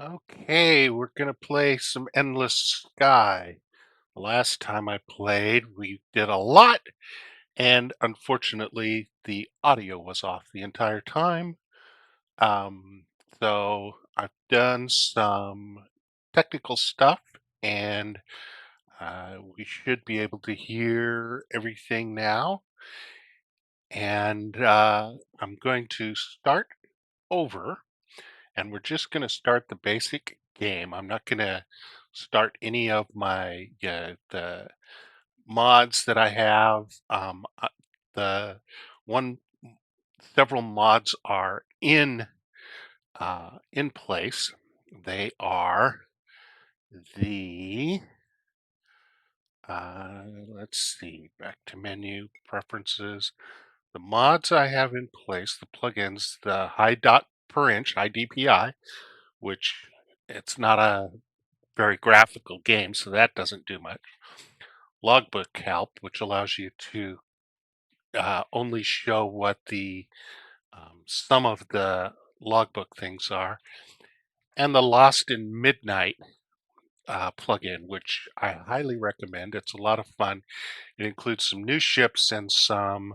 Okay, we're gonna play some Endless Sky. The last time I played, we did a lot, and unfortunately, the audio was off the entire time. Um, so I've done some technical stuff, and we should be able to hear everything now. And I'm going to start over. And we're just going to start the basic game. I'm not going to start any of my the mods that I have. The one several mods are in place. They are the let's see, back to menu preferences. The mods I have in place, the plugins, the high dot per inch, high DPI, which it's not a very graphical game, so that doesn't do much. Logbook help, which allows you to only show what the some of the logbook things are, and the Lost in Midnight plugin, which I highly recommend. It's a lot of fun. It includes some new ships and some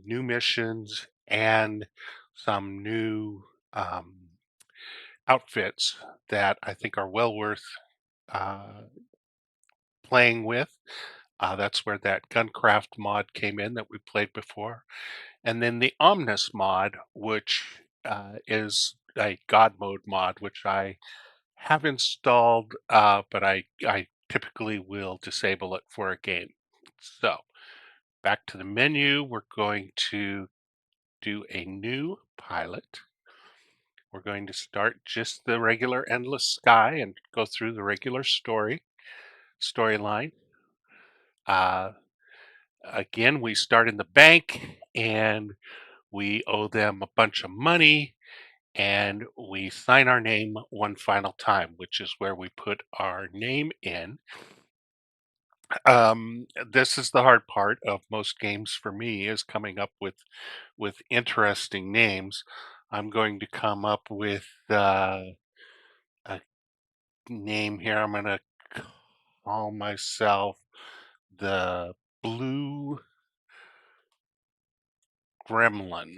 new missions and some new outfits that I think are well worth uh, playing with. That's where that Guncraft mod came in that we played before. And then the Omnis mod, which is a God mode mod, which I have installed, but I typically will disable it for a game. So back to the menu, we're going to do a new pilot. We're going to start just the regular Endless Sky and go through the regular storyline. Uh, Again, we start in the bank and we owe them a bunch of money and we sign our name one final time, which is where we put our name in. This is the hard part of most games for me is coming up with interesting names. I'm going to come up with a name here. I'm going to call myself the Blue Gremlin.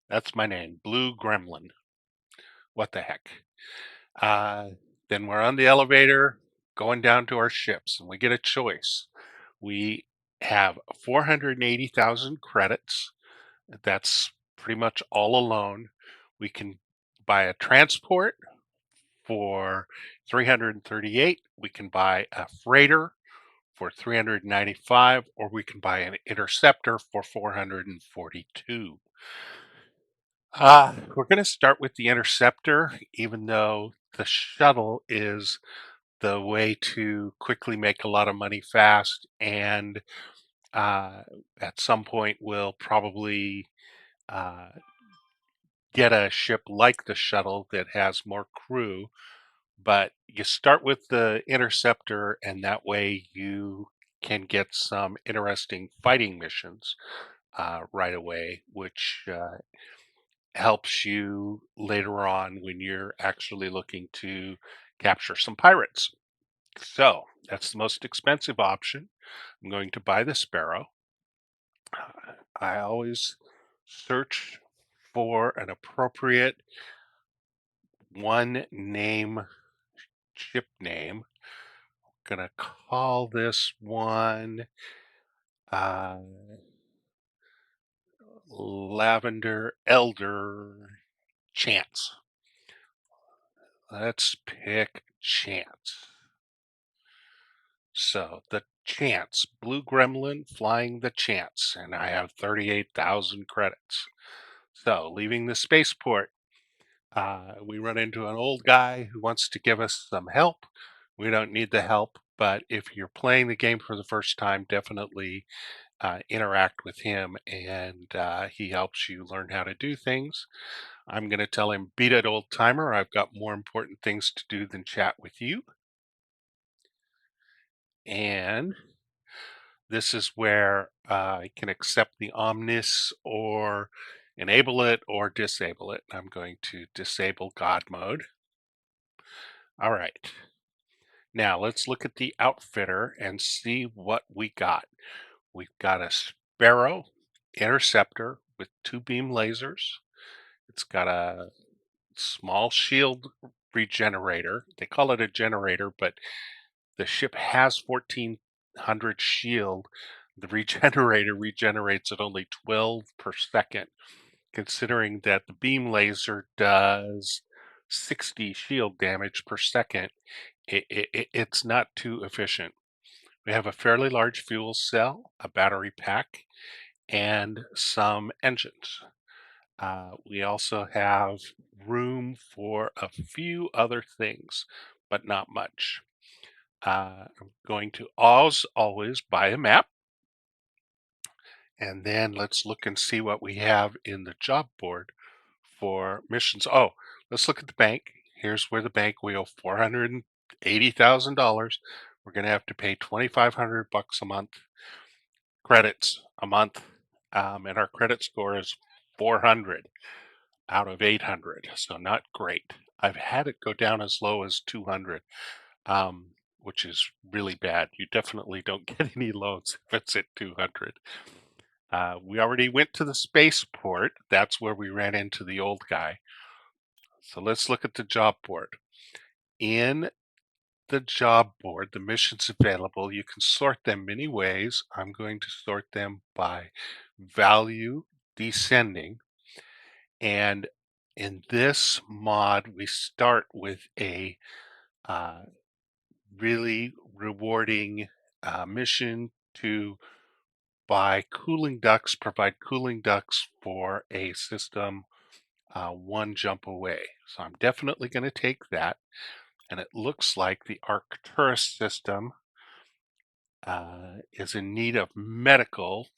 That's my name, Blue Gremlin. What the heck? Uh, then we're on the elevator going down to our ships, and we get a choice. We have 480,000 credits. That's pretty much all alone. We can buy a transport for 338. We can buy a freighter for 395, or we can buy an interceptor for 442. We're going to start with the interceptor, even though the shuttle is the way to quickly make a lot of money fast. And uh, at some point, we'll probably uh, get a ship like the shuttle that has more crew. But you start with the interceptor, and that way you can get some interesting fighting missions right away, which helps you later on when you're actually looking to capture some pirates. So that's the most expensive option. I'm going to buy the Sparrow. I always search for an appropriate one name ship name. Gonna call this one uh, Lavender Elder Chance. Let's pick Chance. So the Chance, Blue Gremlin flying the Chance, and I have 38,000 credits. So leaving the spaceport, we run into an old guy who wants to give us some help. We don't need the help, but if you're playing the game for the first time, definitely interact with him, and he helps you learn how to do things. I'm going to tell him, beat it, old timer. I've got more important things to do than chat with you. And this is where I can accept the Omnis or enable it or disable it. I'm going to disable God mode. All right. Now let's look at the outfitter and see what we got. We've got a Sparrow interceptor with 2 beam lasers. It's got a small shield regenerator. They call it a generator, but the ship has 1400 shield. The regenerator regenerates at only 12 per second, considering that the beam laser does 60 shield damage per second. It's not too efficient. We have a fairly large fuel cell, a battery pack, and some engines. We also have room for a few other things, but not much. I'm going to always buy a map, and then let's look and see what we have in the job board for missions. Oh, let's look at the bank. Here's where the bank, we owe $480,000. We're going to have to pay 2,500 bucks a month, credits a month, and our credit score is 400 out of 800, so not great. I've had it go down as low as 200, which is really bad. You definitely don't get any loans if it's at 200. We already went to the spaceport. That's where we ran into the old guy. So let's look at the job board. In the job board, the missions available, you can sort them many ways. I'm going to sort them by value descending. And in this mod, we start with a really rewarding mission to buy cooling ducts, provide cooling ducts for a system one jump away. So I'm definitely going to take that. And it looks like the Arcturus system is in need of medical.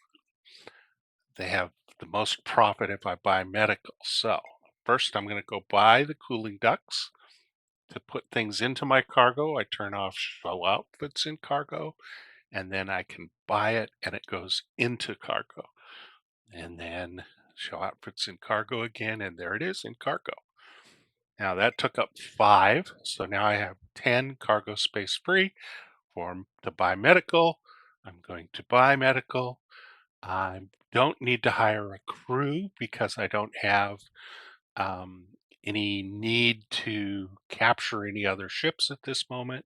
They have the most profit if I buy medical. So first I'm going to go buy the cooling ducts to put things into my cargo. I turn off show outfits in cargo, and then I can buy it and it goes into cargo. And then show outfits in cargo again, and there it is in cargo. Now that took up 5, so now I have 10 cargo space free to buy medical. I'm going to buy medical. I don't need to hire a crew because I don't have any need to capture any other ships at this moment.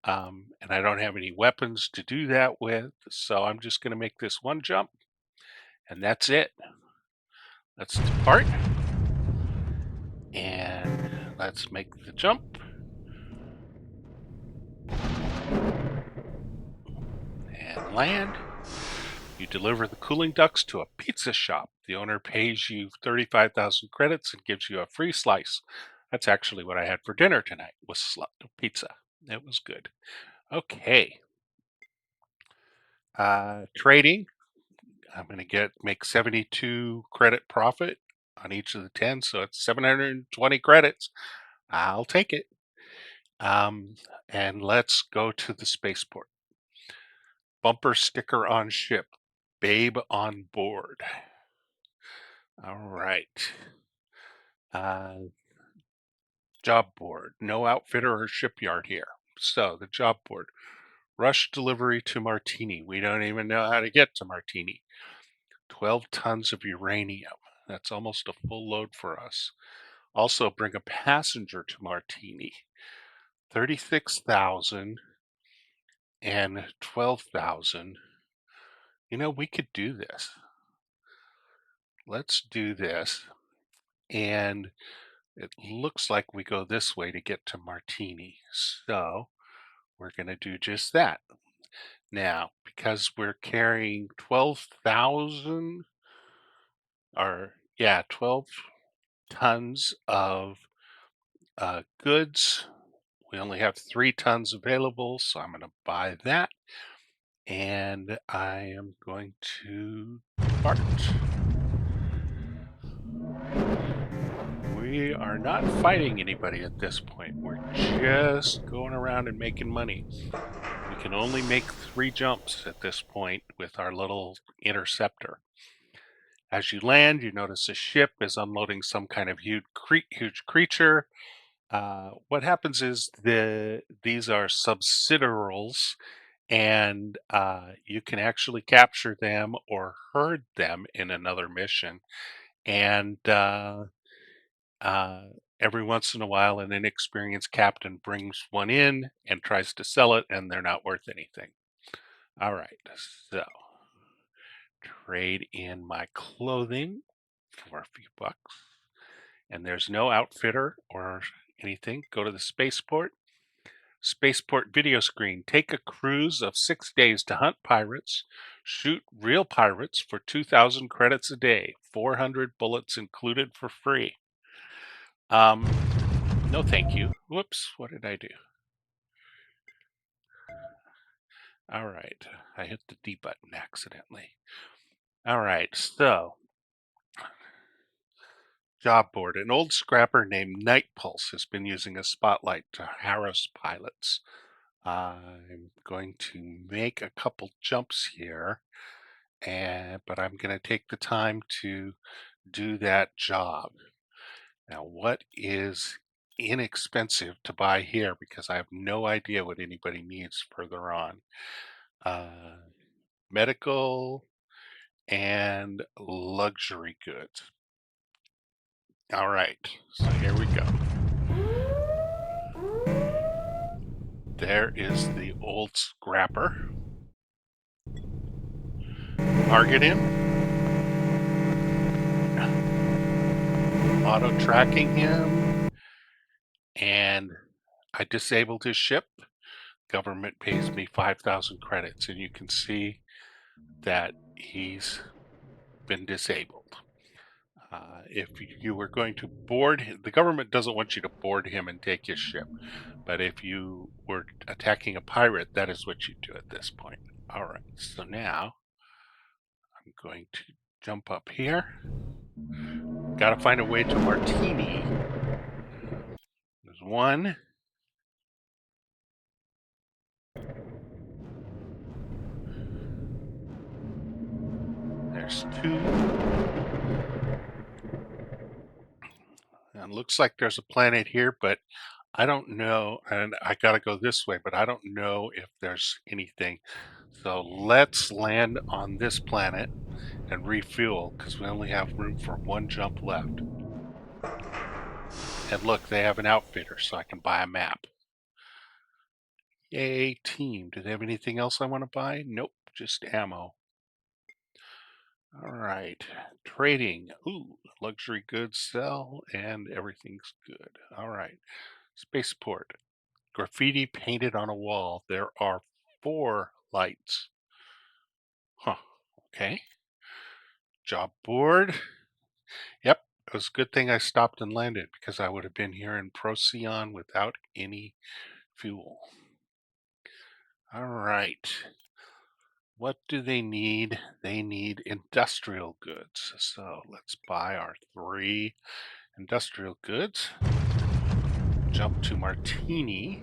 And I don't have any weapons to do that with, so I'm just going to make this one jump, and that's it. Let's depart, and let's make the jump. And land. You deliver the cooling ducts to a pizza shop. The owner pays you 35,000 credits and gives you a free slice. That's actually what I had for dinner tonight, was pizza. It was good. Okay. Trading. I'm going to make 72 credit profit on each of the 10, so it's 720 credits. I'll take it. And let's go to the spaceport. Bumper sticker on ship. Babe on board. All right. Job board. No outfitter or shipyard here. So the job board. Rush delivery to Martini. We don't even know how to get to Martini. 12 tons of uranium. That's almost a full load for us. Also bring a passenger to Martini. 36,000 and 12,000. You know, we could do this. Let's do this. And it looks like we go this way to get to Martini. So we're going to do just that. Now, because we're carrying 12,000 12 tons of goods, we only have 3 tons available. So I'm going to buy that. And I am going to depart. We are not fighting anybody at this point. We're just going around and making money. We can only make 3 jumps at this point with our little interceptor. As you land, you notice a ship is unloading some kind of huge creature. What happens is these are subsidiaries, and you can actually capture them or herd them in another mission. And uh, every once in a while, an inexperienced captain brings one in and tries to sell it, and they're not worth anything. All right, so trade in my clothing for a few bucks. And there's no outfitter or anything. Go to the spaceport. Spaceport video screen. Take a cruise of 6 days to hunt pirates. Shoot real pirates for 2,000 credits a day. 400 bullets included for free. No thank you. Whoops, what did I do? All right, I hit the D button accidentally. All right, so job board. An old scrapper named Night Pulse has been using a spotlight to harass pilots. I'm going to make a couple jumps here, but I'm going to take the time to do that job. Now, what is inexpensive to buy here? Because I have no idea what anybody needs further on. Medical and luxury goods. All right, so here we go. There is the old scrapper. Target him. Auto tracking him. And I disabled his ship. Government pays me 5,000 credits, and you can see that he's been disabled. If you were going to board him, the government doesn't want you to board him and take his ship. But if you were attacking a pirate, that is what you do at this point. All right, so now I'm going to jump up here. Got to find a way to Martini. There's one. There's two. And it looks like there's a planet here, but I don't know, and I gotta go this way, but I don't know if there's anything. So let's land on this planet and refuel, because we only have room for one jump left. And look, they have an outfitter, so I can buy a map. Yay, team. Do they have anything else I want to buy? Nope, just ammo. All right, trading. Ooh, luxury goods sell, and everything's good. All right, spaceport. Graffiti painted on a wall. There are 4 lights. Huh, okay. Job board. Yep, it was a good thing I stopped and landed because I would have been here in Procyon without any fuel. All right. What do they need? They need industrial goods. So let's buy our 3 industrial goods. Jump to Martini.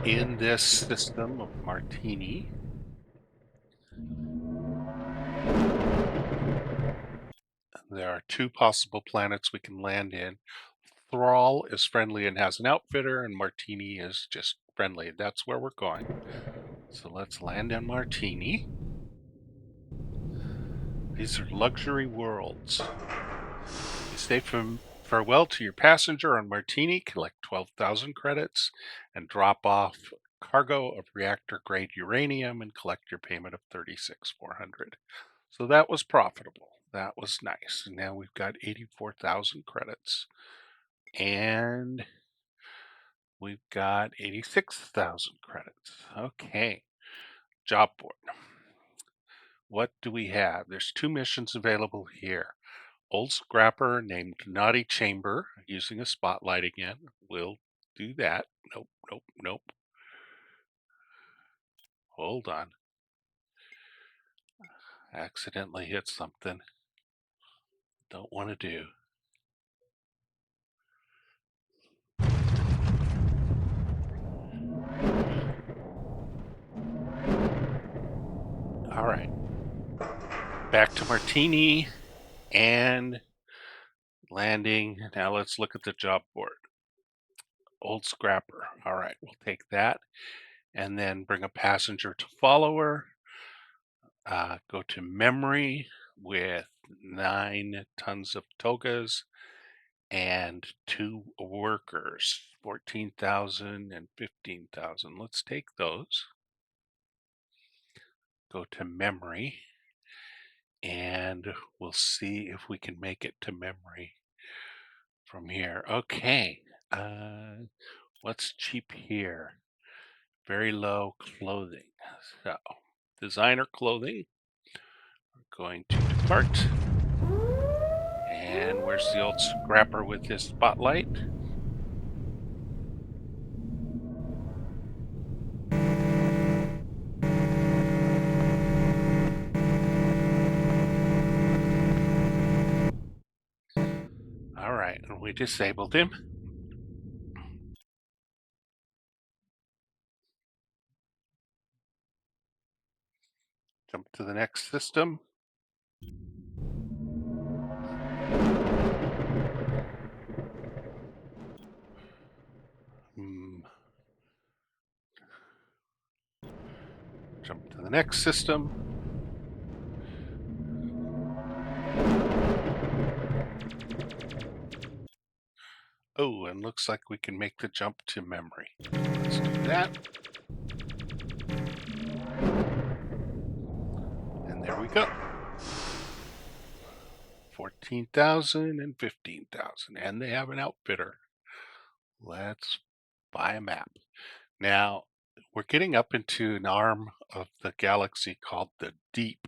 In this system of Martini, there are 2 possible planets we can land in. Thrall is friendly and has an outfitter, and Martini is just friendly. That's where we're going. So let's land in Martini. These are luxury worlds. You say farewell to your passenger on Martini, collect 12,000 credits, and drop off cargo of reactor-grade uranium and collect your payment of 36,400. So that was profitable. That was nice. And now we've got 84,000 credits. And we've got 86,000 credits. Okay. Job board. What do we have? There's 2 missions available here. Old scrapper named Naughty Chamber, using a spotlight again. We'll do that. Nope, nope, nope. Hold on. Accidentally hit something. Don't want to do. All right, back to Martini and landing. Now let's look at the job board. Old scrapper. All right, we'll take that and then bring a passenger to follower. Go to memory with 9 tons of togas and 2 workers, 14,000 and 15,000. Let's take those. Go to memory and we'll see if we can make it to memory from here. Okay. Uh, what's cheap here? Very low clothing. So, designer clothing. We're going to depart. And where's the old scrapper with his spotlight? All right, and we disabled him. Jump to the next system. Hmm. Jump to the next system. Oh, and looks like we can make the jump to memory. Let's do that. And there we go. 14,000 and 15,000. And they have an outfitter. Let's buy a map. Now, we're getting up into an arm of the galaxy called the Deep.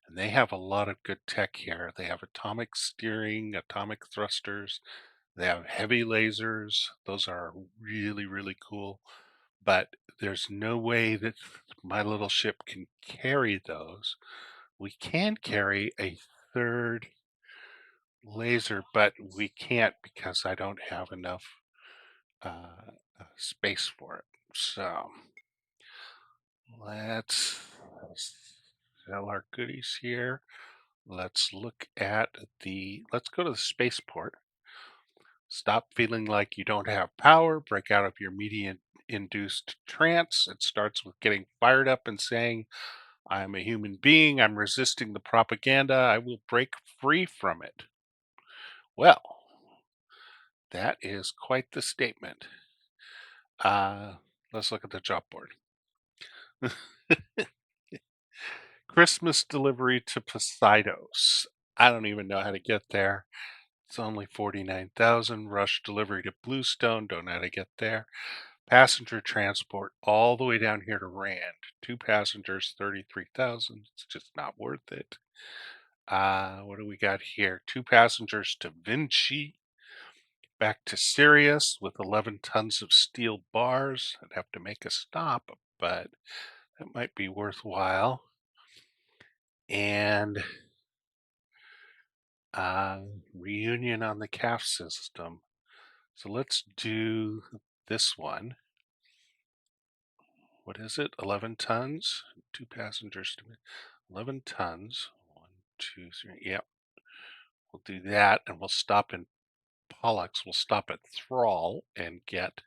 And they have a lot of good tech here. They have atomic steering, atomic thrusters. They have heavy lasers. Those are really, really cool. But there's no way that my little ship can carry those. We can carry a third laser, but we can't because I don't have enough space for it. So let's sell our goodies here. Let's look at let's go to the spaceport. Stop feeling like you don't have power. Break out of your media induced trance. It starts with getting fired up and saying, I'm a human being. I'm resisting the propaganda. I will break free from it. Well, that is quite the statement. Uh, let's look at the job board. Christmas delivery to Poseidos. I don't even know how to get there. It's only 49,000. Rush delivery to Bluestone. Don't know how to get there. Passenger transport all the way down here to Rand. 2 passengers, 33,000. It's just not worth it. What do we got here? 2 passengers to Vinci. Back to Sirius with 11 tons of steel bars. I'd have to make a stop, but that might be worthwhile. And reunion on the CAF system. So let's do this one. What is it? 11 tons? 2 passengers to 11 tons. 1, 2, 3. Yep. We'll do that and we'll stop in Pollux. We'll stop at Thrall and get,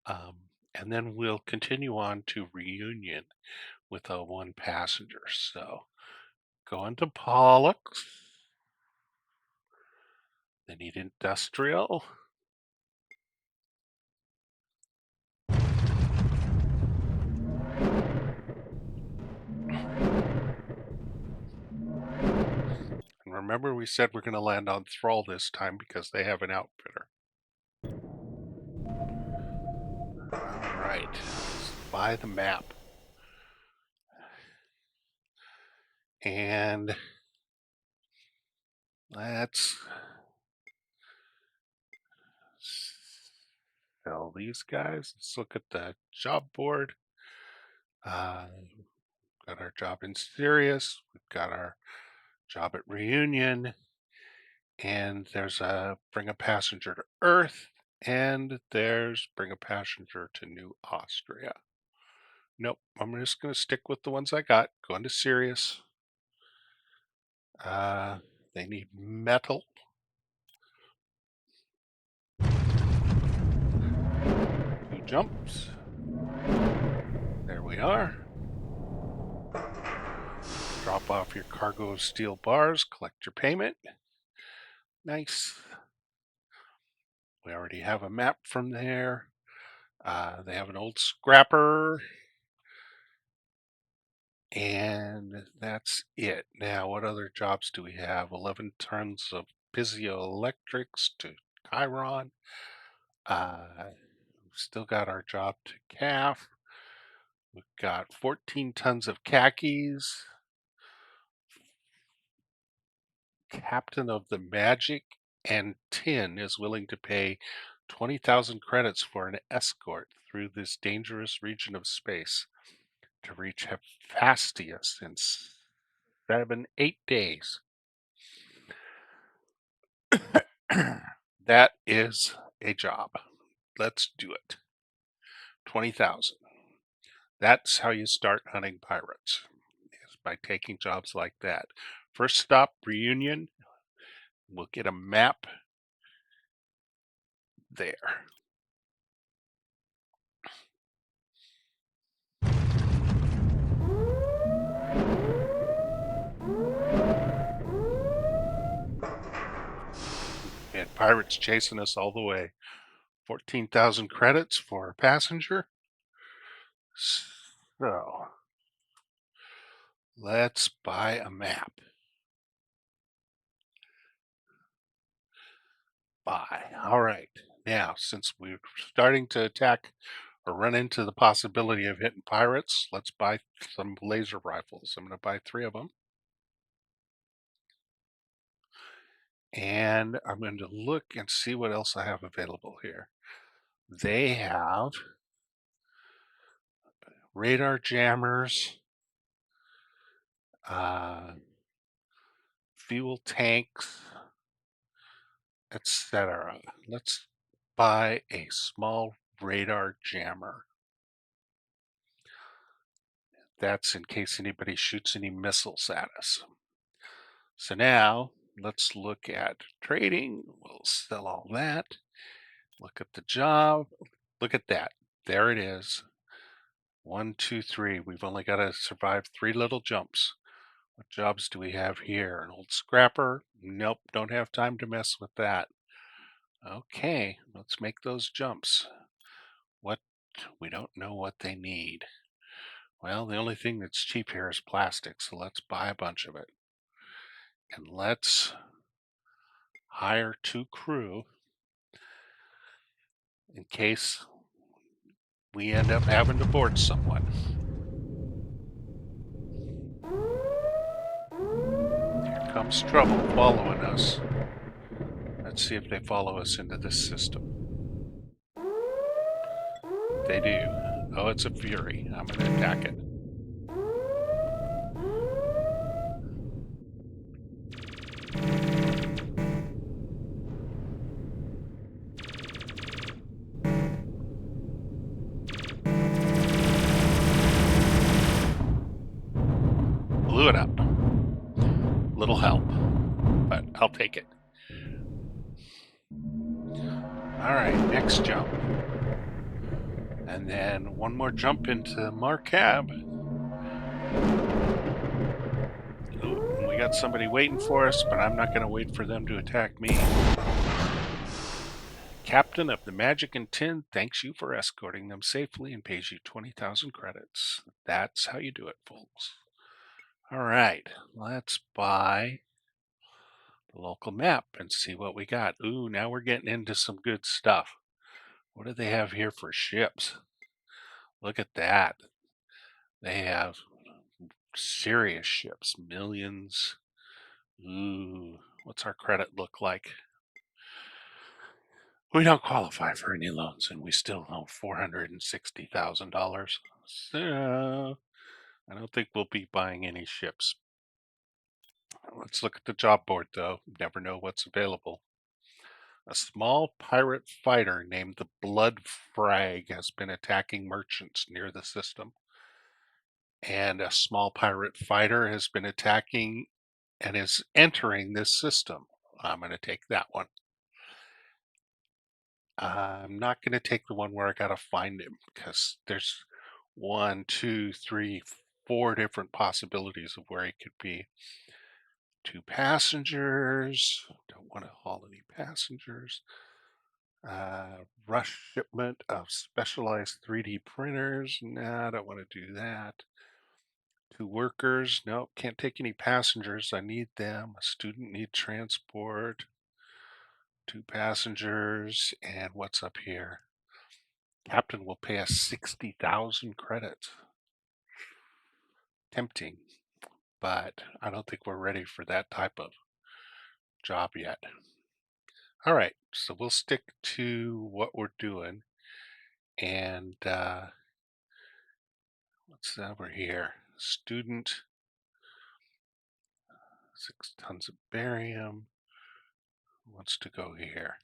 and then we'll continue on to Reunion with a 1 passenger. So go into Pollux. They need industrial. And remember, we said we're going to land on Thrall this time because they have an outfitter. All right, let's buy the map. And let's sell these guys. Let's look at the job board. Got our job in Sirius. We've got our job at Reunion. And there's a bring a passenger to Earth. And there's bring a passenger to New Austria. Nope. I'm just going to stick with the ones I got. Going to serious. Uh, they need metal. 2 jumps. There we are. Drop off your cargo of steel bars. Collect your payment. Nice. We already have a map from there. They have an old scrapper. And that's it. Now, what other jobs do we have? 11 tons of piezoelectrics to Chiron. We've still got our job to calf. We've got 14 tons of khakis. Captain of the Magic and Tin is willing to pay 20,000 credits for an escort through this dangerous region of space to reach Hephaestus in 8 days. That is a job. Let's do it. 20,000. That's how you start hunting pirates, is by taking jobs like that. First stop, Reunion. We'll get a map there. And pirates chasing us all the way. 14,000 credits for a passenger. So, let's buy a map. Buy. All right. Now, since we're starting to attack or run into the possibility of hitting pirates, let's buy some laser rifles. I'm going to buy 3 of them. And I'm going to look and see what else I have available here. They have radar jammers, uh, fuel tanks, etc. Let's buy a small radar jammer. That's in case anybody shoots any missiles at us. So now let's look at trading. We'll sell all that. Look at the job. Look at that. There it is. 1, 2, 3. We've only got to survive 3 little jumps. What jobs do we have here? An old scrapper? Nope, don't have time to mess with that. Okay, let's make those jumps. What? We don't know what they need. Well, the only thing that's cheap here is plastic, so let's buy a bunch of it. And let's hire 2 crew in case we end up having to board someone. Here comes trouble following us. Let's see if they follow us into this system. They do. Oh, it's a Fury. I'm going to attack it. Blew it up. Little help, but I'll take it. All right, next jump. And then one more jump into Marcab. Ooh, we got somebody waiting for us, but I'm not going to wait for them to attack me. Captain of the Magic and Tin thanks you for escorting them safely and pays you 20,000 credits. That's how you do it, folks. All right, let's buy the local map and see what we got. Ooh, now we're getting into some good stuff. What do they have here for ships? Look at that. They have serious ships, millions. Ooh, what's our credit look like? We don't qualify for any loans, and we still owe $460,000. So I don't think we'll be buying any ships. Let's look at the job board, though. Never know what's available. A small pirate fighter named the Blood Frag has been attacking merchants near the system. and a small pirate fighter has been attacking and is entering this system. I'm going to take that one. I'm not going to take the one where I got to find him because there's 4 different possibilities of where he could be. 2 passengers. Don't want to haul any passengers. Rush shipment of specialized 3D printers. Nah, I don't want to do that. 2 workers. Nope, can't take any passengers. I need them. A student need transport. 2 passengers. And what's up here? Captain will pay us 60,000 credits. Tempting, but I don't think we're ready for that type of job yet. All right, so we'll stick to what we're doing. And what's over here? Student, 6 tons of barium. Who wants to go here?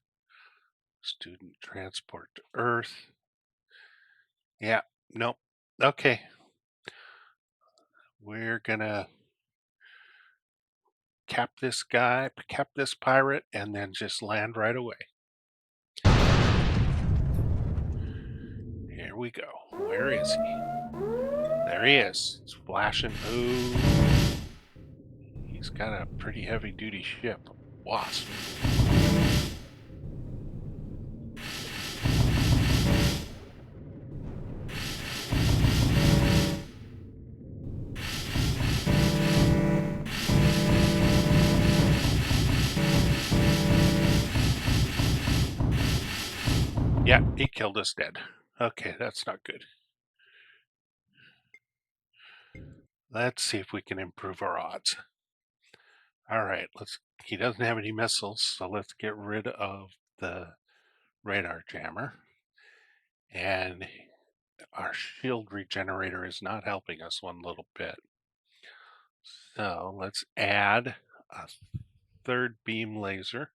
Student transport to Earth. Yeah, nope. Okay. We're gonna cap this guy, cap this pirate, and then just land right away. Here we go. Where is he? There he is. It's flashing. Ooh. He's got a pretty heavy duty ship. Wasp. Yeah, he killed us dead. Okay, that's not good. Let's see if we can improve our odds. All right, he doesn't have any missiles, so let's get rid of the radar jammer. And our shield regenerator is not helping us one little bit. So let's add a 3rd beam laser.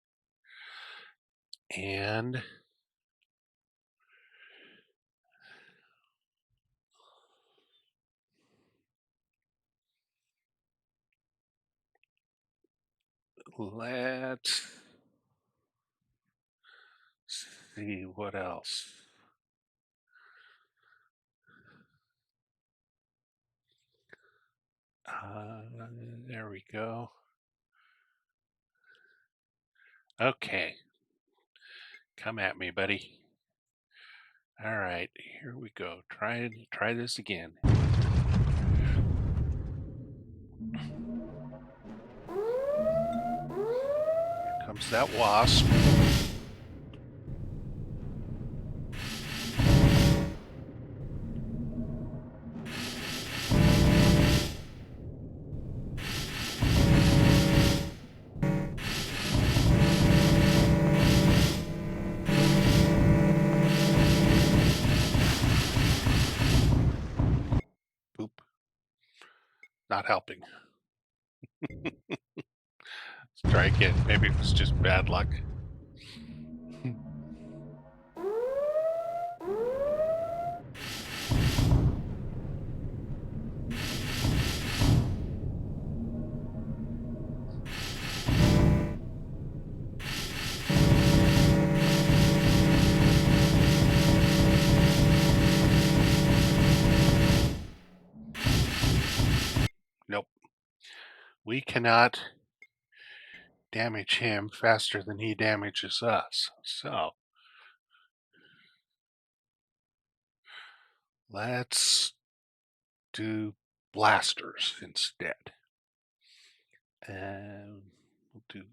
And let's see what else. There we go. Okay. Come at me, buddy. All right, here we go. Try this again. Here comes that wasp. Boop. Not helping. Let's try again. Maybe it was just bad luck. Nope. We cannot damage him faster than he damages us. So let's do blasters instead. And we'll do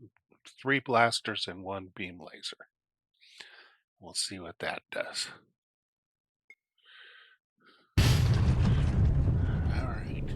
3 blasters and 1 beam laser. We'll see what that does. All right.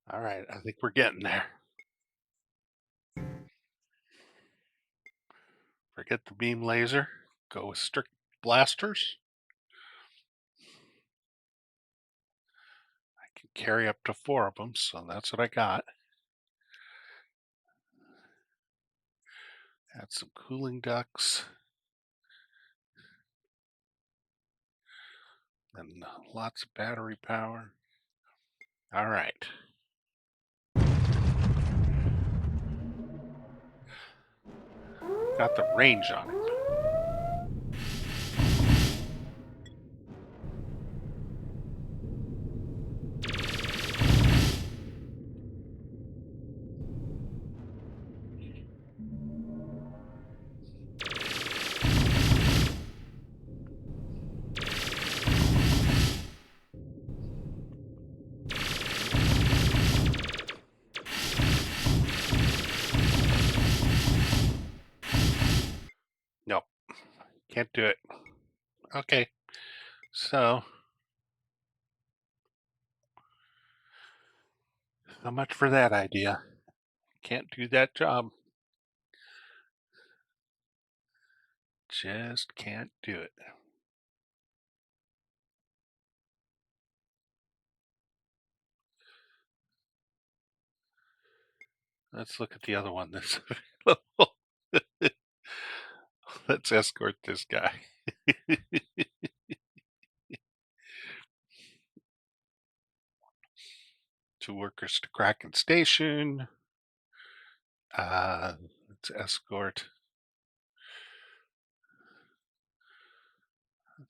All right, I think we're getting there. Forget the beam laser. Go with strict blasters. I can carry up to 4 of them, so that's what I got. Add some cooling ducts. And lots of battery power. All right. Got the range on it. Nope, can't do it. Okay, so much for that idea. Can't do that job. Just can't do it. Let's look at the other one that's available. Let's escort this guy. 2 workers to Kraken Station. Let's escort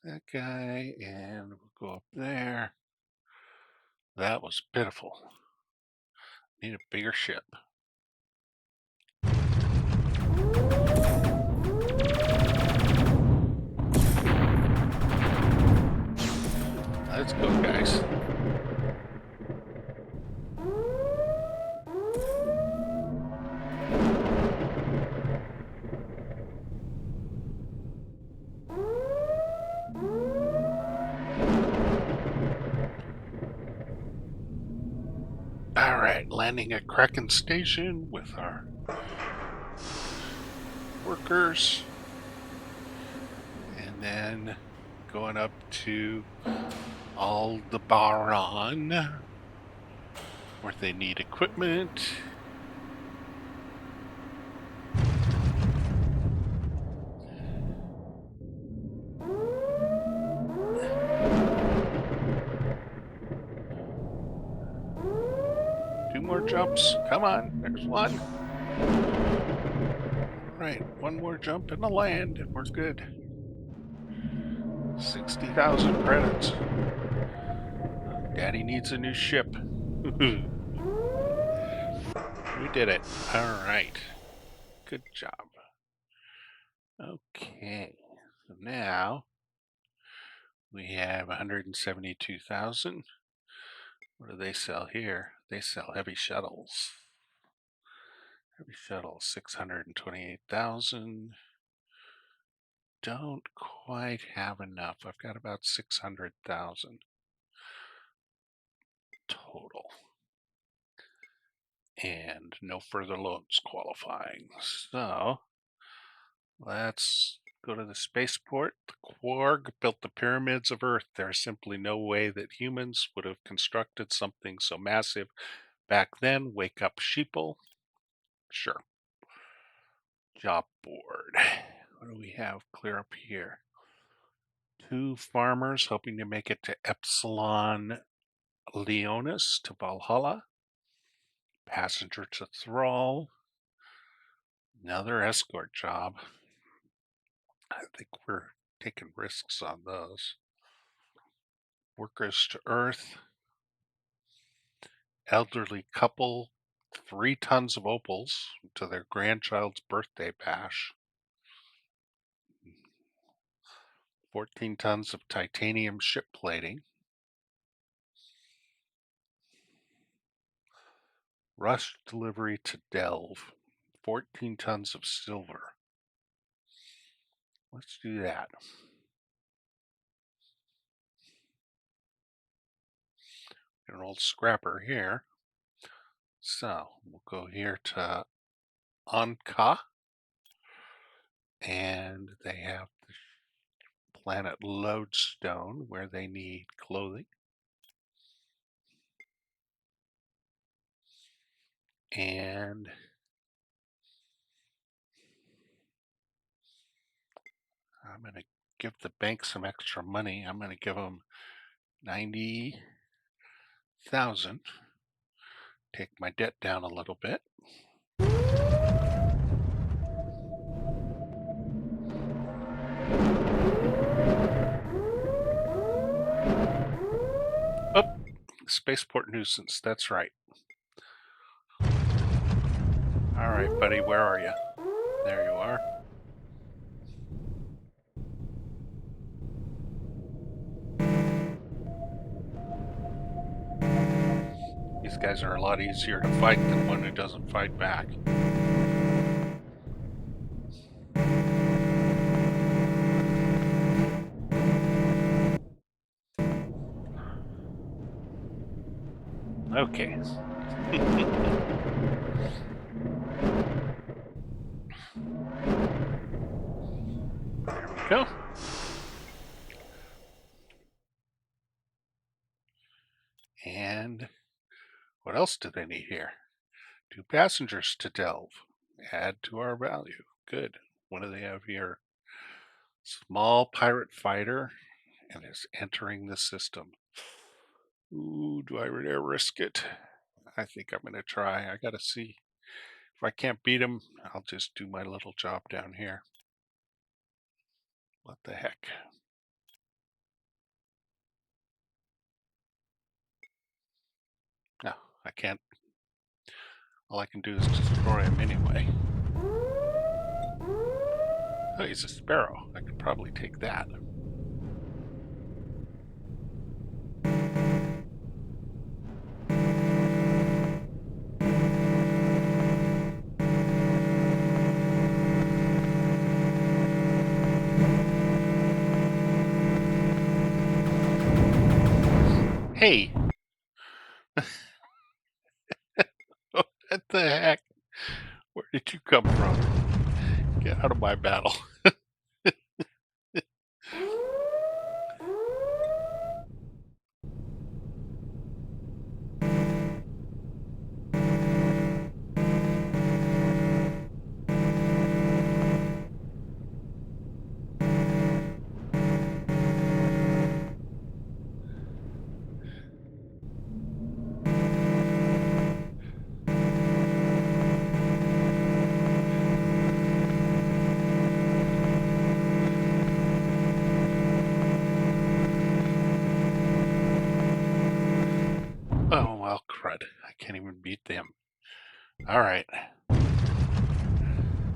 that guy, and we'll go up there. That was pitiful. Need a bigger ship. Let's go, guys. All right, landing at Kraken Station with our workers, and then going up to Aldebaran, where they need equipment. Two more jumps. Come on, there's one. All right, one more jump and a land, and we're good. 60,000 credits. Daddy needs a new ship. We did it. All right. Good job. Okay. So now we have 172,000. What do they sell here? They sell heavy shuttles. Heavy shuttle, 628,000. Don't quite have enough. I've got about 600,000 total. And no further loans qualifying. So let's go to the spaceport. The Quarg built the pyramids of Earth. There's simply no way that humans would have constructed something so massive back then. Wake up, sheeple. Sure. Job board. What do we have clear up here? 2 farmers hoping to make it to Epsilon Leonis to Valhalla. Passenger to Thrall. Another escort job. I think we're taking risks on those. Workers to Earth. Elderly couple. 3 tons of opals to their grandchild's birthday bash. 14 tons of titanium ship plating. Rush delivery to Delve. 14 tons of silver. Let's do that. An old scrapper here. So we'll go here to Anka, and they have the planet Lodestone where they need clothing. And I'm going to give the bank some extra money. I'm going to give them 90,000. Take my debt down a little bit. Oh, spaceport nuisance. That's right. All right, buddy, where are you? There you are. These guys are a lot easier to fight than one who doesn't fight back. Okay. There we go. And what else do they need here? 2 passengers to delve. Add to our value. Good. What do they have here? Small pirate fighter and is entering the system. Ooh, do I dare risk it? I think I'm going to try. I got to see. If I can't beat him, I'll just do my little job down here. What the heck? No, I can't. All I can do is destroy him anyway. Oh, he's a sparrow. I could probably take that. Hey! What the heck? Where did you come from? Get out of my battle. Oh, well, crud. I can't even beat them. All right.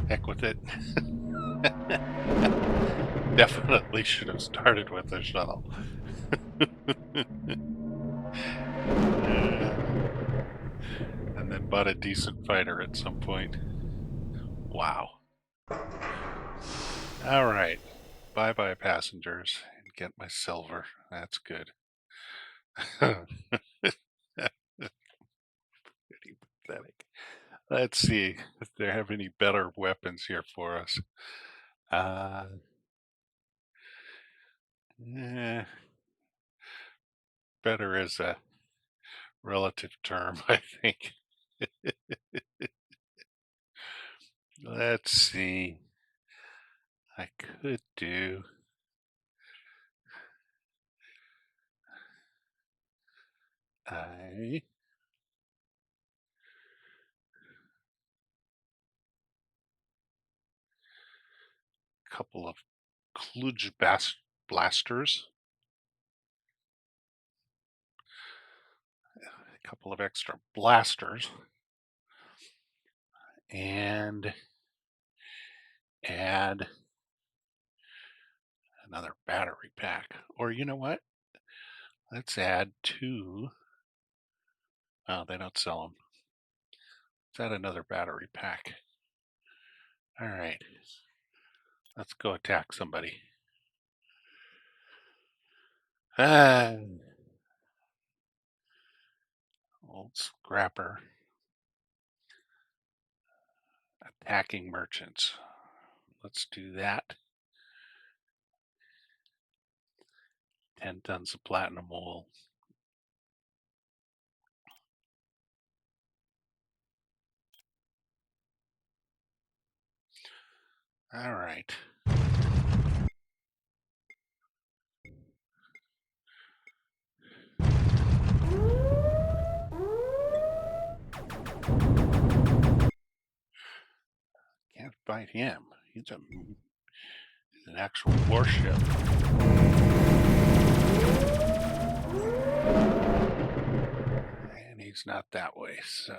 Heck with it. Definitely should have started with the shuttle. And then bought a decent fighter at some point. Wow. All right. Bye bye, passengers. And get my silver. That's good. Pretty pathetic. Let's see if they have any better weapons here for us. Uh, eh, better is a relative term, I think. Let's see. I could do a couple of kludge blasters, a couple of extra blasters, and add another battery pack. Or you know what? Let's add 2. Oh, they don't sell them. Let's add another battery pack. All right. Let's go attack somebody. Ah, old scrapper. Hacking merchants. Let's do that. 10 tons of platinum wool. All right. Can't fight him. He's an actual warship. And he's not that way, so.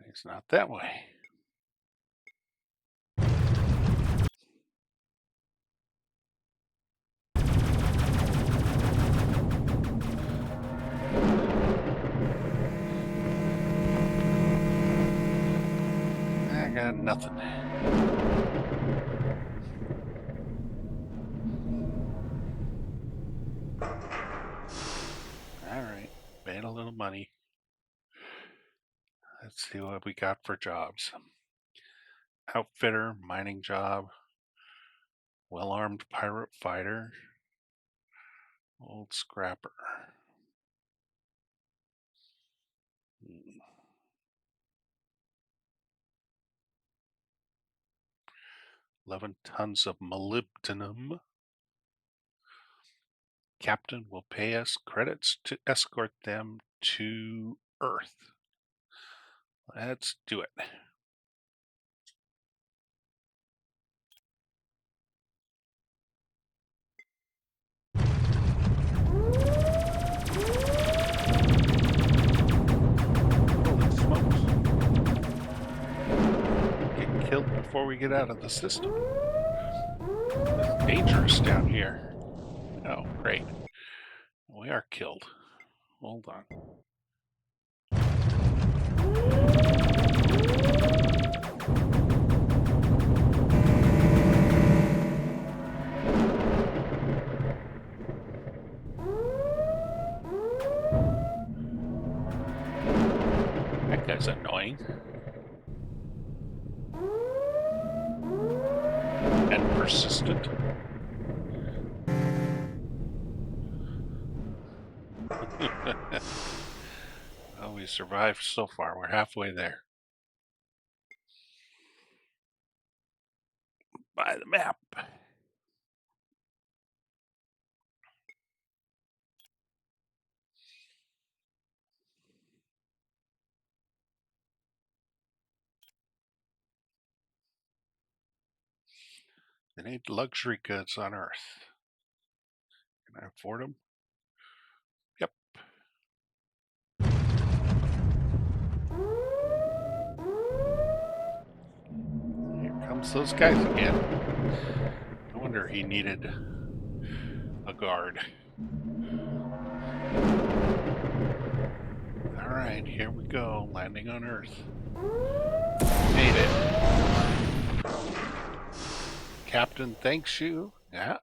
He's not that way. I got nothing. All right, made a little money. Let's see what we got for jobs. Outfitter, mining job, well-armed pirate fighter, old scrapper. 11 tons of molybdenum. Captain will pay us credits to escort them to Earth. Let's do it. Holy smokes. Get killed before we get out of the system. It's dangerous down here. Oh, great. We are killed. Hold on. That guy's annoying. And persistent. Well, we survived so far. We're halfway there. By the map. They need luxury goods on Earth. Can I afford them? Yep. Here comes those guys again. No wonder he needed a guard. Alright, here we go. Landing on Earth. Made it. Captain thanks you. Yeah.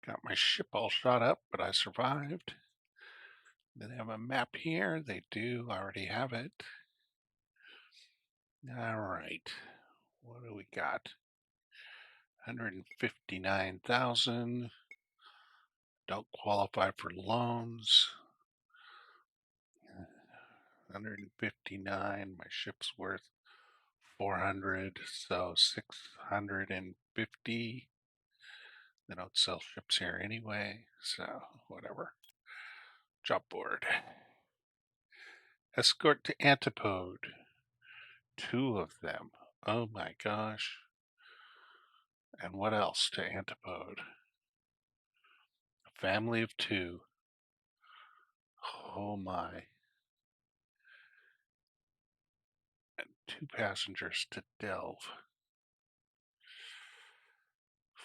Got my ship all shot up, but I survived. They have a map here. They do already have it. Alright. What do we got? 159,000. Don't qualify for loans. 159. My ship's worth 400, so 650. They don't sell ships here anyway, so whatever. Job board. Escort to Antipode. 2 of them. Oh my gosh. And what else to Antipode? A family of 2. Oh my. And 2 passengers to Delve.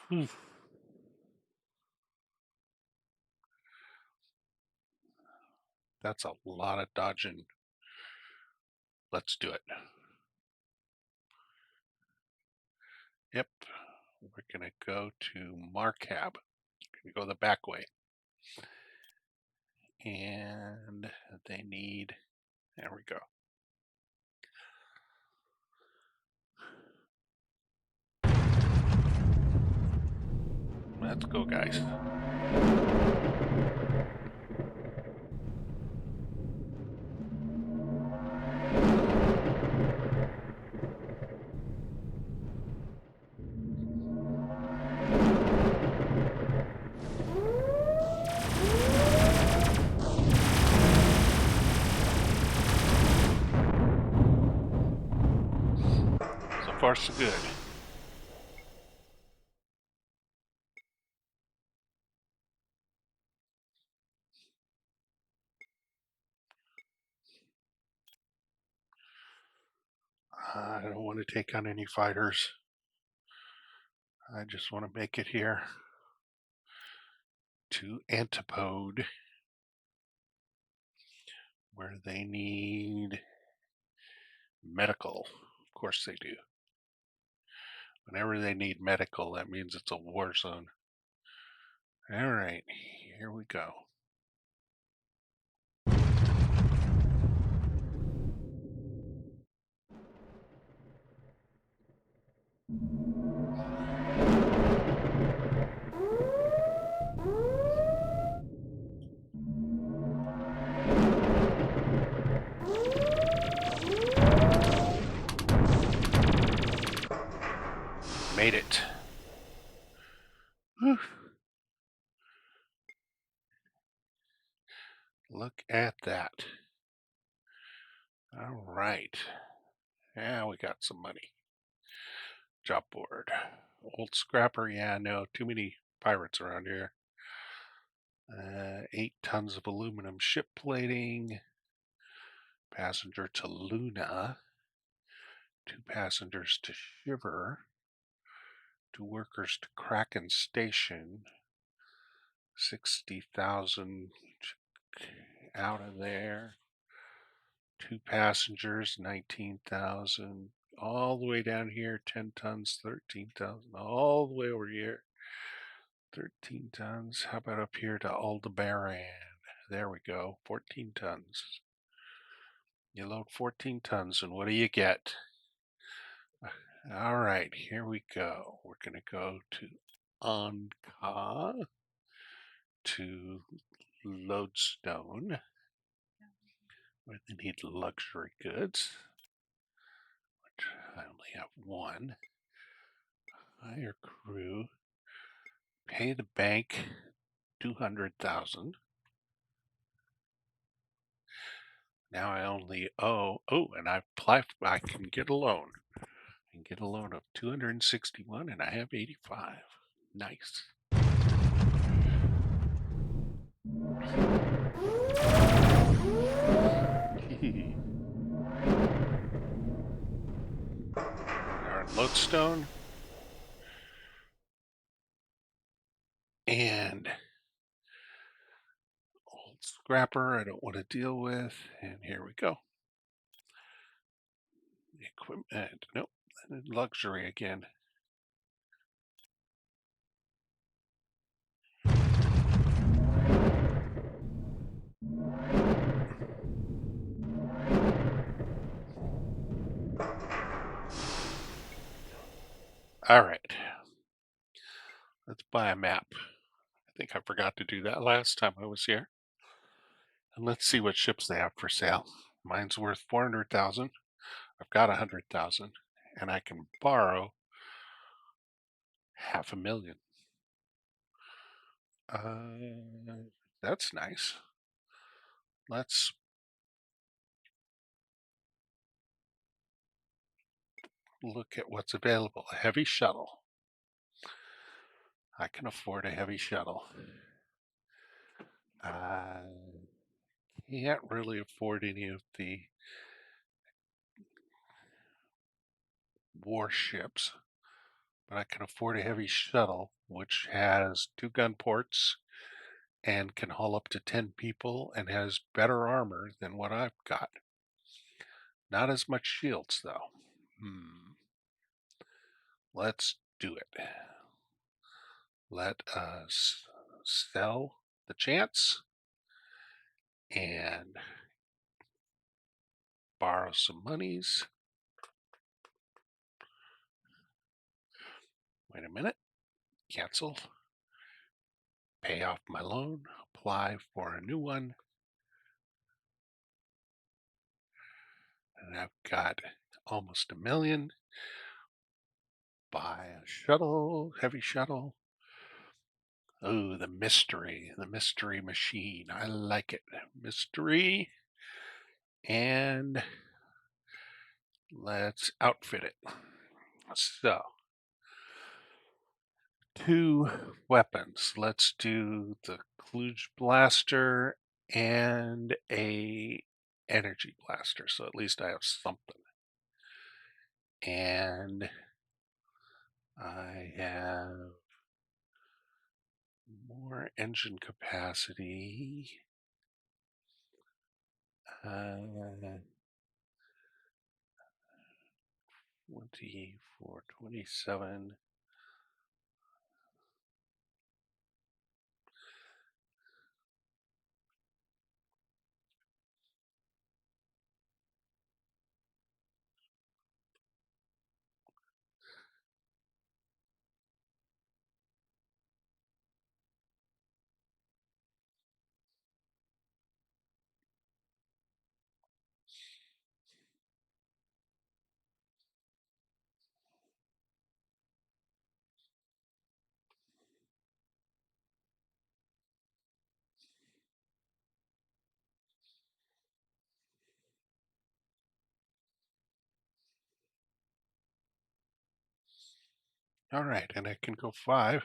Whew. That's a lot of dodging. Let's do it. Yep. We're going to go to Marcab. We're going to go the back way. And they need, there we go. Let's go, guys. So far, so good. I don't want to take on any fighters. I just want to make it here to Antipode, where they need medical. Of course they do. Whenever they need medical, that means it's a war zone. All right, here we go. Made it. Whew. Look at that. All right. Yeah, we got some money. Job board. Old scrapper. Yeah, no, too many pirates around here. 8 tons of aluminum ship plating. Passenger to Luna. 2 passengers to Shiver. 2 workers to Kraken Station. 60,000 out of there. 2 passengers, 19,000. All the way down here, 10 tons, 13,000. All the way over here, 13 tons. How about up here to Aldebaran? There we go, 14 tons. You load 14 tons, and what do you get? All right, here we go. We're going to go to Anka, to Lodestone, where they need luxury goods, which I only have one. Hire crew, pay the bank 200,000. Now I only owe, and I can get a loan. I can get a loan of 261 and I have 85. Nice. Our lodestone. And old scrapper I don't want to deal with. And here we go. Equipment, nope. Luxury again. All right. Let's buy a map. I think I forgot to do that last time I was here. And let's see what ships they have for sale. Mine's worth 400,000. I've got 100,000, and I can borrow 500,000. That's nice. Let's look at what's available. A heavy shuttle. I can afford a heavy shuttle. I can't really afford any of the warships, but I can afford a heavy shuttle, which has 2 gun ports and can haul up to 10 people and has better armor than what I've got. Not as much shields, though. Let's do it. Let us sell the chance and borrow some monies. Wait a minute. Cancel. Pay off my loan. Apply for a new one. And I've got almost $1 million. Buy a shuttle, heavy shuttle. Oh, the mystery machine. I like it. Mystery. And let's outfit it. So, 2 weapons. Let's do the Kluge blaster and a energy blaster. So at least I have something. And I have more engine capacity. 24, 27. All right, and I can go 5.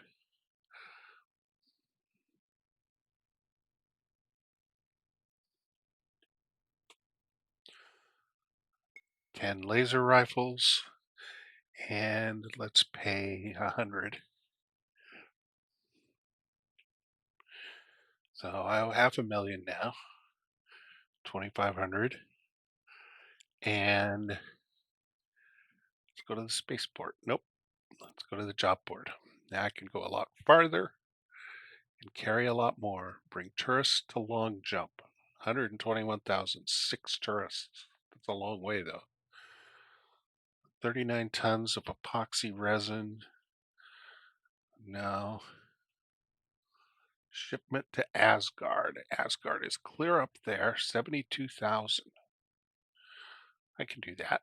10 laser rifles, and let's pay 100. So I have $500,000 now, 2,500, and let's go to the spaceport. Nope, let's go to the job board. Now I can go a lot farther and carry a lot more. Bring tourists to long jump. 121,000, 6 tourists. That's a long way though. 39 tons of epoxy resin. No. Shipment to Asgard. Asgard is clear up there, 72,000. I can do that.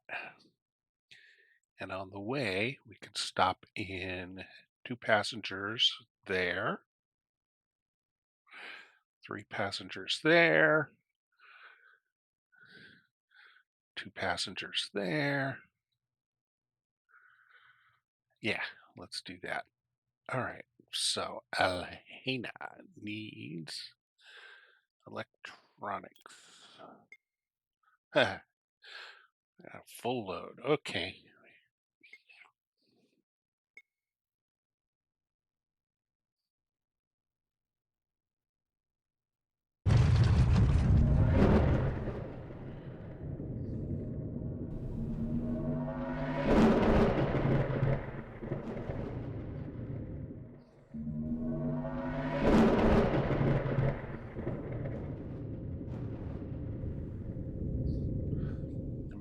And on the way, we can stop in 2 passengers there, 3 passengers there, 2 passengers there. Yeah, let's do that. All right, so Alhena needs electronics. Full load, okay.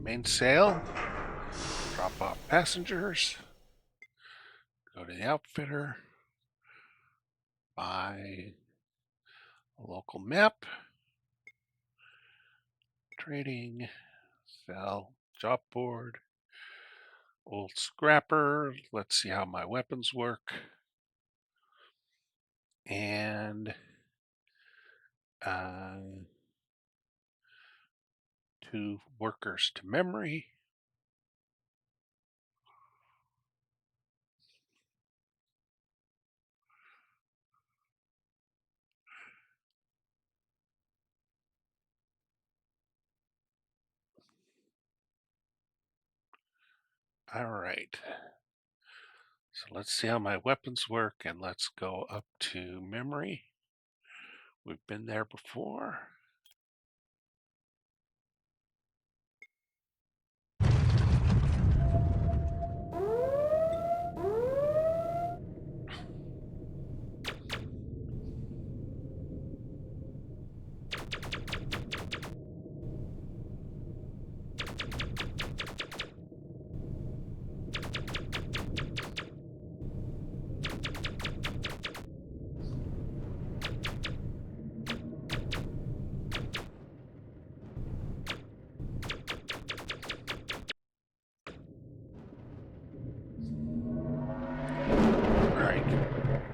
Mainsail, drop off passengers, go to the outfitter, buy a local map, trading, sell, job board, old scrapper. Let's see how my weapons work. And 2 workers to memory. All right. So let's see how my weapons work, and let's go up to memory. We've been there before.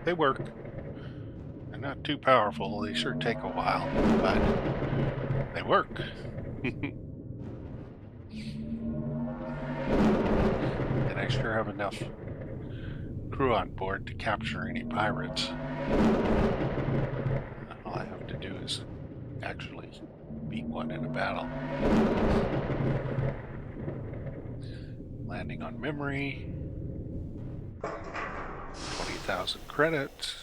They work. They're not too powerful. They sure take a while, but they work. And I sure have enough crew on board to capture any pirates. All I have to do is actually beat one in a battle. Landing on memory. 20,000 credits.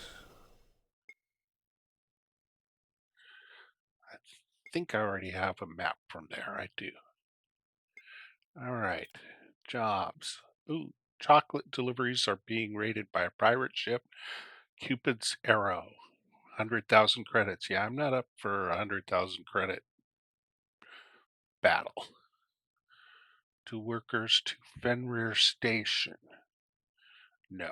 I think I already have a map from there. I do. All right. Jobs. Ooh, chocolate deliveries are being raided by a pirate ship. Cupid's Arrow. 100,000 credits. Yeah, I'm not up for a 100,000 credit battle. 2 workers to Fenrir Station. No.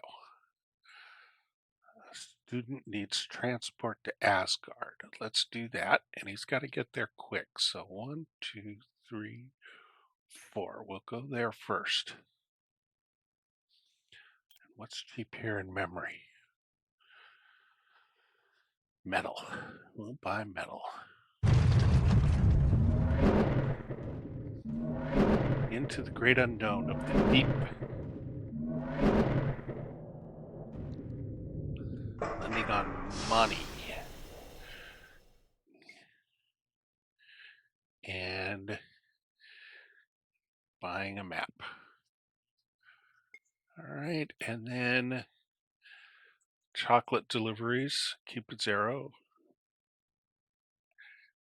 A student needs transport to Asgard. Let's do that. And he's got to get there quick. So 1, 2, 3, 4. We'll go there first. What's cheap here in memory? Metal. We'll buy metal. Into the great unknown of the deep. Lending on money. And buying a map. All right, and then chocolate deliveries, Cupid's Arrow.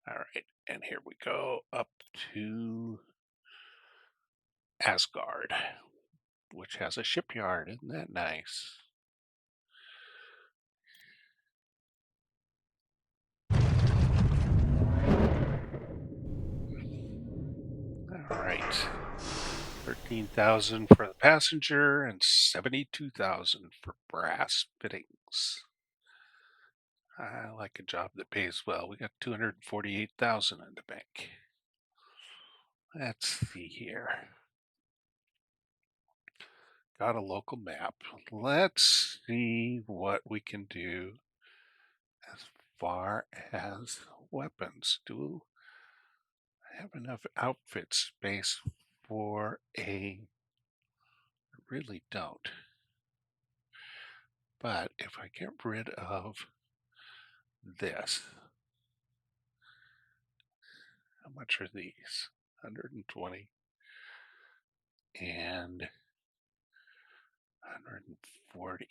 All right, and here we go up to Asgard, which has a shipyard. Isn't that nice? All right, 13,000 for the passenger and 72,000 for brass fittings. I like a job that pays well. We got 248,000 in the bank. Let's see here. Got a local map. Let's see what we can do as far as weapons. Do I have enough outfit space for a... I really don't. But if I get rid of this, how much are these? 120 and 140.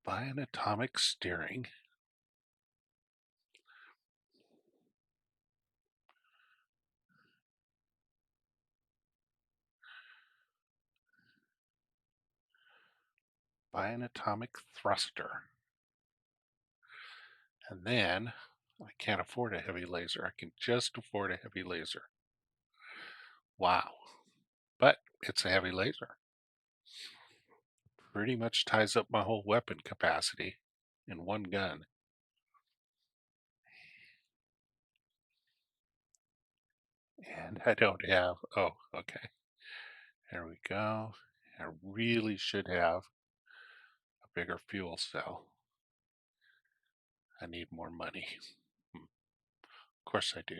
Buy an atomic steering. Buy an atomic thruster. And then I can't afford a heavy laser. I can just afford a heavy laser. Wow. But it's a heavy laser. Pretty much ties up my whole weapon capacity in one gun. And I don't have... Oh, okay. There we go. I really should have a bigger fuel cell. I need more money. Of course I do.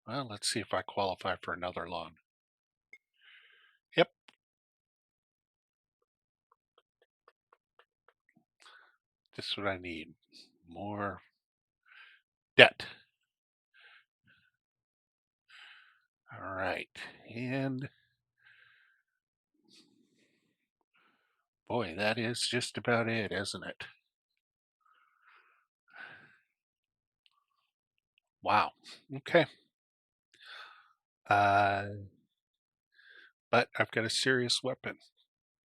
Well, let's see if I qualify for another loan. Yep. Just what I need. More debt. All right. And boy, that is just about it, isn't it? Wow. Okay. Uh, but I've got a serious weapon.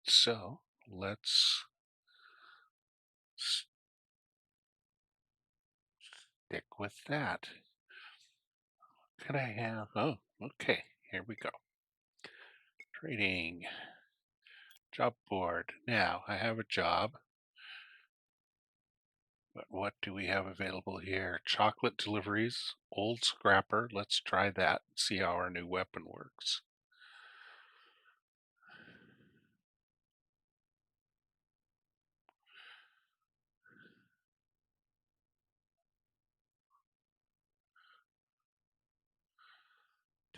So let's stick with that. Could I have... Oh, okay. Here we go. Trading. Job board. Now, I have a job. But what do we have available here? Chocolate deliveries. Old scrapper. Let's try that and see how our new weapon works.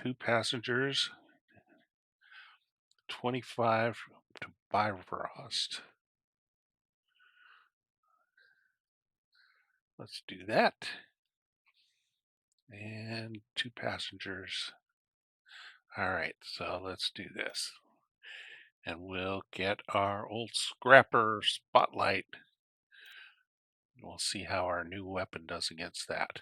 2 passengers, 25 to Bifrost. Let's do that. And 2 passengers. All right, so let's do this. And we'll get our old scrapper spotlight. We'll see how our new weapon does against that.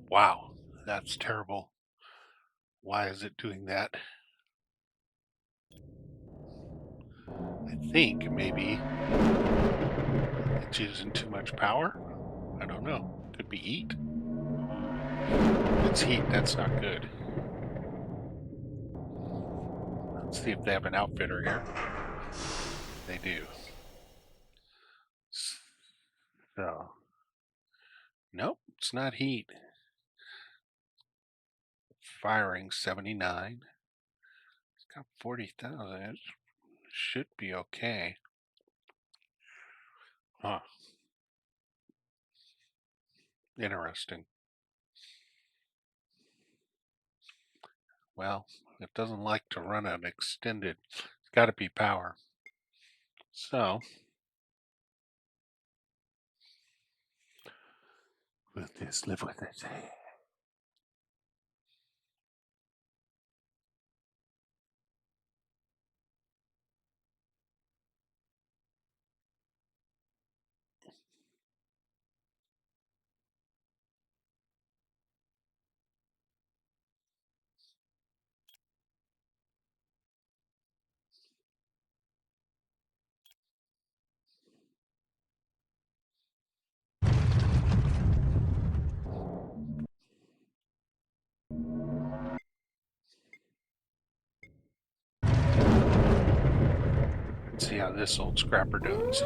Wow, that's terrible. Why is it doing that? I think maybe it's using too much power. I don't know. Could be heat. It's heat. That's not good. Let's see if they have an outfitter here. They do. So, nope, it's not heat. Firing 79. It's got 40,000. It should be okay. Huh. Interesting. Well, it doesn't like to run an extended. It's got to be power. So, we'll just live with it. Let's see how this old scrapper does.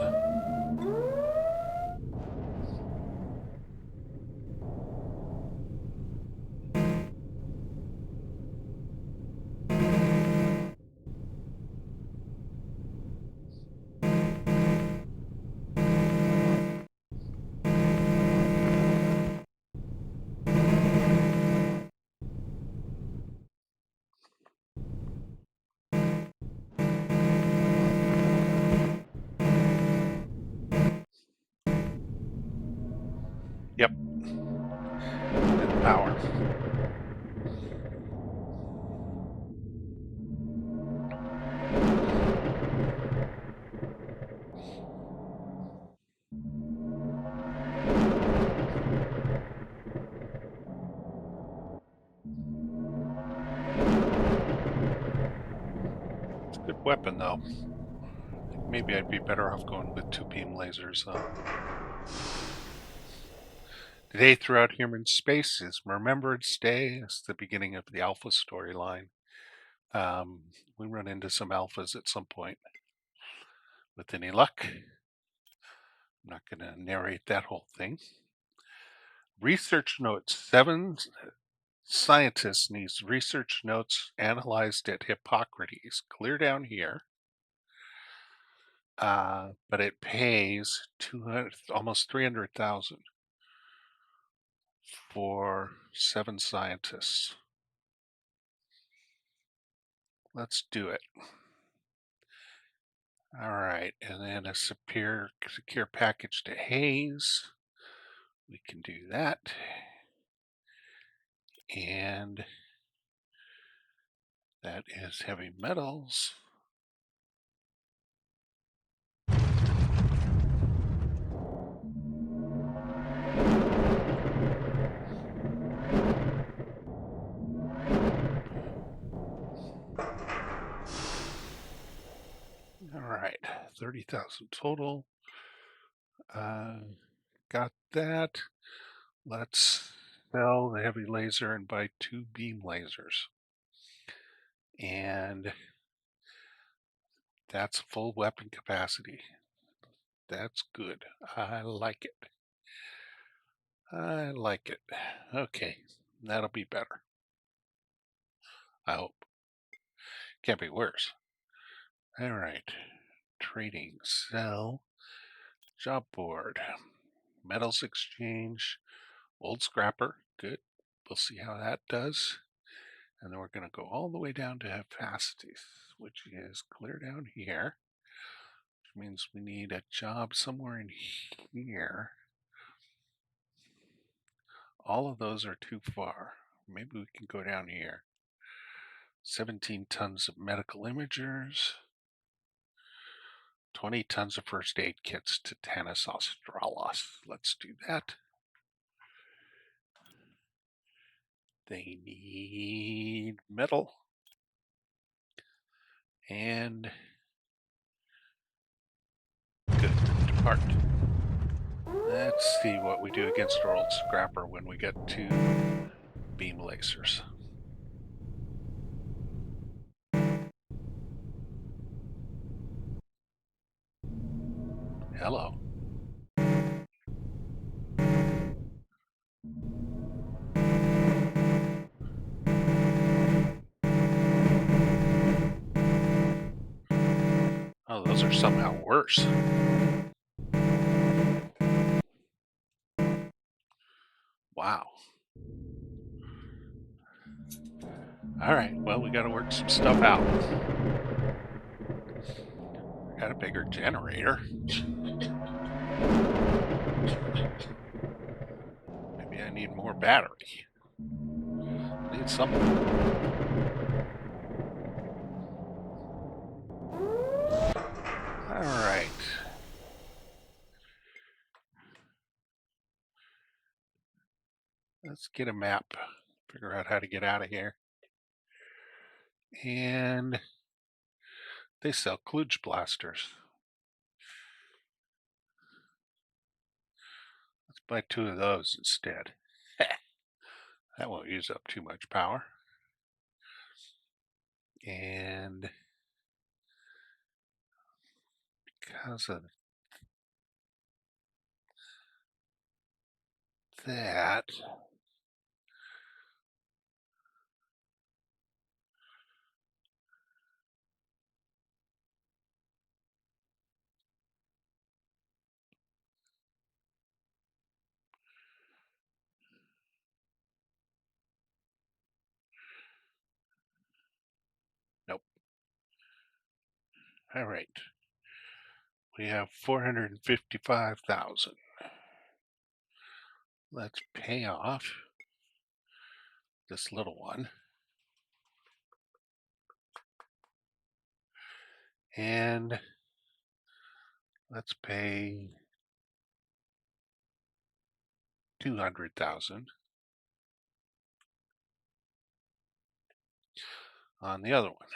Yep. And power. It's a good weapon, though. Maybe I'd be better off going with 2-beam lasers, though. Today throughout human space is Remembrance Day. It's the beginning of the Alpha storyline. We run into some alphas at some point. With any luck. I'm not going to narrate that whole thing. Research notes. 7 scientists needs research notes analyzed at Hippocrates. Clear down here. But it pays 200, almost 300,000 for 7 scientists. Let's do it. All right, and then a secure package to Hayes. We can do that. And that is heavy metals. All right, 30,000 total. Got that. Let's sell the heavy laser and buy 2 beam lasers. And that's full weapon capacity. That's good. I like it. I like it. Okay, that'll be better. I hope. Can't be worse. All right. Trading, sell, job board, metals exchange, old scrapper. Good. We'll see how that does. And then we're going to go all the way down to capacities, which is clear down here, which means we need a job somewhere in here. All of those are too far. Maybe we can go down here. 17 tons of medical imagers, 20 tons of first aid kits to Tanis Australis. Let's do that. They need metal and good. Depart. Let's see what we do against our old scrapper when we get to beam lasers. Hello. Oh, those are somehow worse. Wow. All right, well, we got to work some stuff out. Got a bigger generator. Maybe I need more battery. Need something. All right. Let's get a map. Figure out how to get out of here. And they sell kludge blasters. Let's buy 2 of those instead. That won't use up too much power. And because of that, nope. All right. We have 455,000. Let's pay off this little one. And let's pay 200,000 on the other one.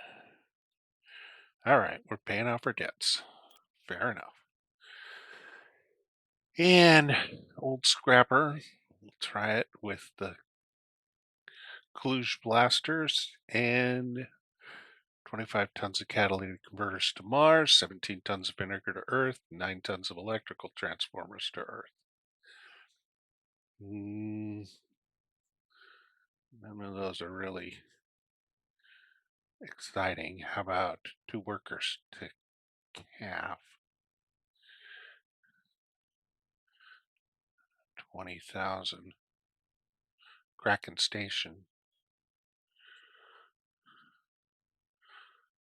All right, we're paying off our debts. Fair enough. And old scrapper, we'll try it with the kludge blasters and 25 tons of catalytic converters to Mars, 17 tons of vinegar to Earth, 9 tons of electrical transformers to Earth. None of those are really exciting. How about 2 workers to calf? 20,000. Kraken Station.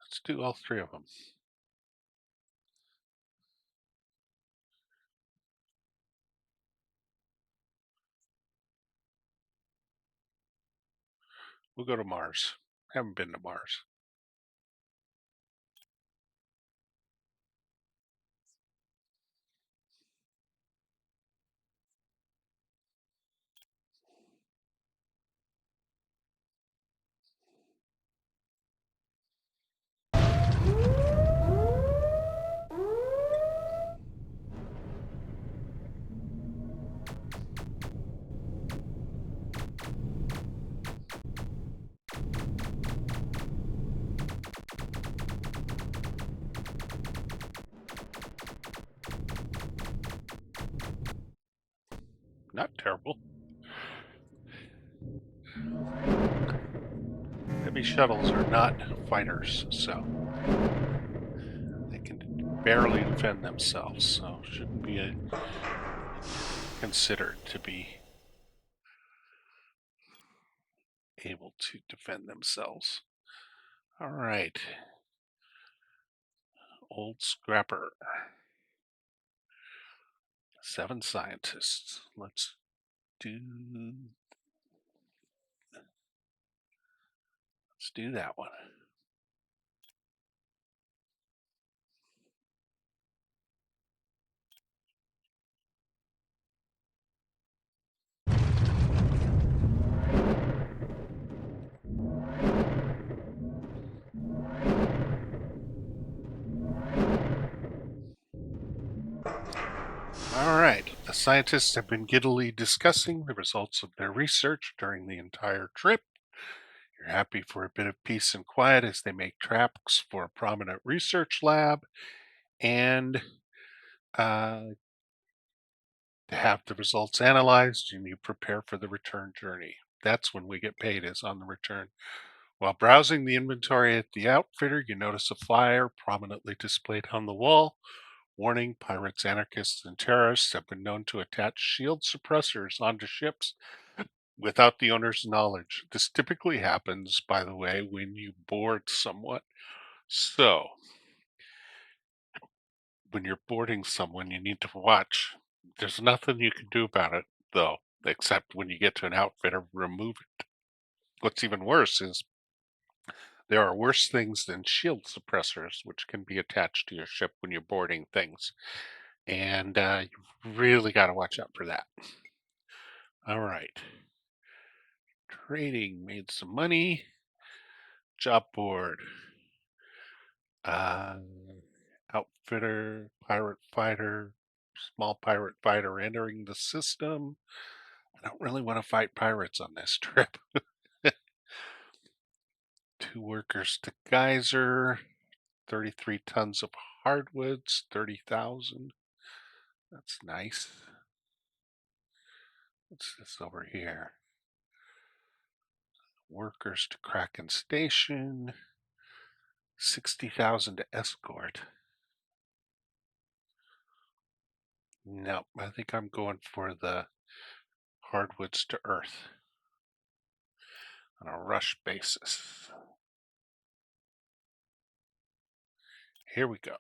Let's do all 3 of them. We'll go to Mars. Haven't been to Mars. not terrible. Heavy shuttles are not fighters, so they can barely defend themselves, so shouldn't be considered to be able to defend themselves. All right, old scrapper. 7 scientists. Do let's do that one. All right, the scientists have been giddily discussing the results of their research during the entire trip. You're happy for a bit of peace and quiet as they make tracks for a prominent research lab and uh, to have the results analyzed, and you prepare for the return journey. That's when we get paid, is on the return. While browsing the inventory at the outfitter, you notice a flyer prominently displayed on the wall. Warning: pirates, anarchists, and terrorists have been known to attach shield suppressors onto ships without the owner's knowledge. This typically happens, by the way, when you board someone. So, when you're boarding someone, you need to watch. There's nothing you can do about it, though, except when you get to an outfitter, remove it. What's even worse is there are worse things than shield suppressors, which can be attached to your ship when you're boarding things. And you've really got to watch out for that. All right. Trading made some money. Job board. Uh, outfitter, pirate fighter, small pirate fighter entering the system. I don't really want to fight pirates on this trip. 2 workers to geyser. 33 tons of hardwoods. 30,000. That's nice. What's this over here? Workers to Kraken Station. 60,000 to escort. No, I think I'm going for the hardwoods to Earth on a rush basis. Here we go.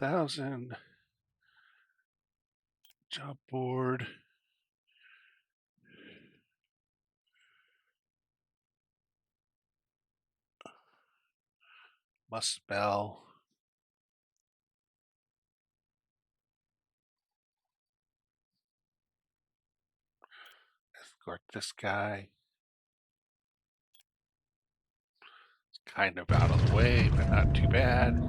$30,000. Job board. Muspel. Escort this guy. It's kind of out of the way, but not too bad.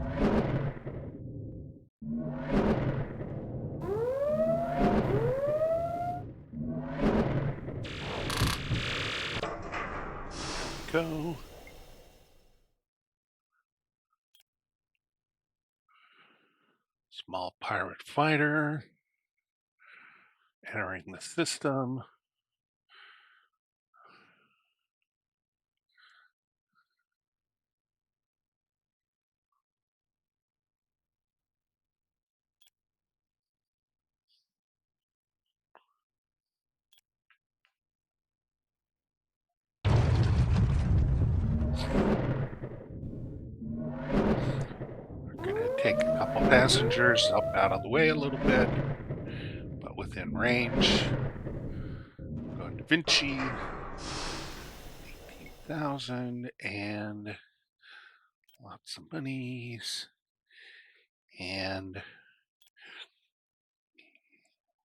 Go. Small pirate fighter. Entering the system. We're going to take a couple passengers up out of the way a little bit, but within range. Going to Vinci. 18,000 and lots of monies. And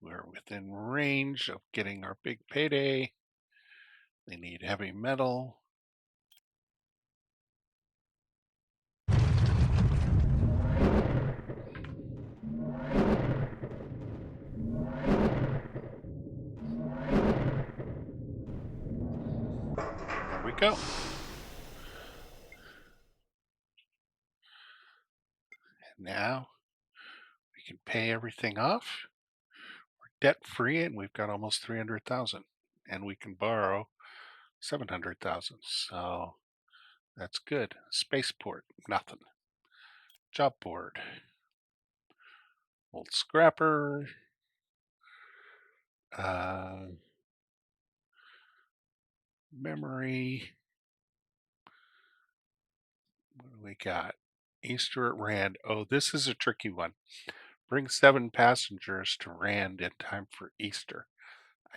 we're within range of getting our big payday. They need heavy metal. go. And now we can pay everything off. We're debt free and we've got almost 300,000 and we can borrow 700,000. So that's good. Spaceport, nothing. Job board, old scrapper, uh, memory. What do we got? Easter at Rand. Oh, this is a tricky one. Bring 7 passengers to Rand in time for Easter.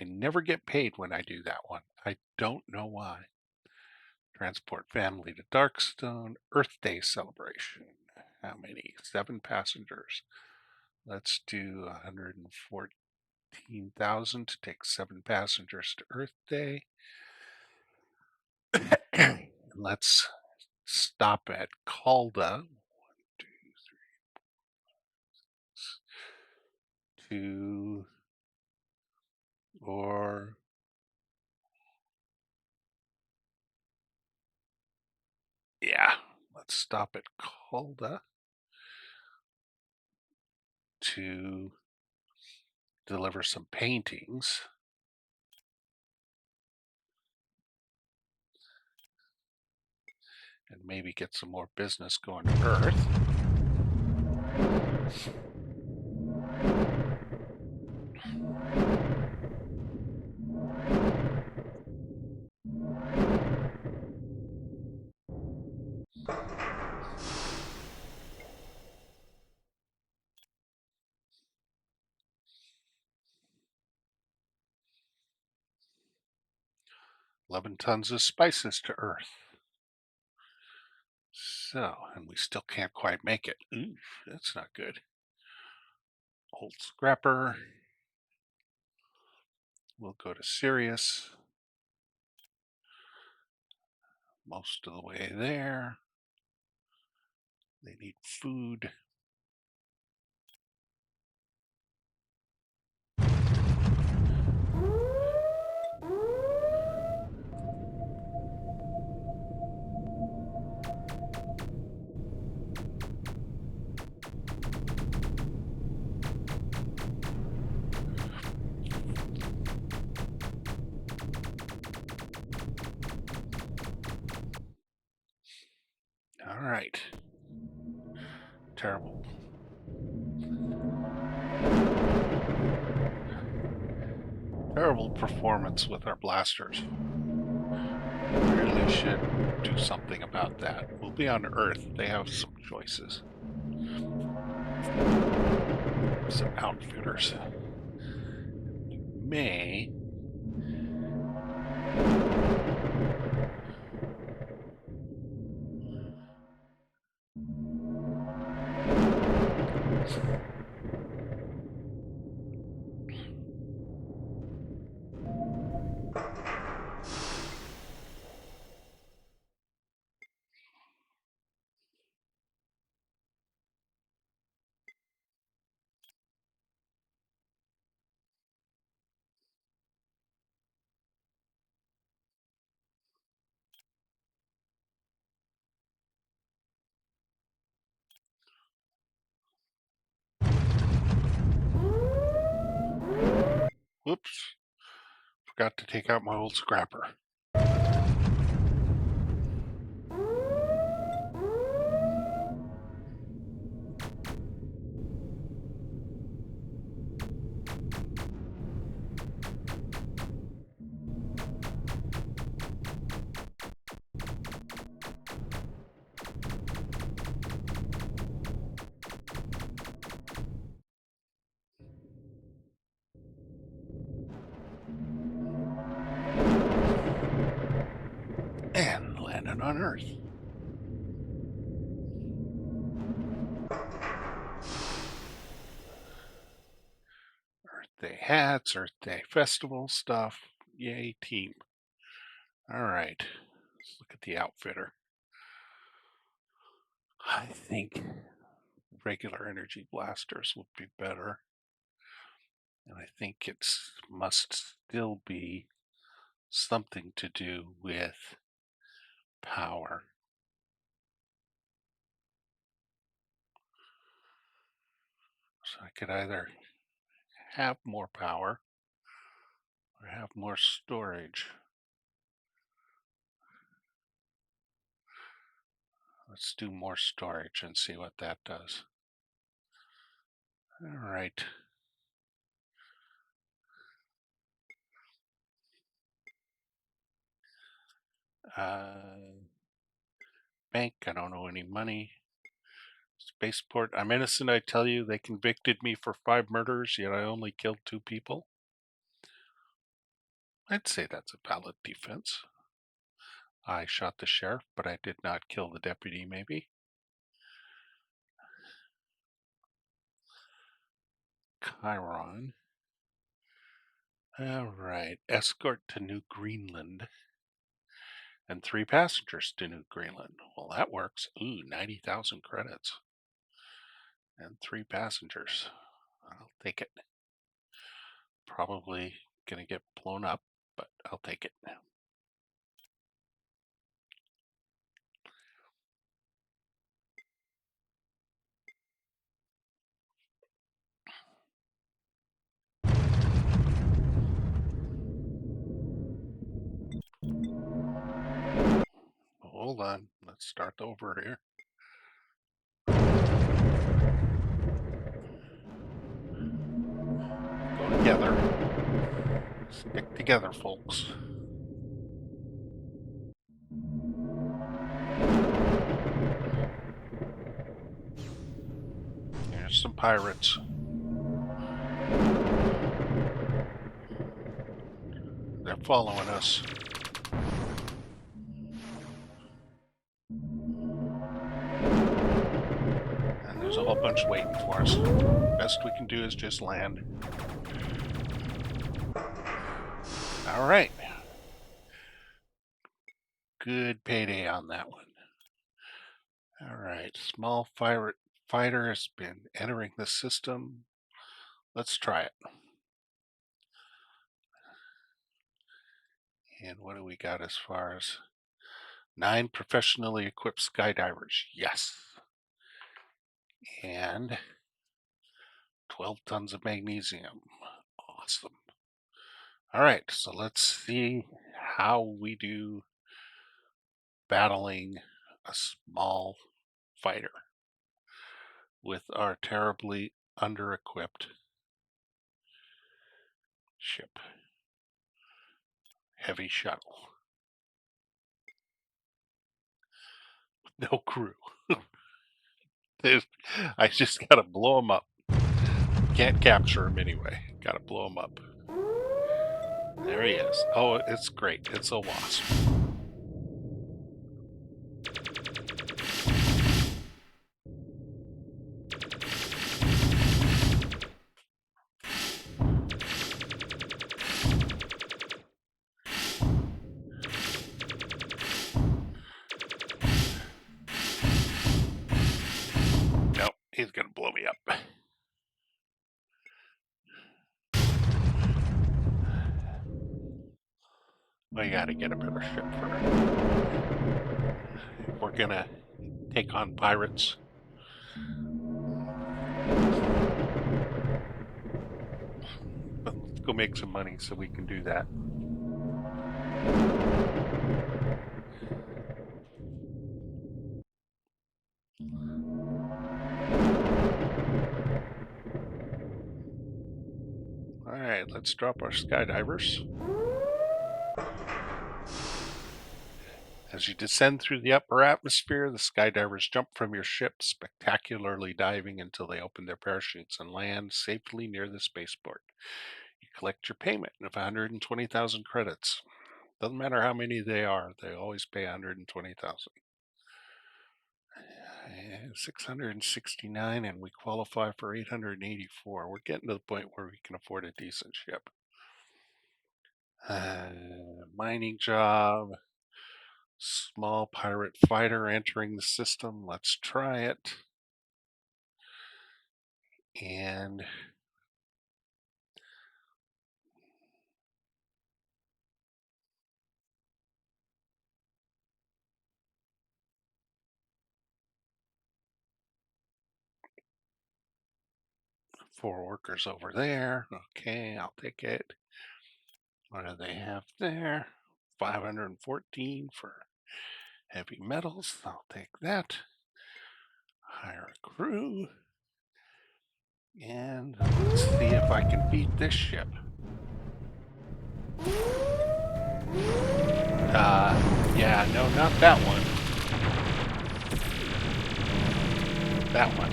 I never get paid when I do that one. I don't know why. Transport family to Darkstone. Earth Day celebration. How many? 7 passengers. Let's do 114,000 to take 7 passengers to Earth Day. Let's stop at Calda. 1, 2, 3, 2, or yeah, let's stop at Calda to deliver some paintings and maybe get some more business going to Earth. $11 tons of spices to Earth. So, and we still can't quite make it. Ooh, that's not good. Old scrapper. We'll go to Sirius. Most of the way there. They need food. All right. Terrible. Terrible performance with our blasters. Really should do something about that. We'll be on Earth. They have some choices. Some outfitters. We may whoops. Forgot to take out my old scrapper. And landed on Earth. Earth Day hats, Earth Day festival stuff. Yay, team. All right. Let's look at the outfitter. I think regular energy blasters would be better. And I think it must still be something to do with power. So I could either have more power or have more storage. Let's do more storage and see what that does. All right. Bank, I don't owe any money. Spaceport, I'm innocent, I tell you. They convicted me for 5 murders, yet I only killed 2 people. I'd say that's a valid defense. I shot the sheriff, but I did not kill the deputy, maybe. Chiron. All right. Escort to New Greenland. And 3 passengers to New Greenland. Well, that works. Ooh, 90,000 credits. And 3 passengers. I'll take it. Probably gonna get blown up, but I'll take it. Hold on. Let's start over here. Go together. Stick together, folks. There's some pirates. They're following us. And there's a whole bunch waiting for us. Best we can do is just land. All right. Good payday on that one. All right. Small fighter has been entering the system. Let's try it. And what do we got as far as 9 professionally equipped skydivers? Yes. And 12 tons of magnesium. Awesome. All right, so let's see how we do battling a small fighter with our terribly under-equipped ship. Heavy shuttle. No crew. I just gotta blow them up. Can't capture him anyway. Gotta blow him up. There he is. Oh, it's great. It's a wasp. Nope, he's gonna blow me up. We gotta get a better ship for her. If we're gonna take on pirates. But let's go make some money so we can do that. Alright, let's drop our skydivers. As you descend through the upper atmosphere, the skydivers jump from your ship, spectacularly diving until they open their parachutes and land safely near the spaceport. You collect your payment of 120,000 credits. Doesn't matter how many they are, they always pay 120,000. 669, and we qualify for 884. We're getting to the point where we can afford a decent ship. Mining job. Small pirate fighter entering the system. Let's try it. And 4 workers over there. Okay, I'll take it. What do they have there? 514 for heavy metals. I'll take that. Hire a crew. And let's see if I can beat this ship. Yeah, no, not that one. That one.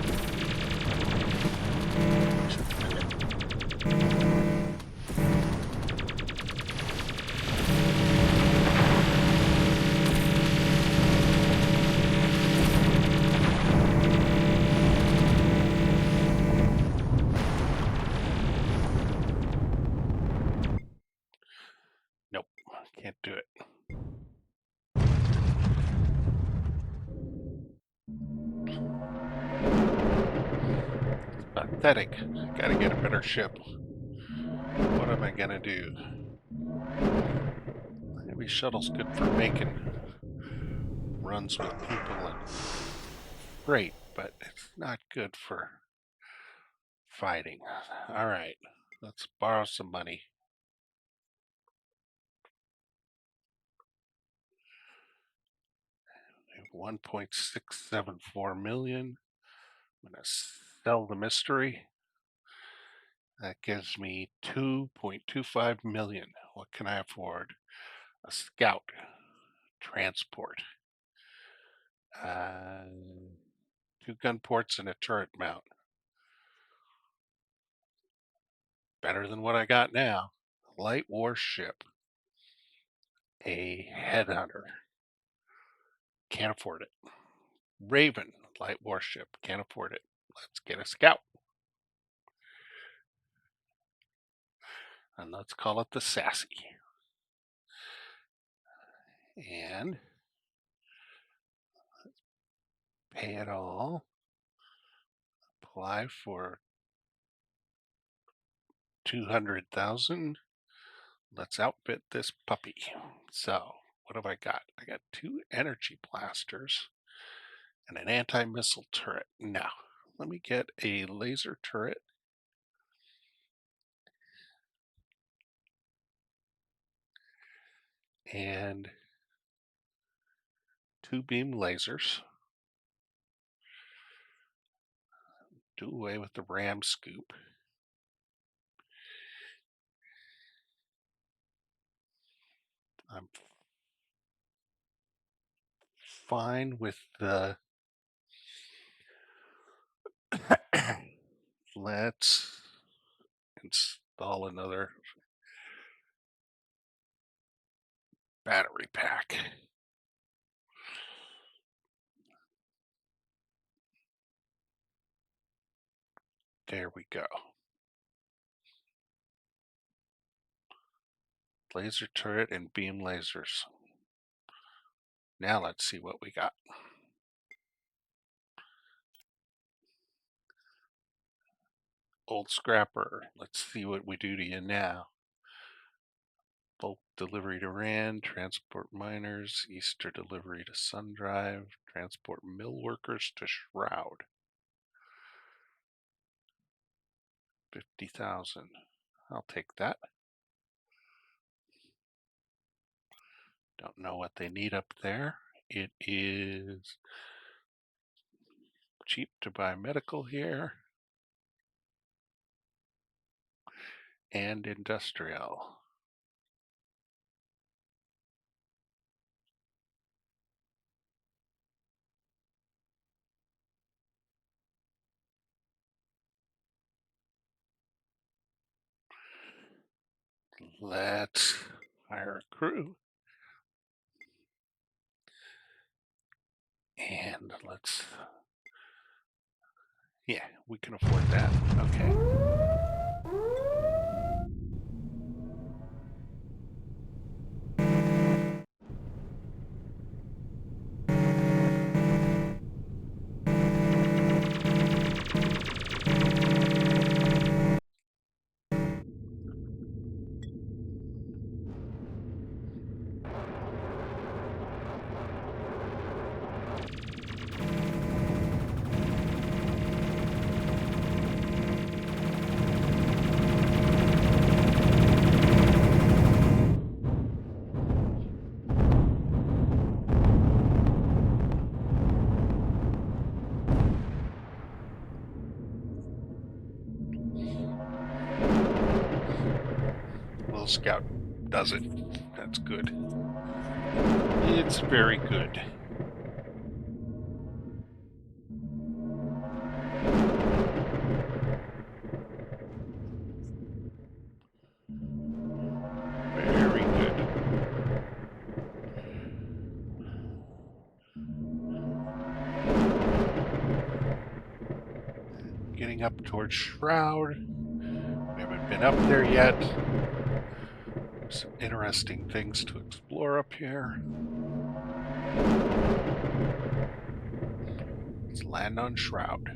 Nope, can't do it. Pathetic. Gotta get a better ship. What am I gonna do? Maybe shuttle's good for making runs with people and freight, but it's not good for fighting. Alright, let's borrow some money. We have 1.674 million. I'm gonna sell the mystery. That gives me 2.25 million. What can I afford? A scout, transport, 2 gun ports and a turret mount. Better than what I got now. Light warship, a headhunter. Can't afford it. Raven, light warship. Can't afford it. Let's get a scout. And let's call it the Sassy. And pay it all. Apply for 200,000. Let's outfit this puppy. So, what have I got? I got 2 energy blasters and an anti-missile turret. Now, let me get a laser turret. And 2 beam lasers. Do away with the ram scoop. I'm fine with the let's install another battery pack. There we go. Laser turret and beam lasers. Now let's see what we got. Old scrapper, let's see what we do to you now. Bulk delivery to Rand, transport miners, Easter delivery to Sundrive, transport mill workers to Shroud. 50,000. I'll take that. Don't know what they need up there. It is cheap to buy medical here. And industrial. Let's hire a crew. And let's, yeah, we can afford that. Okay. Scout does it. That's good. It's very good. Very good. Getting up towards Shroud. We haven't been up there yet. Some interesting things to explore up here. Let's land on Shroud.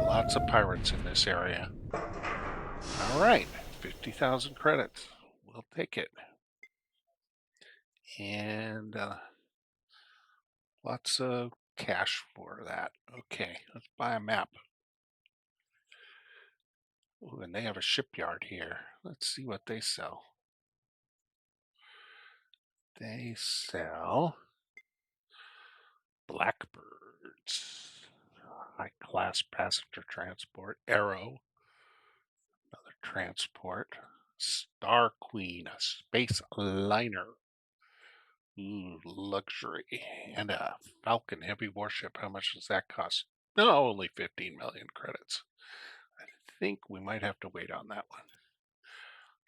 Lots of pirates in this area. All right, 50,000 credits. We'll take it. And lots of cash for that. Okay, let's buy a map. Ooh, and they have a shipyard here. Let's see what they sell. They sell blackbirds, high-class passenger transport, Arrow, another transport, Star Queen, a space liner, ooh, luxury, and a Falcon heavy warship. How much does that cost? No, only 15 million credits. I think we might have to wait on that one.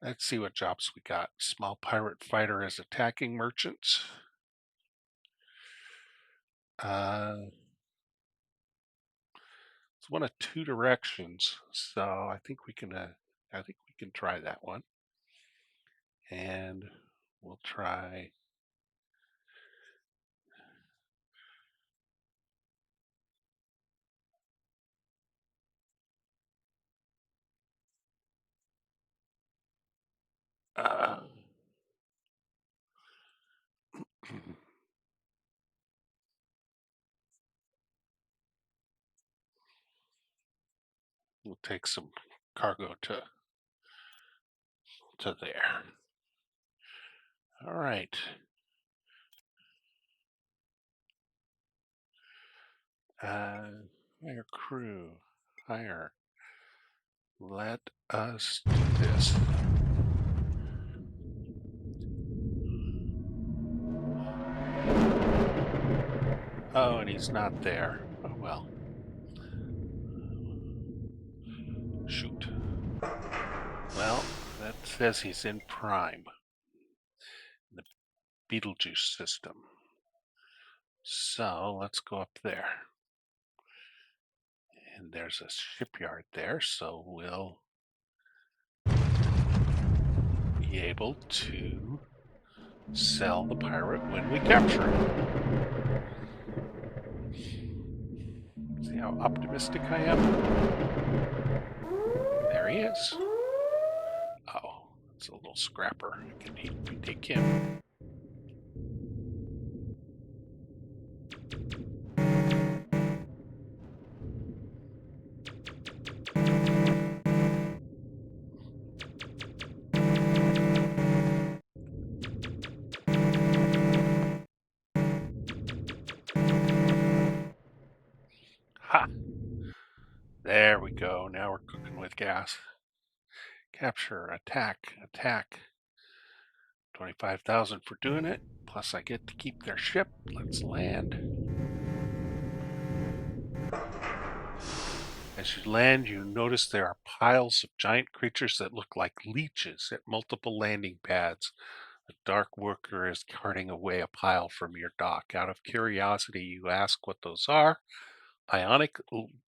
Let's see what jobs we got. Small pirate fighter as attacking merchants. It's one of two directions, so I think we can try that one. And we'll try uh, we'll take some cargo to there. All right. Hire crew. Hire. Let us do this. Oh, and he's not there. Oh well. Shoot. Well, that says he's in Prime, the Beetlejuice system. So let's go up there. And there's a shipyard there, so we'll be able to sell the pirate when we capture him. See how optimistic I am? There he is. Oh, it's a little scrapper. I can take him. Ha! There we go. Now we're cooking with gas. Capture, attack, attack. 25,000 for doing it. Plus I get to keep their ship. Let's land. As you land, you notice there are piles of giant creatures that look like leeches at multiple landing pads. A dark worker is carting away a pile from your dock. Out of curiosity, you ask what those are. Ionic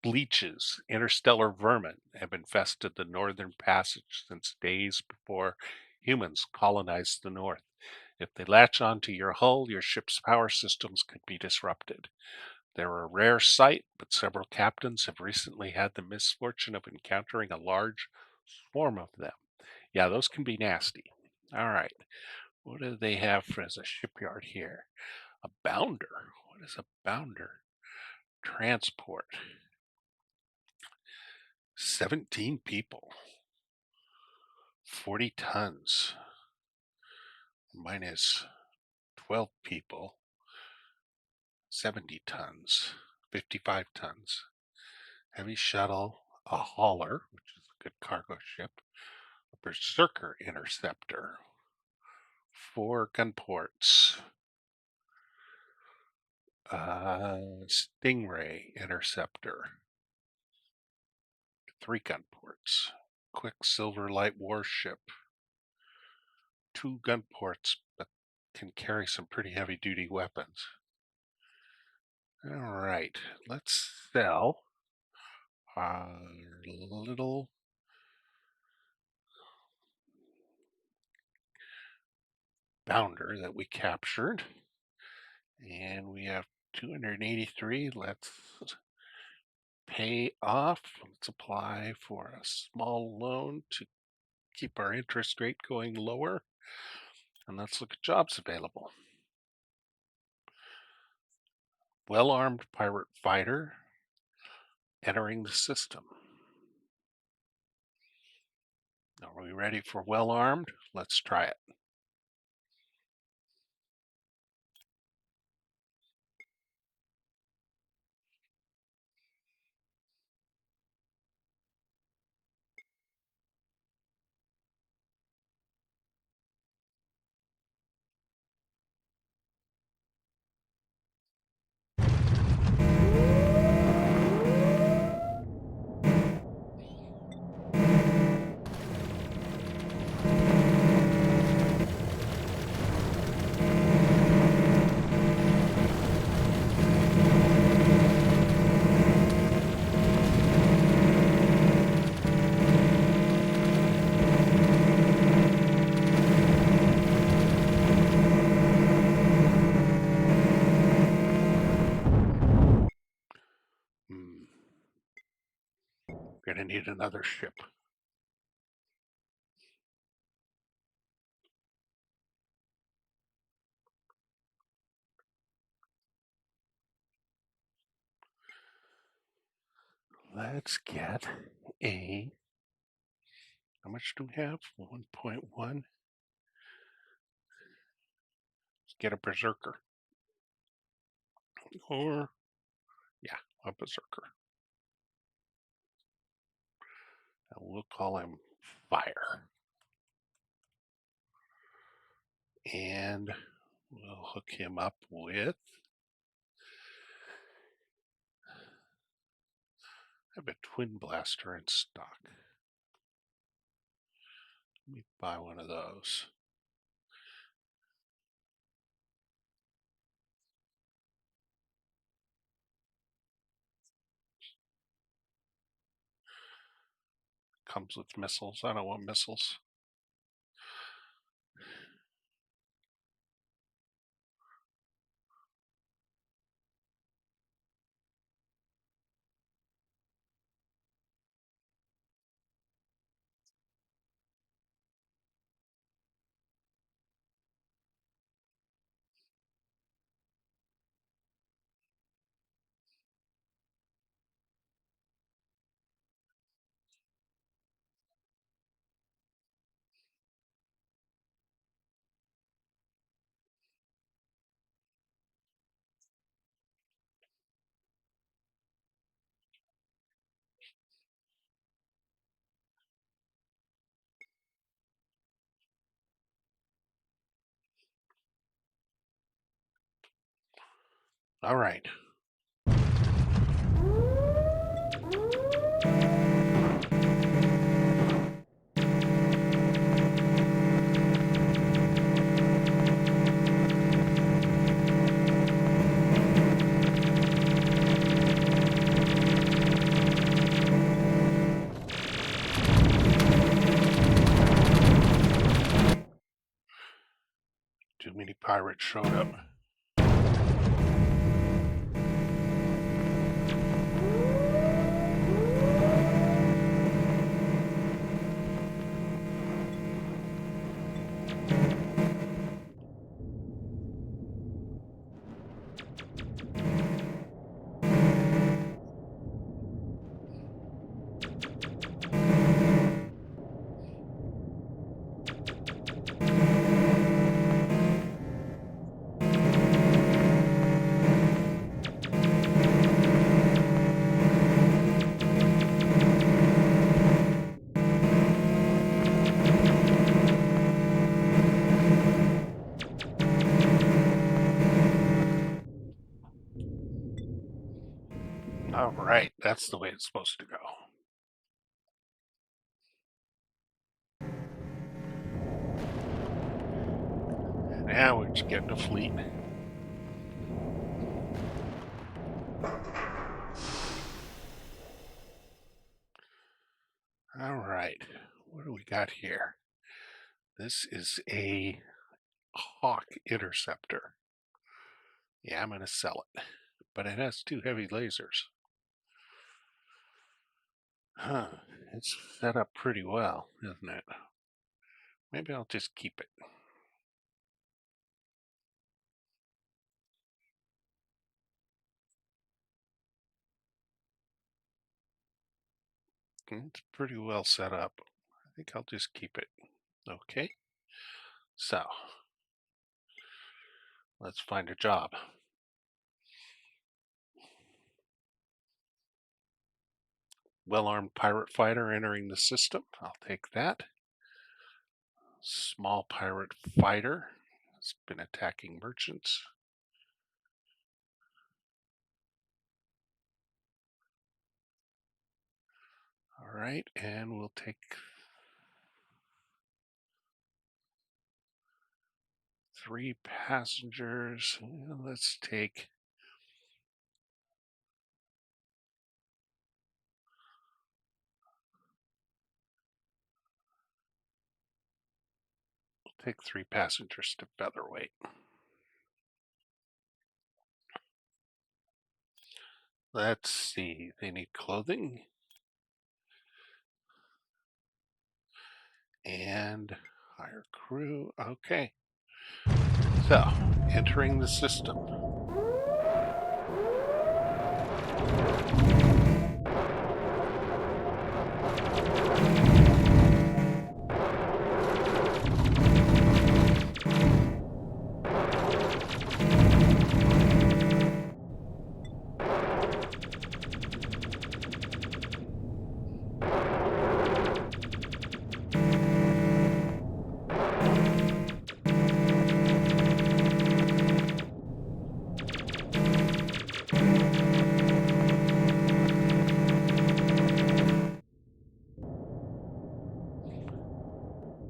leeches, interstellar vermin, have infested the northern passage since days before humans colonized the north. If they latch onto your hull, your ship's power systems could be disrupted. They're a rare sight, but several captains have recently had the misfortune of encountering a large swarm of them. Yeah, those can be nasty. All right. What do they have as a shipyard here? A bounder. What is a bounder? Transport. 17 people. 40 tons. Mine is 12 people. 70 tons. 55 tons. Heavy shuttle. A hauler, which is a good cargo ship. A Berserker Interceptor. 4 gun ports. Stingray Interceptor. 3 gun ports. Quicksilver Light Warship. 2 gun ports, but can carry some pretty heavy duty weapons. All right, let's sell our little bounder that we captured. And we have 283. Let's pay off. Let's apply for a small loan to keep our interest rate going lower. And let's look at jobs available. Well-armed pirate fighter entering the system. Are we ready for well-armed? Let's try it. Gonna need another ship. Let's get a, how much do we have? 1.1. Let's get a berserker. Or, yeah, a berserker. And we'll call him Fire. And we'll hook him up with, I have a twin blaster in stock. Let me buy one of those. Comes with missiles. I don't want missiles. All right. Too many pirates showed up. All right, that's the way it's supposed to go. Now we're just getting a fleet. All right, what do we got here? This is a Hawk interceptor. Yeah, I'm going to sell it, but it has 2 heavy lasers. Huh, it's set up pretty well, isn't it? Maybe I'll just keep it. It's pretty well set up. I think I'll just keep it. Okay, so let's find a job. Well-armed pirate fighter entering the system. I'll take that. Small pirate fighter has been attacking merchants. All right, and we'll take 3 passengers. Let's take we'll take 3 passengers to Featherweight. Let's see. They need clothing and hire crew. Okay. So, entering the system.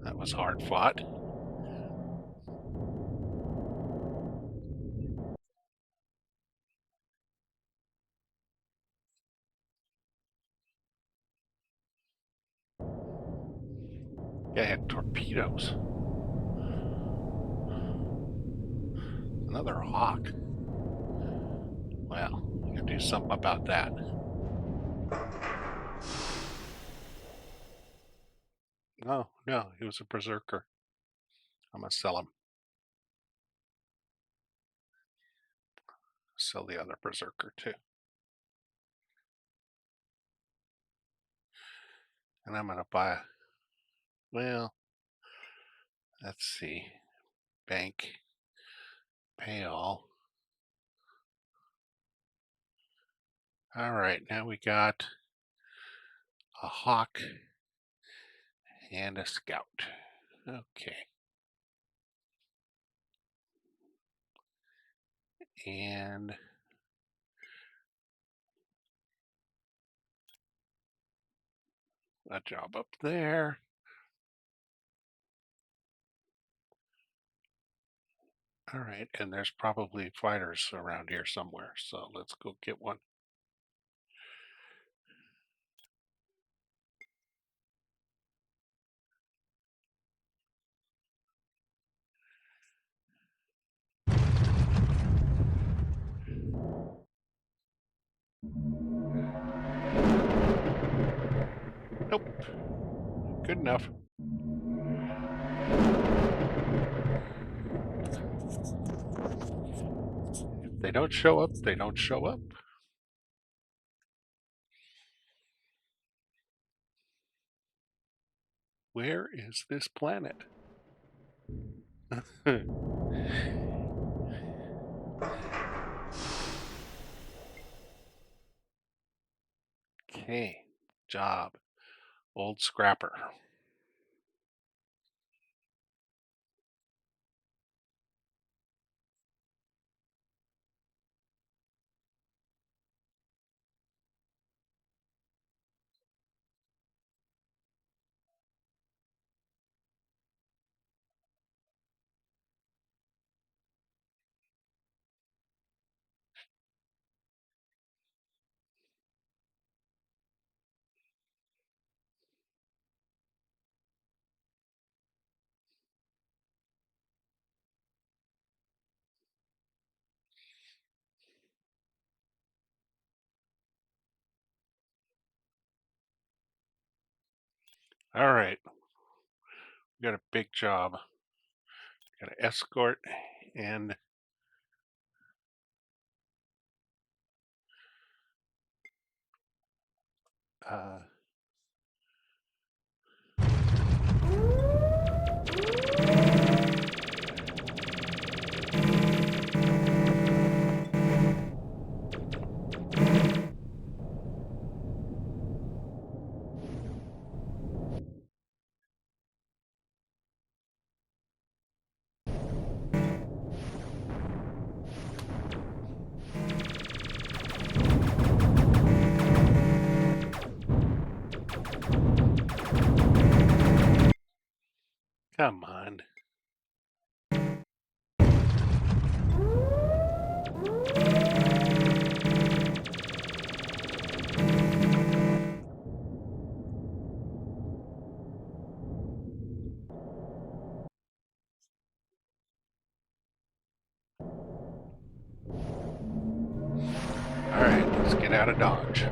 That was hard fought. Yeah, it had torpedoes. Another hawk. Well, you can do something about that. No, no, he was a berserker. I'm gonna sell him. Sell the other berserker too. And I'm gonna buy. Well, let's see. Bank. Pay all. All right, now we got a hawk and a scout. Okay. And a job up there. All right, and there's probably fighters around here somewhere, so let's go get one. Nope. Good enough. If they don't show up, they don't show up. Where is this planet? Okay, job. Old scrapper. All right, we got a big job. Got to escort and uh, come on. All right, let's get out of Dodge.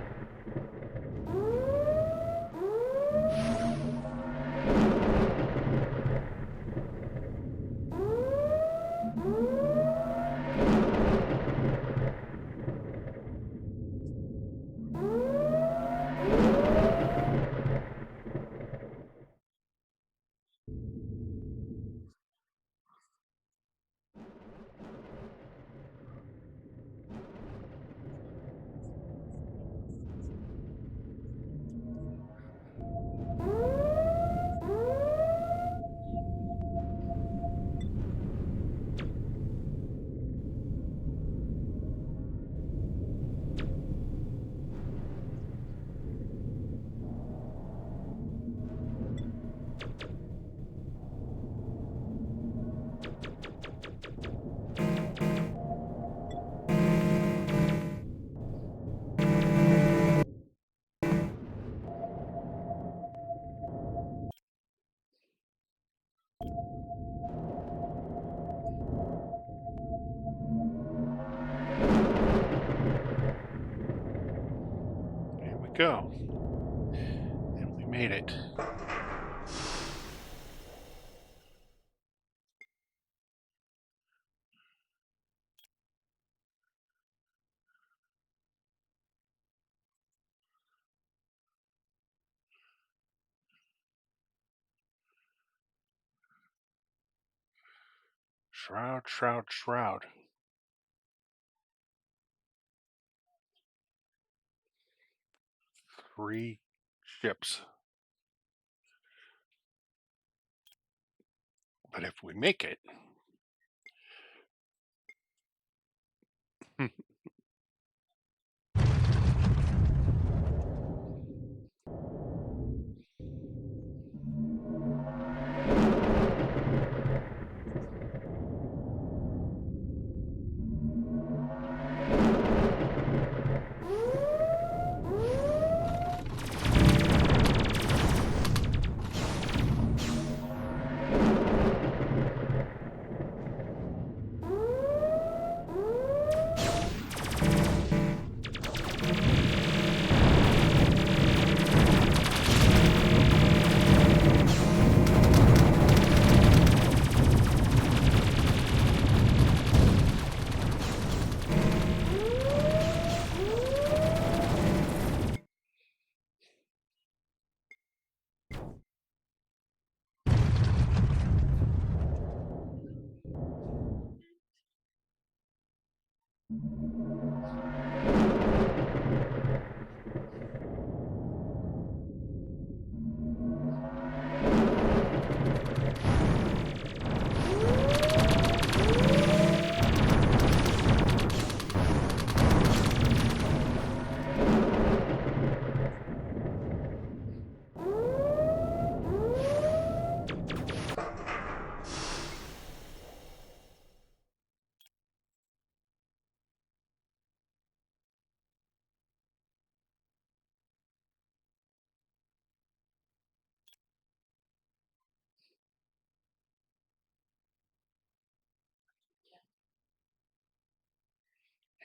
Here we go. And we made it. Shroud, shroud, shroud. 3 ships. But if we make it,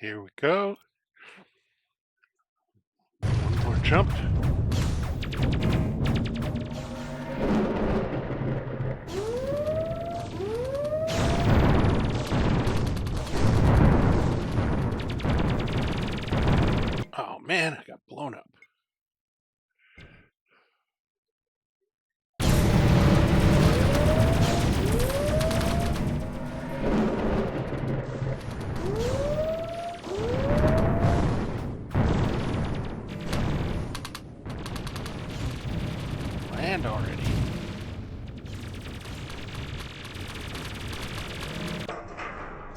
here we go. One more jump. man, I got blown up. Land already.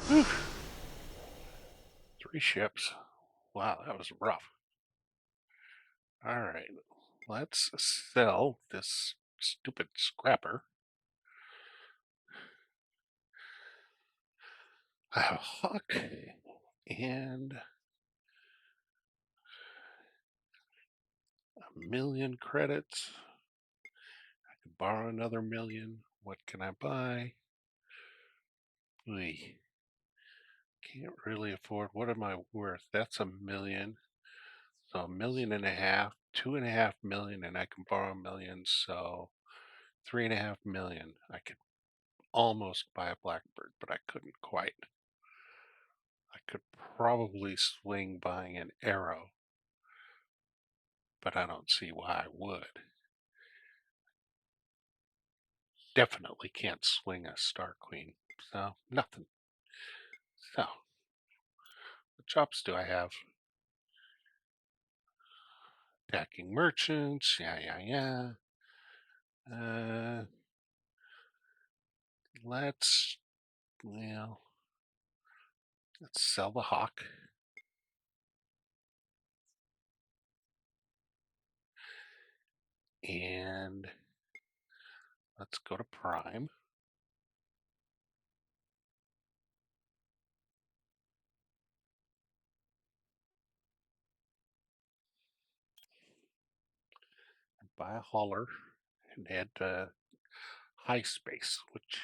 Whew. 3 ships. Wow, that was rough. All right, let's sell this stupid scrapper. I have a hawk and 1,000,000 credits. I can borrow another 1,000,000. What can I buy? We can't really afford. What am I worth? That's 1,000,000. So 1.5 million, 2.5 million, and I can borrow 1,000,000. So 3.5 million. I could almost buy a blackbird, but I couldn't quite. I could probably swing buying an arrow, but I don't see why I would. Definitely can't swing a Star Queen, so nothing. So, what chops do I have? Attacking merchants, yeah. Let's, well, let's sell the hawk. And let's go to Prime. And buy a hauler and add high space, which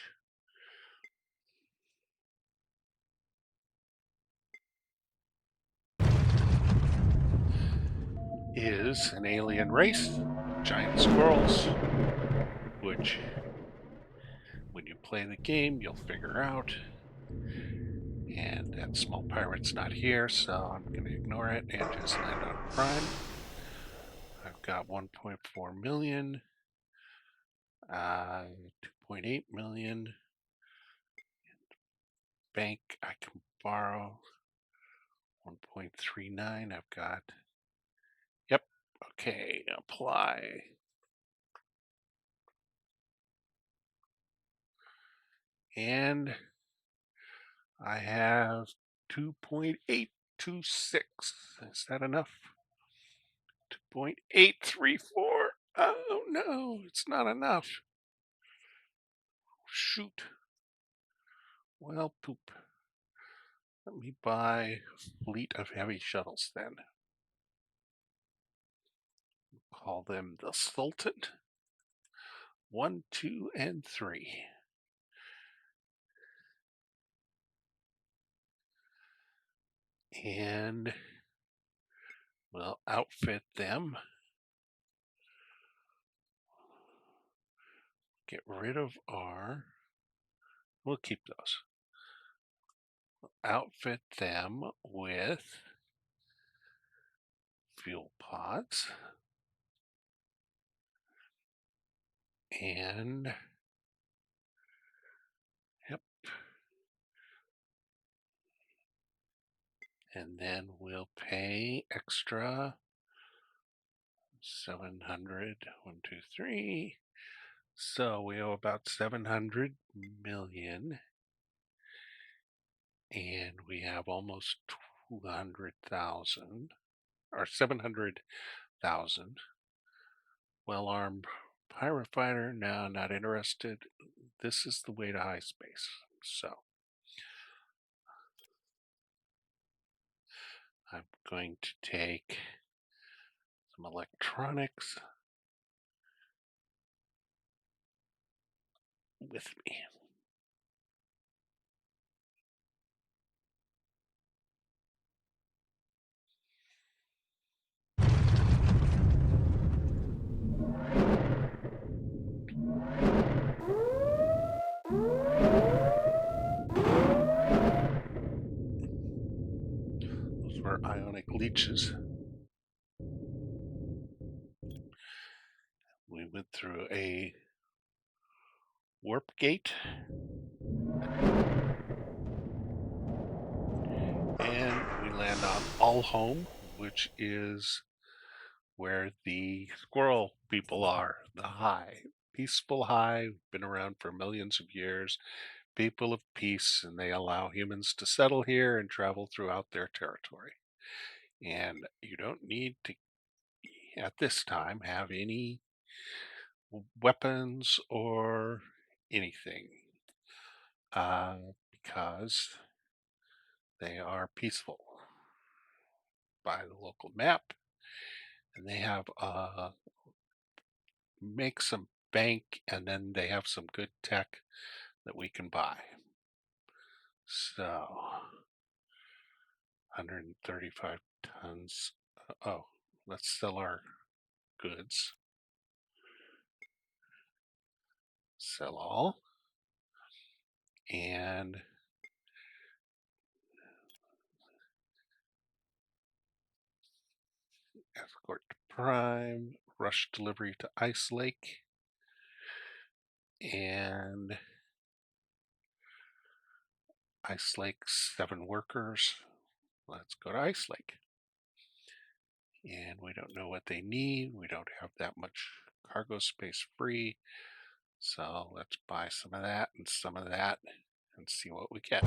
is an alien race, giant squirrels, which when you play the game you'll figure out. And that small pirate's not here, so I'm going to ignore it and just land on Prime. I've got 1.4 million, 2.8 million. Bank, I can borrow 1.39. I've got, yep, okay, apply. And I have 2.826. Is that enough? 2.834. Oh no, it's not enough. Shoot. Well, poop. Let me buy a fleet of heavy shuttles then. Call them the Sultan. 1, 2, and 3. And we'll outfit them. Get rid of our. We'll keep those. Outfit them with fuel pods. And yep. And then we'll pay extra 700. 1, 2, 3. So we owe about 700 million. And we have almost 200,000 or 700,000. Well-armed pirate fighter, no, not interested. This is the way to high space. So I'm going to take some electronics with me. Those were ionic leeches. to a warp gate. And we land on All Home, which is where the squirrel people are. The High. Peaceful High, been around for millions of years. People of peace, and they allow humans to settle here and travel throughout their territory. And you don't need to, at this time, have any weapons or anything, because they are peaceful by the local map, and they have make some bank, and then they have some good tech that we can buy. So 135 tons. Oh, let's sell our goods. Sell all. And escort to Prime. Rush delivery to Ice Lake. And Ice Lake, 7 workers. Let's go to Ice Lake. And we don't know what they need. We don't have that much cargo space free. So let's buy some of that and some of that and see what we get.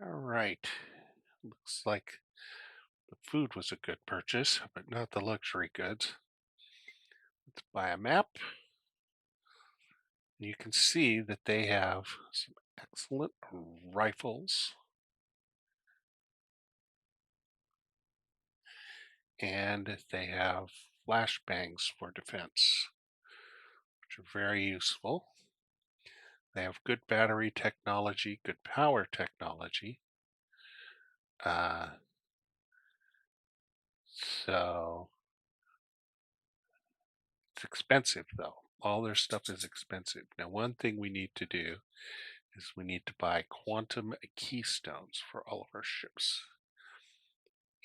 All right. Looks like the food was a good purchase, but not the luxury goods. Let's buy a map. You can see that they have some excellent rifles. And they have flashbangs for defense, which are very useful. They have good battery technology, good power technology. So it's expensive, though. All their stuff is expensive. Now, one thing we need to do is we need to buy quantum keystones for all of our ships.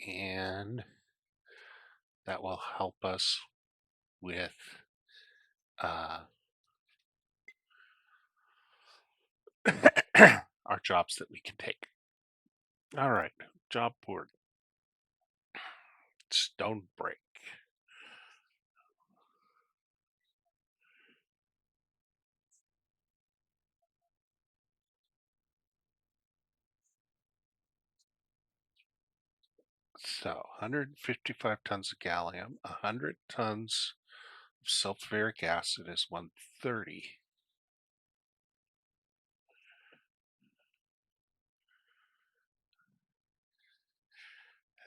And that will help us with our jobs that we can take. All right, job board. Stone break. So 155 tons of gallium, 100 tons of sulfuric acid is 130.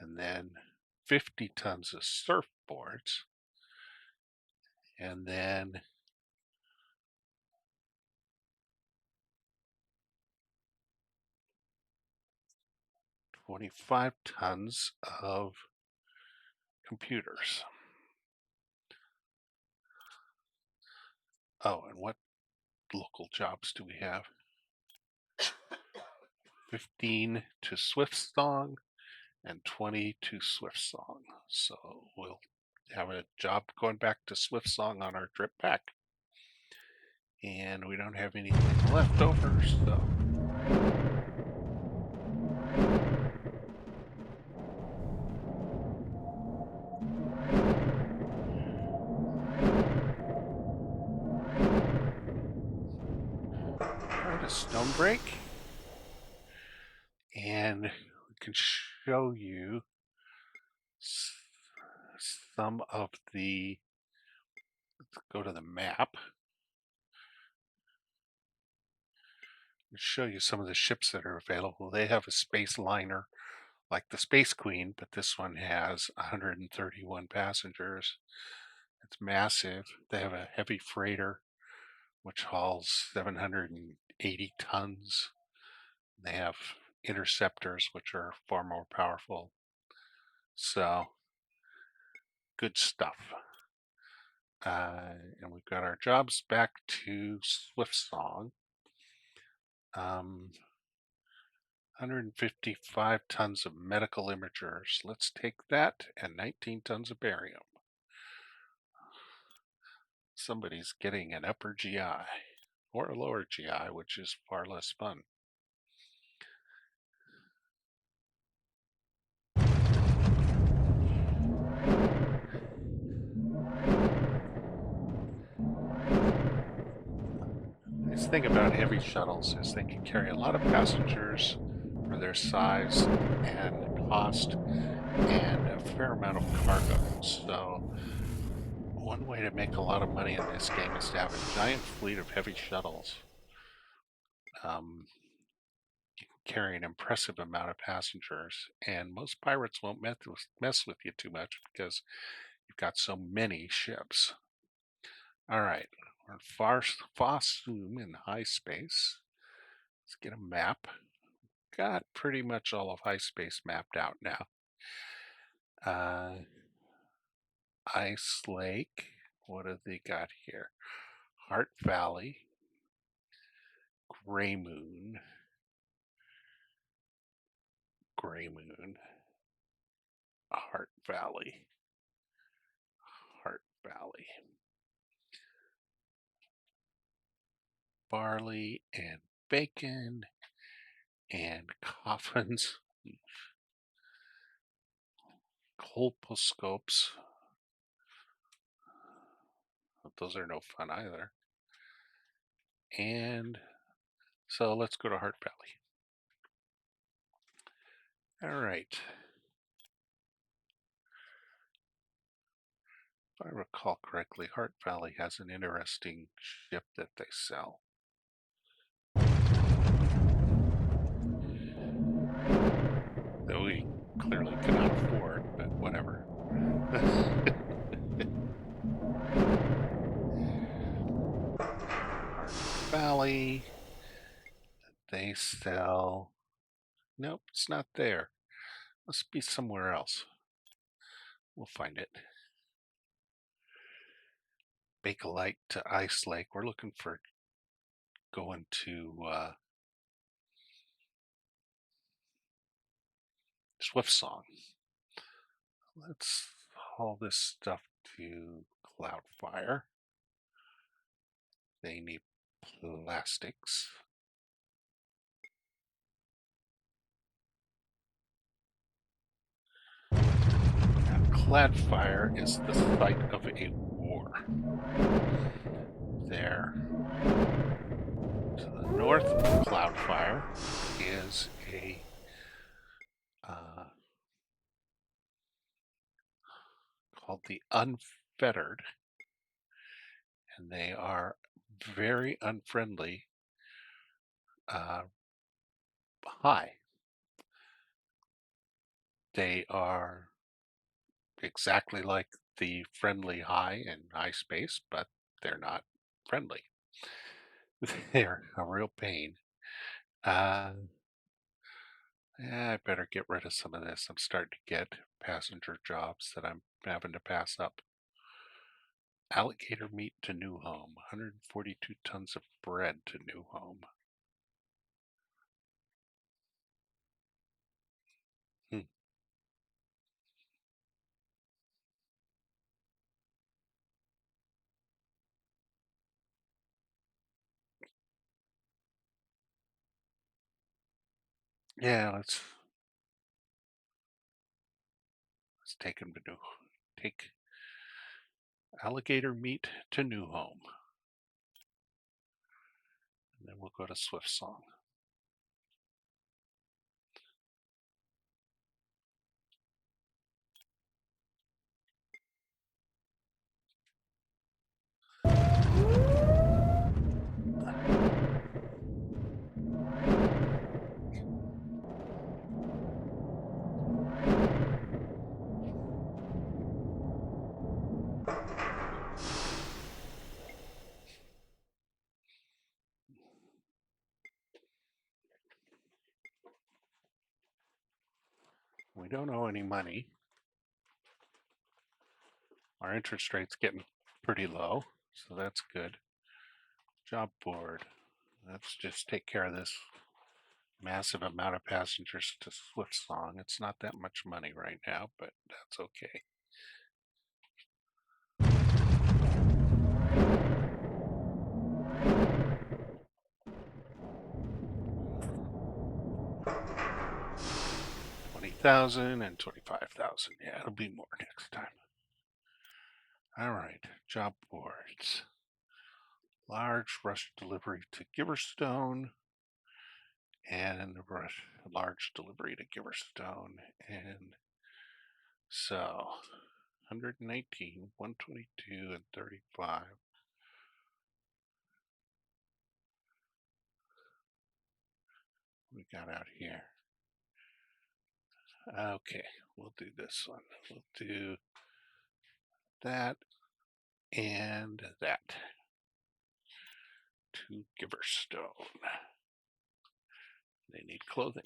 And then 50 tons of surfboards. And then 25 tons of computers. Oh, and what local jobs do we have? 15 to Swiftsong and 20 to Swiftsong. So we'll have a job going back to Swiftsong on our trip back. And we don't have anything left over, so try to stone break. And we can show you some of the, let's go to the map and show you some of the ships that are available. They have a space liner like the Space Queen, but this one has 131 passengers. It's massive. They have a heavy freighter which hauls 780 tons. They have interceptors which are far more powerful. So good stuff. And we've got our jobs back to Swift Song. 155 tons of medical imagers. Let's take that and 19 tons of barium. Somebody's getting an upper GI or a lower GI, which is far less fun. Nice thing about heavy shuttles is they can carry a lot of passengers for their size and cost and a fair amount of cargo. So one way to make a lot of money in this game is to have a giant fleet of heavy shuttles. You can carry an impressive amount of passengers, and most pirates won't mess with you too much because you've got so many ships. All right, we're in Fossum in high space. Let's get a map. Got pretty much all of high space mapped out now. Ice Lake. What have they got here? Heart Valley. Gray Moon. Gray Moon. Heart Valley. Heart Valley. Barley and bacon and coffins. Colposcopes. Those are no fun either. And so let's go to Heart Valley. All right. If I recall correctly, Heart Valley has an interesting ship that they sell. That we clearly cannot afford, but whatever. Heart Valley. They sell. Nope, it's not there. Must be somewhere else. We'll find it. Bakelite to Ice Lake. We're looking for going to Swift Song. Let's haul this stuff to Cloudfire. They need plastics. Now, Cloudfire is the site of a war. There. To the north of Cloudfire is a called the Unfettered, and they are very unfriendly. Hi. They are exactly like the friendly high in high space, but they're not friendly. They're a real pain. I better get rid of some of this. I'm starting to get passenger jobs that I'm having to pass up. Alligator meat to New Home. 142 tons of bread to New Home. Hmm. Yeah, let's take them to take alligator meat to New Home. And then we'll go to Swift Song. We don't owe any money. Our interest rate's getting pretty low, so that's good. Job board. Let's just take care of this massive amount of passengers to Swift Song. It's not that much money right now, but that's okay. $20,000 and $25,000. Yeah, it'll be more next time. All right, job boards. Large rush delivery to Giverstone and large delivery to Giverstone. And so 118, 122, and 35. We got out here. Okay, we'll do this one. We'll do that and that to Giverstone. They need clothing.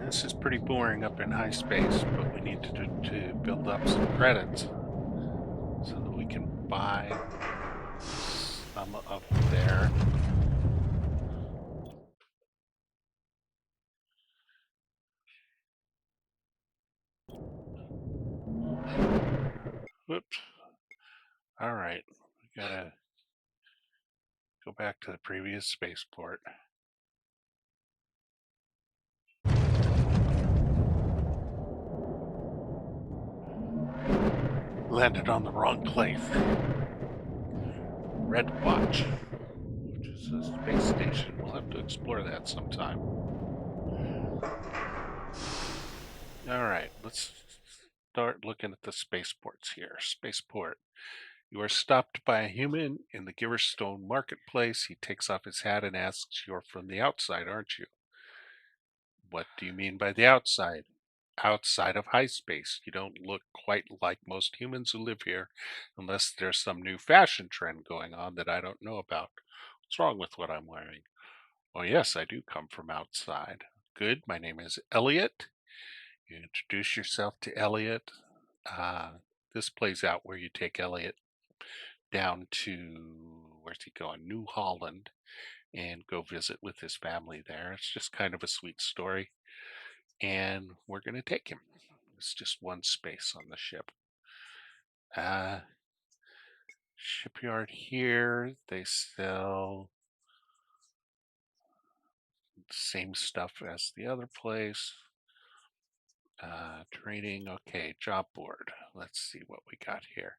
This is pretty boring up in high space, but we need to build up some credits so that we can buy some of their whoops. All right, we gotta go back to the previous spaceport. Landed on the wrong place. Red Watch, which is a space station. We'll have to explore that sometime. All right, let's start looking at the spaceports here. Spaceport. You are stopped by a human in the Giverstone marketplace. He takes off his hat and asks, "You're from the outside, aren't you?" What do you mean by the outside? Outside of high space. You don't look quite like most humans who live here, unless there's some new fashion trend going on that I don't know about. What's wrong with what I'm wearing? Oh, yes, I do come from outside. Good, my name is Elliot. You introduce yourself to Elliot. This plays out where you take Elliot down to, where's he going? New Holland, and go visit with his family there. It's just kind of a sweet story. And we're going to take him. It's just one space on the ship. Shipyard here, they sell the same stuff as the other place. Training, okay, job board. Let's see what we got here.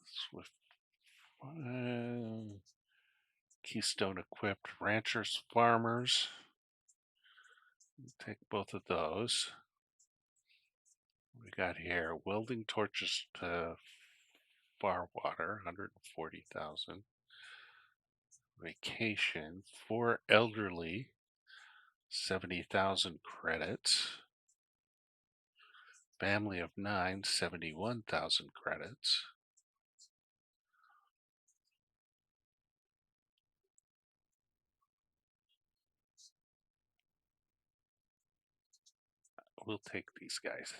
Swift, Keystone equipped ranchers, farmers. Take both of those. We got here welding torches to far water, 140,000. Vacation for elderly, 70,000 credits. Family of 9, 71,000 credits. We'll take these guys.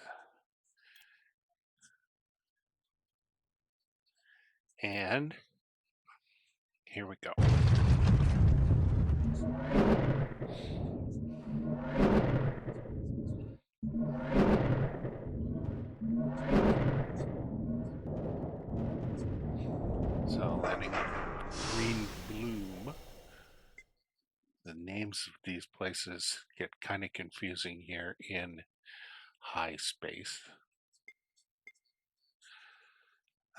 And here we go. So landing on Green Bloom. The names of these places get kind of confusing here in high space.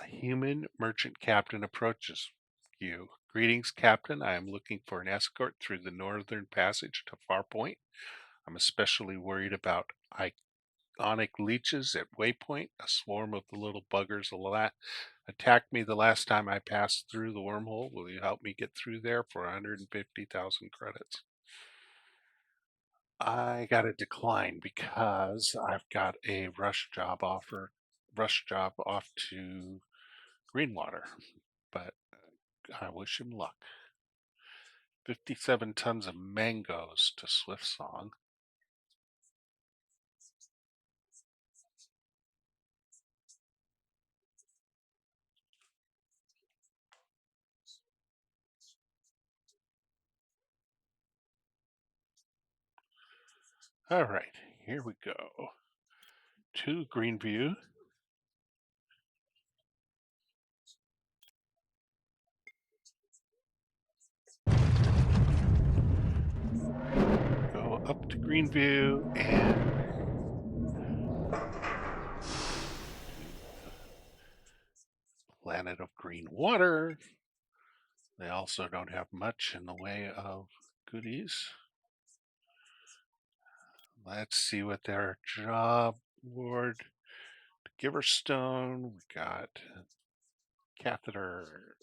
A human merchant captain approaches you. Greetings, Captain. I am looking for an escort through the northern passage to Farpoint. I'm especially worried about ionic leeches at Waypoint. A swarm of the little buggers attacked me the last time I passed through the wormhole. Will you help me get through there for 150,000 credits? I got a decline because I've got a rush job off to Greenwater, but I wish him luck. 57 tons of mangoes to Swift Song. All right, here we go. To Greenview. Go up to Greenview and Planet of Green Water. They also don't have much in the way of goodies. Let's see what their job board. Giverstone. We got catheter.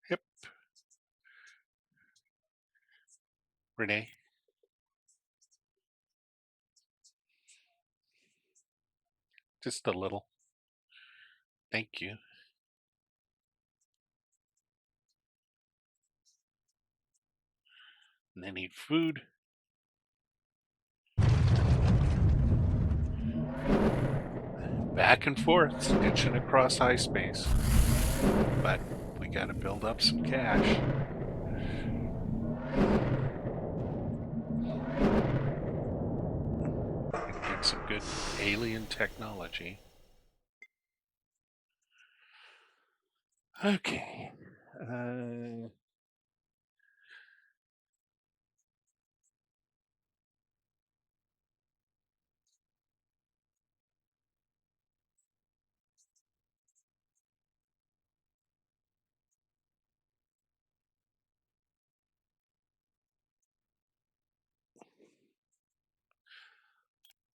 Hip. Renee. Just a little. Thank you. And they need food. Back and forth, stitching across high space. But we got to build up some cash. And get some good alien technology. Okay.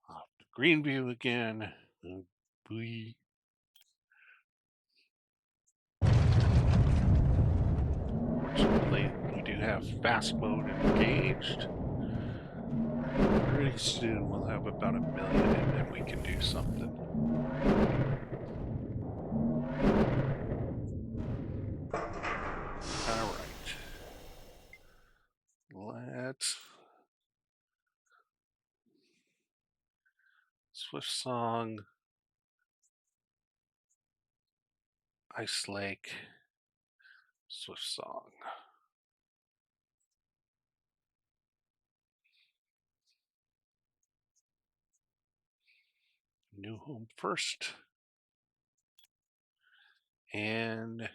Off to Greenview again. Oh, boy. Fortunately, we do have fast mode engaged. Pretty soon we'll have about 1 million and then we can do something. All right. Let's Swift Song, Ice Lake, Swift Song. New home first. And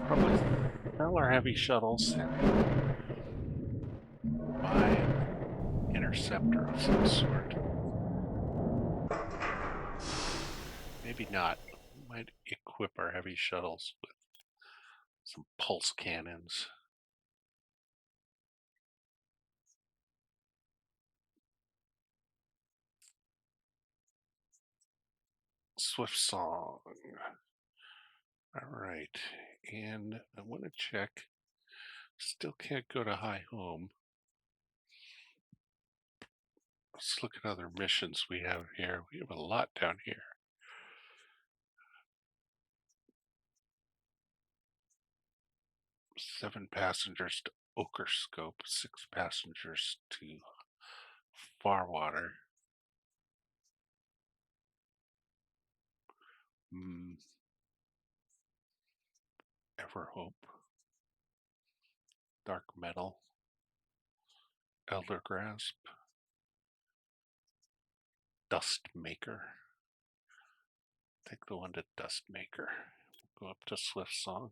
probably sell our heavy shuttles and buy an interceptor of some sort. Maybe not. We might equip our heavy shuttles with some pulse cannons. Swift Song. All right. And I want to check. Still can't go to High Home. Let's look at other missions we have here. We have a lot down here. 7 passengers to Okerscope, 6 passengers to Farwater. Everhope, Dark Metal, Elder Grasp, Dust Maker. Take the one to Dust Maker. Go up to Swift Song.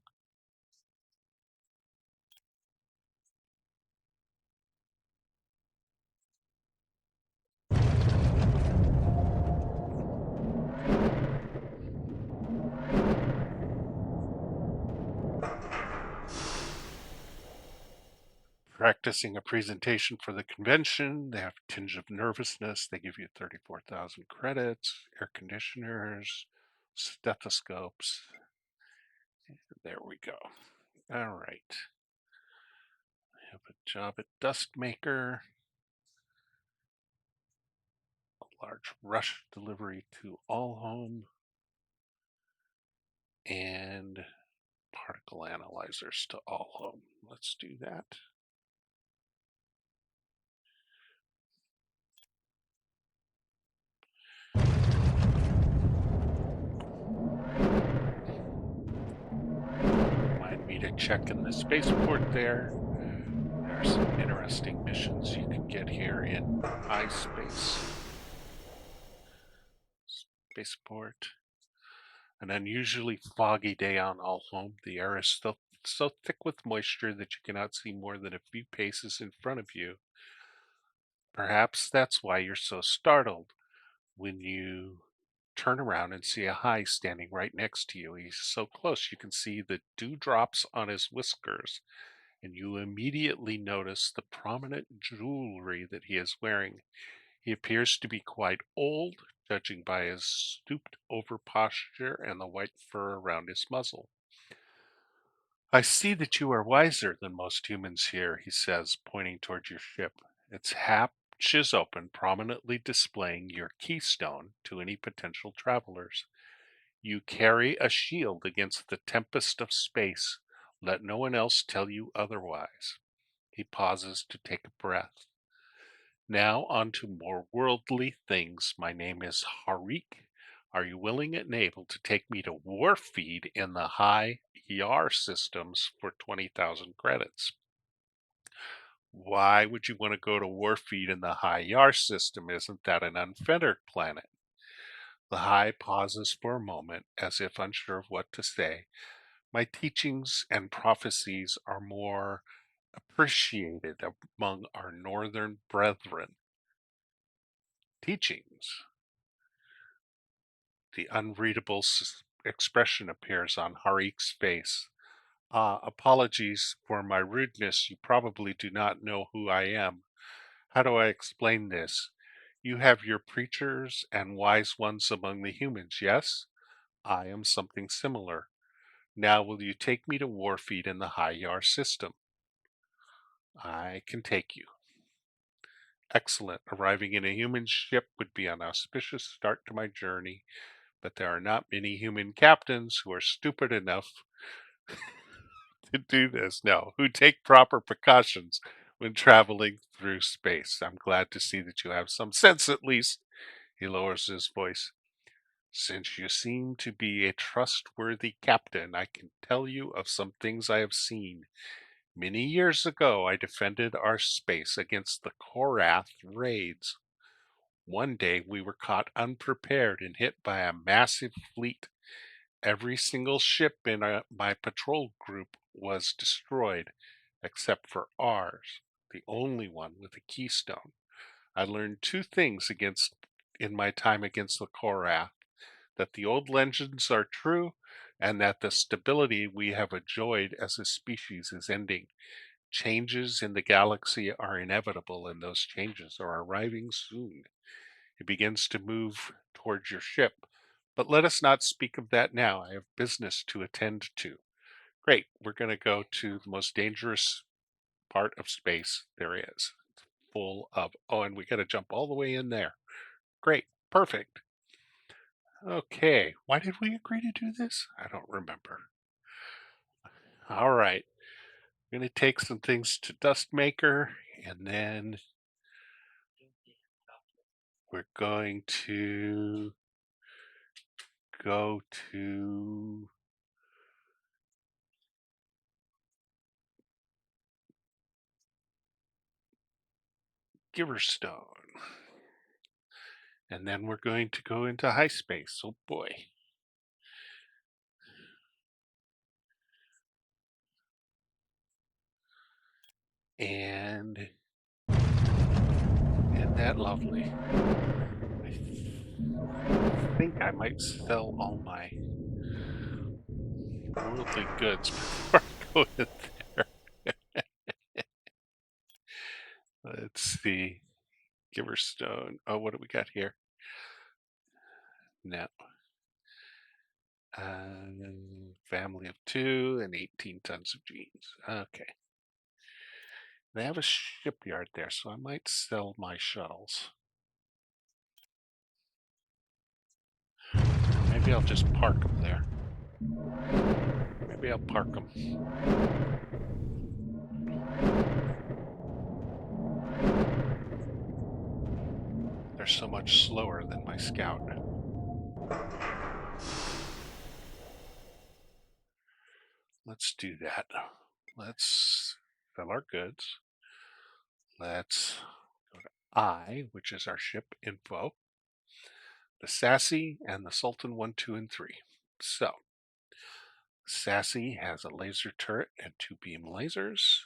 Practicing a presentation for the convention. They have a tinge of nervousness. They give you 34,000 credits, air conditioners, stethoscopes. There we go. All right. I have a job at Dustmaker. A large rush delivery to All Home. And particle analyzers to All Home. Let's do that. to check in the spaceport there. There are some interesting missions you can get here in spaceport. An unusually foggy day on Alholm. The air is still so thick with moisture that you cannot see more than a few paces in front of you. Perhaps that's why you're so startled when you turn around and see a High standing right next to you. He's so close you can see the dewdrops on his whiskers, and you immediately notice the prominent jewelry that he is wearing. He appears to be quite old, judging by his stooped over posture and the white fur around his muzzle. I see that you are wiser than most humans here, he says, pointing toward your ship. Its hatches open, prominently displaying your keystone to any potential travelers. You carry a shield against the tempest of space. Let no one else tell you otherwise. He pauses to take a breath. Now on to more worldly things. My name is Harik. Are you willing and able to take me to warp feed in the high YAR systems for 20,000 credits? Why would you want to go to warp feed in the high YAR system? Isn't that an unfettered planet? The High pauses for a moment, as if unsure of what to say. My teachings and prophecies are more appreciated among our northern brethren. Teachings. The unreadable expression appears on Harik's face. Ah, apologies for my rudeness. You probably do not know who I am. How do I explain this? You have your preachers and wise ones among the humans, yes? I am something similar. Now will you take me to Warfeed in the High Yar system? I can take you. Excellent. Arriving in a human ship would be an auspicious start to my journey, but there are not many human captains who are stupid enough to do this. No, who take proper precautions when traveling through space. I'm glad to see that you have some sense at least. He lowers his voice. Since you seem to be a trustworthy captain, I can tell you of some things I have seen. Many years ago, I defended our space against the Korath raids. One day, we were caught unprepared and hit by a massive fleet. Every single ship in my patrol group was destroyed, except for ours, the only one with a keystone. I learned two things in my time against the Korath: that the old legends are true, and that the stability we have enjoyed as a species is ending. Changes in the galaxy are inevitable, and those changes are arriving soon. He begins to move towards your ship. But let us not speak of that now. I have business to attend to. Great. We're going to go to the most dangerous part of space there is. It's full of, oh, and we got to jump all the way in there. Great. Perfect. Okay. Why did we agree to do this? I don't remember. All right. I'm going to take some things to Dustmaker, and then we're going to go to Giverstone. And then we're going to go into high space. Oh boy. And isn't that lovely? I think I might sell all my worldly goods before I go in there. Let's see. Giverstone. Oh, what do we got here? No. Family of 2 and 18 tons of jeans. Okay. They have a shipyard there, so I might sell my shuttles. Maybe I'll just park them there. Maybe I'll park them. They're so much slower than my scout. let's do that. Let's sell our goods. Let's go to I, which is our ship info, the Sassy, and the Sultan 1, 2, and 3. So, Sassy has a laser turret and 2 beam lasers,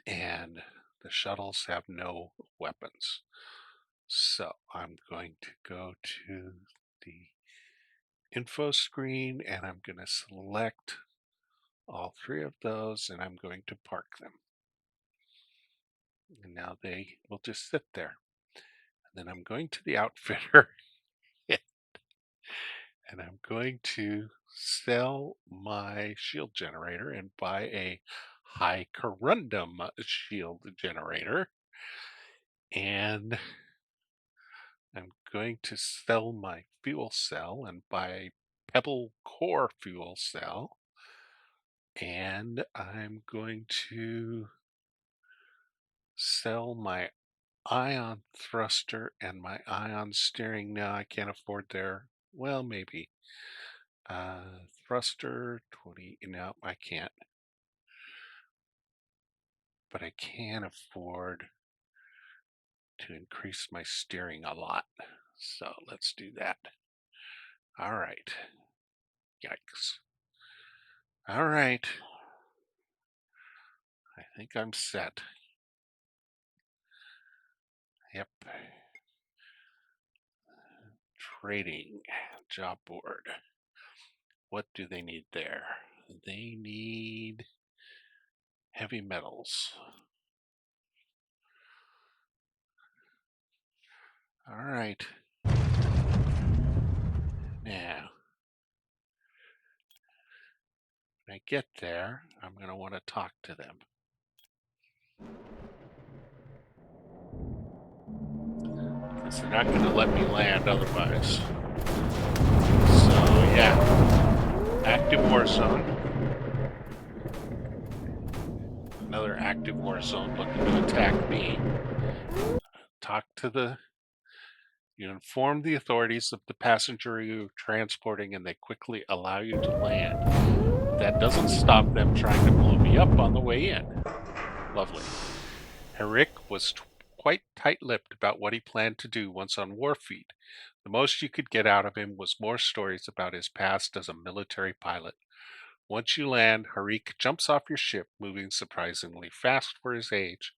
and the shuttles have no weapons. So, I'm going to go to the info screen and I'm going to select all 3 of those and I'm going to park them. And now they will just sit there. And then I'm going to the outfitter and I'm going to sell my shield generator and buy a high corundum shield generator. And I'm going to sell my fuel cell and buy a pebble core fuel cell. And I'm going to sell my ion thruster and my ion steering. Now I can't afford their, well, maybe. Thruster 20, no, I can't. But I can afford to increase my steering a lot. So let's do that. All right. Yikes. All right. I think I'm set. Yep. Trading. Job board. What do they need there? They need heavy metals. All right. Now, when I get there, I'm going to want to talk to them. Because they're not going to let me land otherwise. So, yeah. Active war zone. Another active war zone looking to attack me. Talk to the... You inform the authorities of the passenger you're transporting and they quickly allow you to land. That doesn't stop them trying to blow me up on the way in. Lovely. Herrick was quite tight-lipped about what he planned to do once on Warfleet. The most you could get out of him was more stories about his past as a military pilot. Once you land, Harik jumps off your ship, moving surprisingly fast for his age.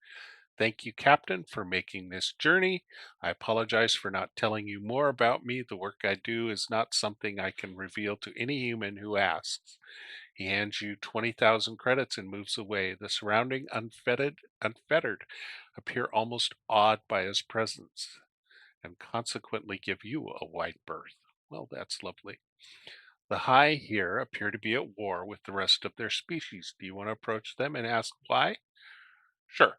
Thank you, Captain, for making this journey. I apologize for not telling you more about me. The work I do is not something I can reveal to any human who asks. He hands you 20,000 credits and moves away. The surrounding unfettered appear almost awed by his presence and consequently give you a wide berth. Well, that's lovely. The High here appear to be at war with the rest of their species. Do you want to approach them and ask why? Sure.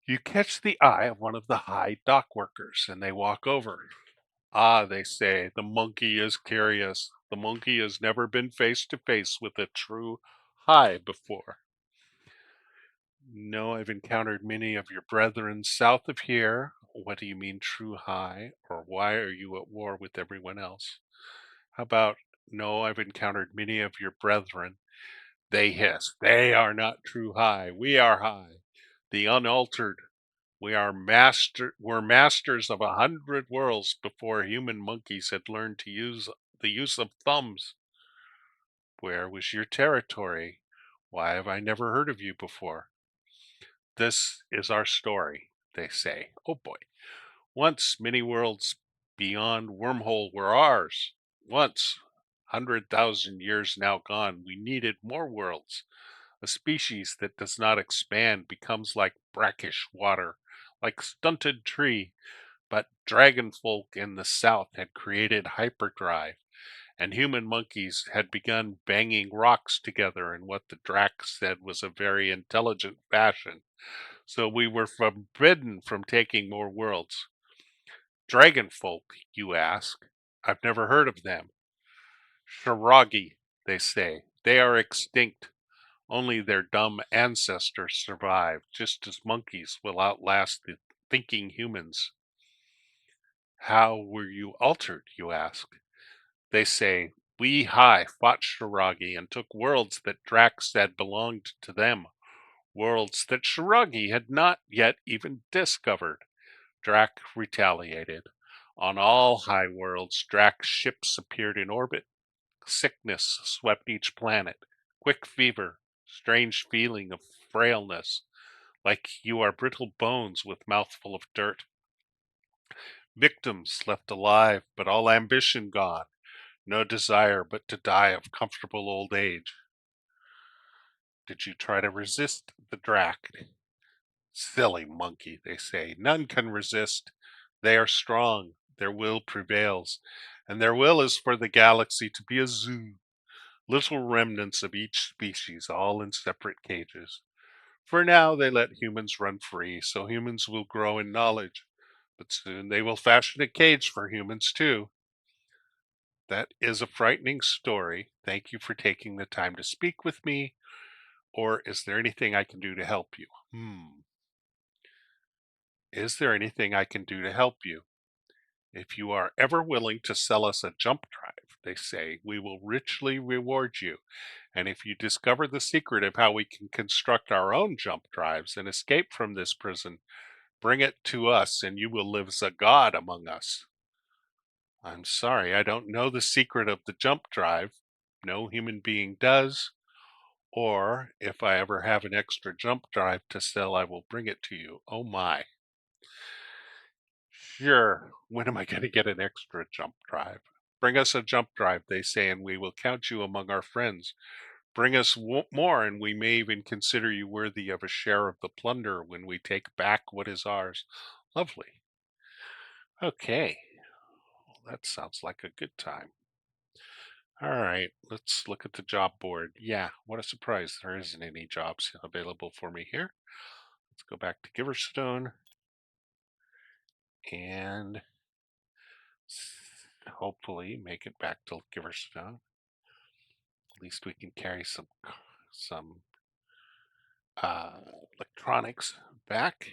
You catch the eye of one of the High dock workers, and they walk over. Ah, they say, the monkey is curious. The monkey has never been face to face with a true High before. No, I've encountered many of your brethren south of here. What do you mean, true High? Or why are you at war with everyone else? How about, no, I've encountered many of your brethren. They hiss. They are not true High. We are High. The unaltered. We're masters of 100 worlds before human monkeys had learned to use the use of thumbs. Where was your territory? Why have I never heard of you before? This is our story, they say. Oh boy. Once many worlds beyond wormhole were ours. Once, 100,000 years now gone, we needed more worlds. A species that does not expand becomes like brackish water, like stunted tree. But dragonfolk in the south had created hyperdrive, and human monkeys had begun banging rocks together in what the Drac said was a very intelligent fashion. So we were forbidden from taking more worlds. Dragonfolk, you ask? I've never heard of them. Shiragi, they say. They are extinct. Only their dumb ancestors survive, just as monkeys will outlast the thinking humans. How were you altered, you ask? They say, We High fought Shiragi and took worlds that Drax said belonged to them, worlds that Shiragi had not yet even discovered. Drac retaliated. On all high worlds, Drac's ships appeared in orbit. Sickness swept each planet. Quick fever, strange feeling of frailness, like you are brittle bones with mouthful of dirt. Victims left alive, but all ambition gone. No desire but to die of comfortable old age. Did you try to resist the Drac? Silly monkey, they say. None can resist. They are strong. Their will prevails. And their will is for the galaxy to be a zoo. Little remnants of each species, all in separate cages. For now, they let humans run free, so humans will grow in knowledge. But soon they will fashion a cage for humans, too. That is a frightening story. Thank you for taking the time to speak with me. Or is there anything I can do to help you? Is there anything I can do to help you? If you are ever willing to sell us a jump drive, they say, we will richly reward you. And if you discover the secret of how we can construct our own jump drives and escape from this prison, bring it to us and you will live as a god among us. I'm sorry, I don't know the secret of the jump drive. No human being does. Or if I ever have an extra jump drive to sell, I will bring it to you. Oh my. Sure. When am I going to get an extra jump drive? Bring us a jump drive, they say, and we will count you among our friends. Bring us more, and we may even consider you worthy of a share of the plunder when we take back what is ours. Lovely. Okay. Well, that sounds like a good time. All right, let's look at the job board. Yeah, what a surprise. There isn't any jobs available for me here. Let's go back to Giverstone and hopefully make it back to Giverstone. At least we can carry some uh, electronics back.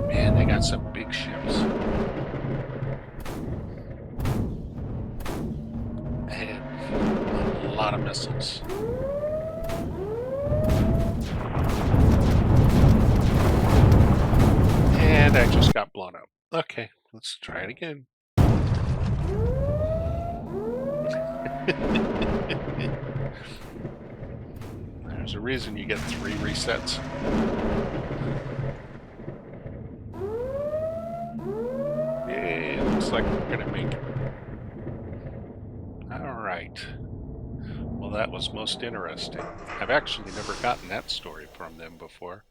Man, they got some big ships. They have a lot of missiles. And I just got blown up. Okay, let's try it again. There's a reason you get 3 resets. It looks like we're gonna make it. Alright. Well, that was most interesting. I've actually never gotten that story from them before.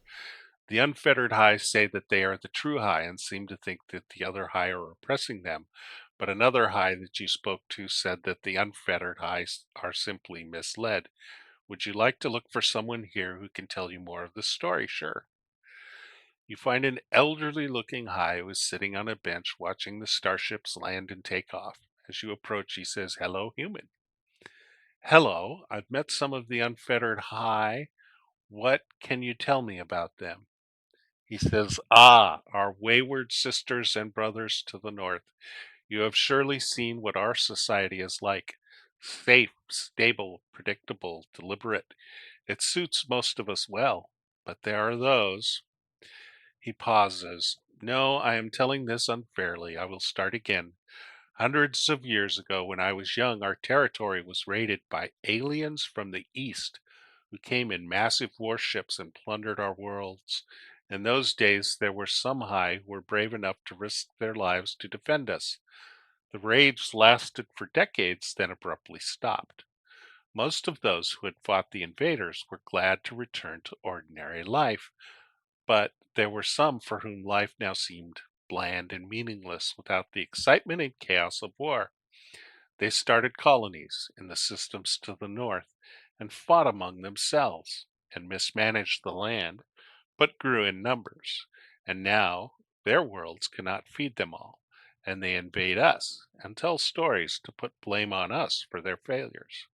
The unfettered high say that they are the true high and seem to think that the other high are oppressing them. But another high that you spoke to said that the unfettered highs are simply misled. Would you like to look for someone here who can tell you more of the story? Sure. You find an elderly looking high who is sitting on a bench watching the starships land and take off. As you approach, he says, "Hello, human." "Hello, I've met some of the unfettered high. What can you tell me about them?" He says, "Ah, our wayward sisters and brothers to the north. You have surely seen what our society is like. Safe, stable, predictable, deliberate. It suits most of us well. But there are those." He pauses. "No, I am telling this unfairly. I will start again. Hundreds of years ago, when I was young, our territory was raided by aliens from the east who came in massive warships and plundered our worlds. In those days, there were some high who were brave enough to risk their lives to defend us. The raids lasted for decades, then abruptly stopped. Most of those who had fought the invaders were glad to return to ordinary life, but there were some for whom life now seemed bland and meaningless without the excitement and chaos of war. They started colonies in the systems to the north and fought among themselves and mismanaged the land, but grew in numbers. And now their worlds cannot feed them all, and they invade us and tell stories to put blame on us for their failures.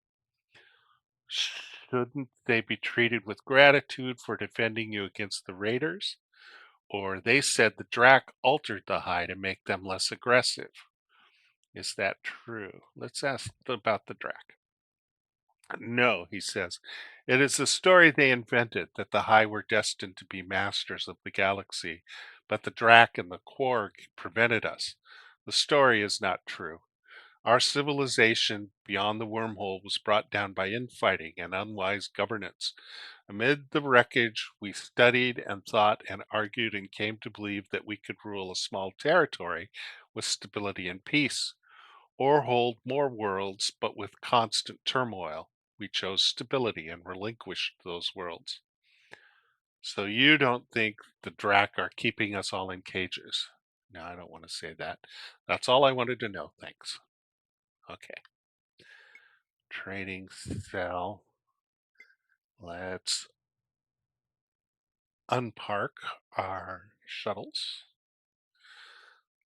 Shouldn't they be treated with gratitude for defending you against the raiders? Or they said the Drac altered the high to make them less aggressive. Is that true? Let's ask about the Drac. No, he says. It is a story they invented that the High were destined to be masters of the galaxy, but the Drac and the Quark prevented us. The story is not true. Our civilization beyond the wormhole was brought down by infighting and unwise governance. Amid the wreckage, we studied and thought and argued and came to believe that we could rule a small territory with stability and peace, or hold more worlds but with constant turmoil. We chose stability and relinquished those worlds. So you don't think the Drac are keeping us all in cages? No, I don't want to say that. That's all I wanted to know. Thanks. Okay. Trading cell. Let's unpark our shuttles.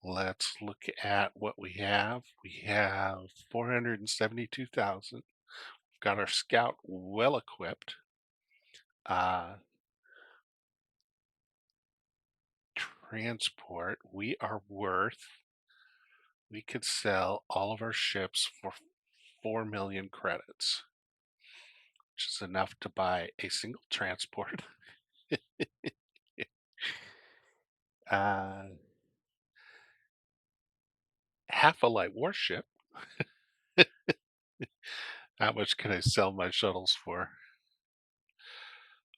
Let's look at what we have. We have 472,000. We've got our scout well equipped. Uh, Transport, we could sell all of our ships for 4 million credits, which is enough to buy a single transport. uh, Half a light warship. How much can I sell my shuttles for?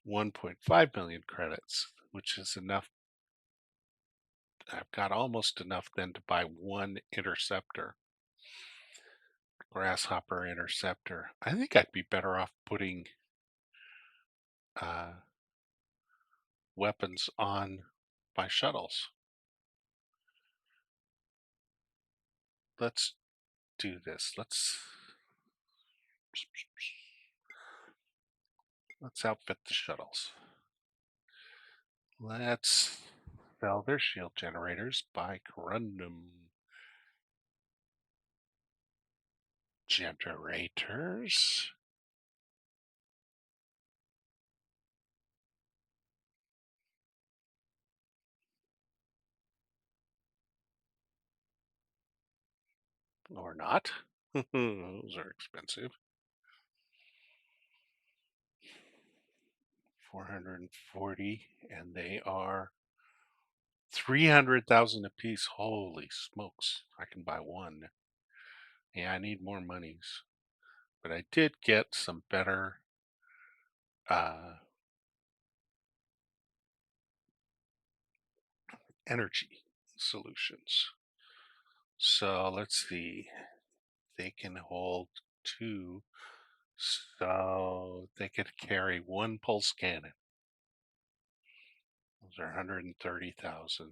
1.5 million credits, which is enough. I've got almost enough then to buy one interceptor, grasshopper interceptor. I think I'd be better off putting uh, weapons on my shuttles. Let's do this. Let's outfit the shuttles. Let's sell their shield generators by corundum. Generators. Or not. Those are expensive. 440, and they are 300,000 apiece. Holy smokes. I can buy one. Yeah, I need more monies. But I did get some better uh, energy solutions. So let's see. They can hold two. So they could carry one pulse cannon. Those are 130,000. So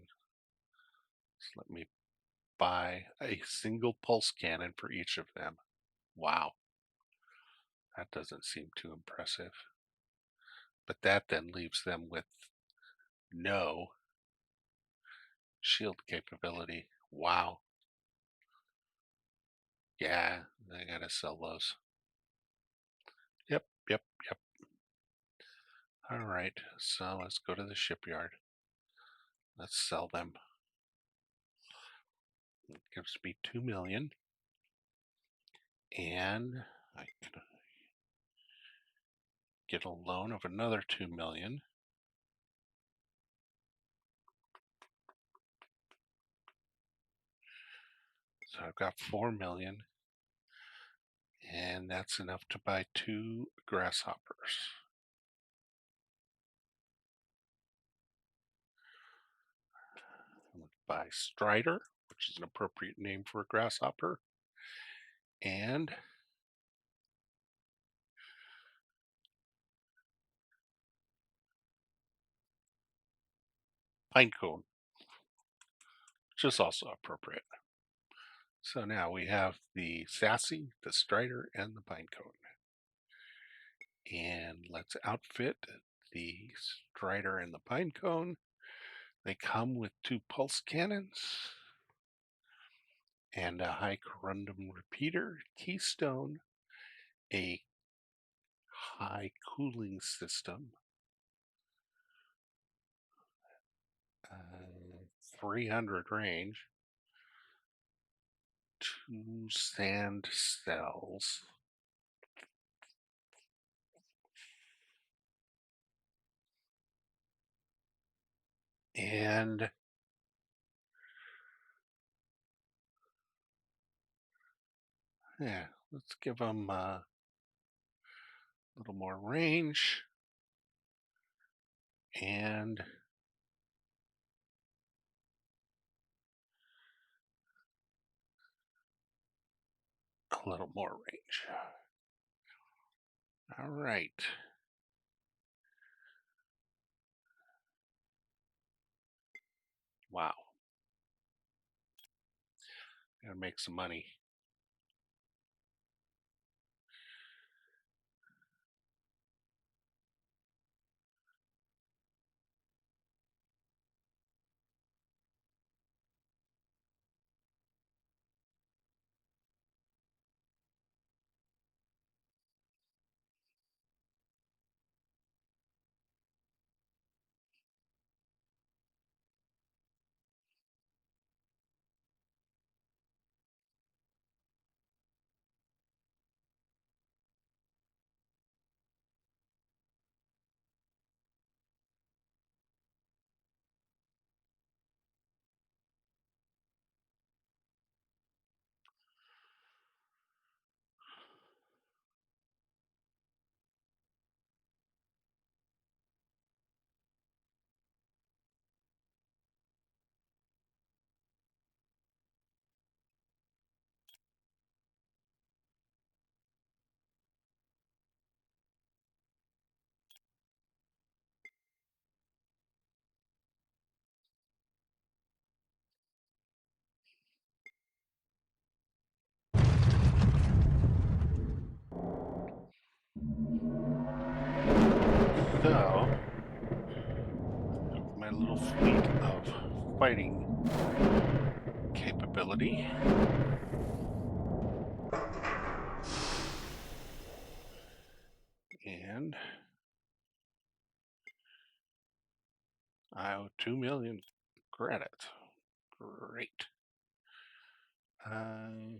let me buy a single pulse cannon for each of them. Wow, that doesn't seem too impressive. But that then leaves them with no shield capability. Wow. Yeah, I gotta sell those. Yep, yep, yep. All right, so let's go to the shipyard. Let's sell them. It gives me 2 million. And I can get a loan of another 2 million. So I've got 4 million. And that's enough to buy 2 grasshoppers. I'm going to buy Strider, which is an appropriate name for a grasshopper, and Pinecone, which is also appropriate. So now we have the Sassy, the Strider, and the Pinecone. And let's outfit the Strider and the Pinecone. They come with 2 pulse cannons and a high corundum repeater, keystone, a high cooling system, 300 range, 2 sand cells. And yeah, let's give them a little more range and a little more range. All right. Wow. Gotta make some money. So, my little fleet of fighting capability. And I owe 2 million credit. Great. Uh,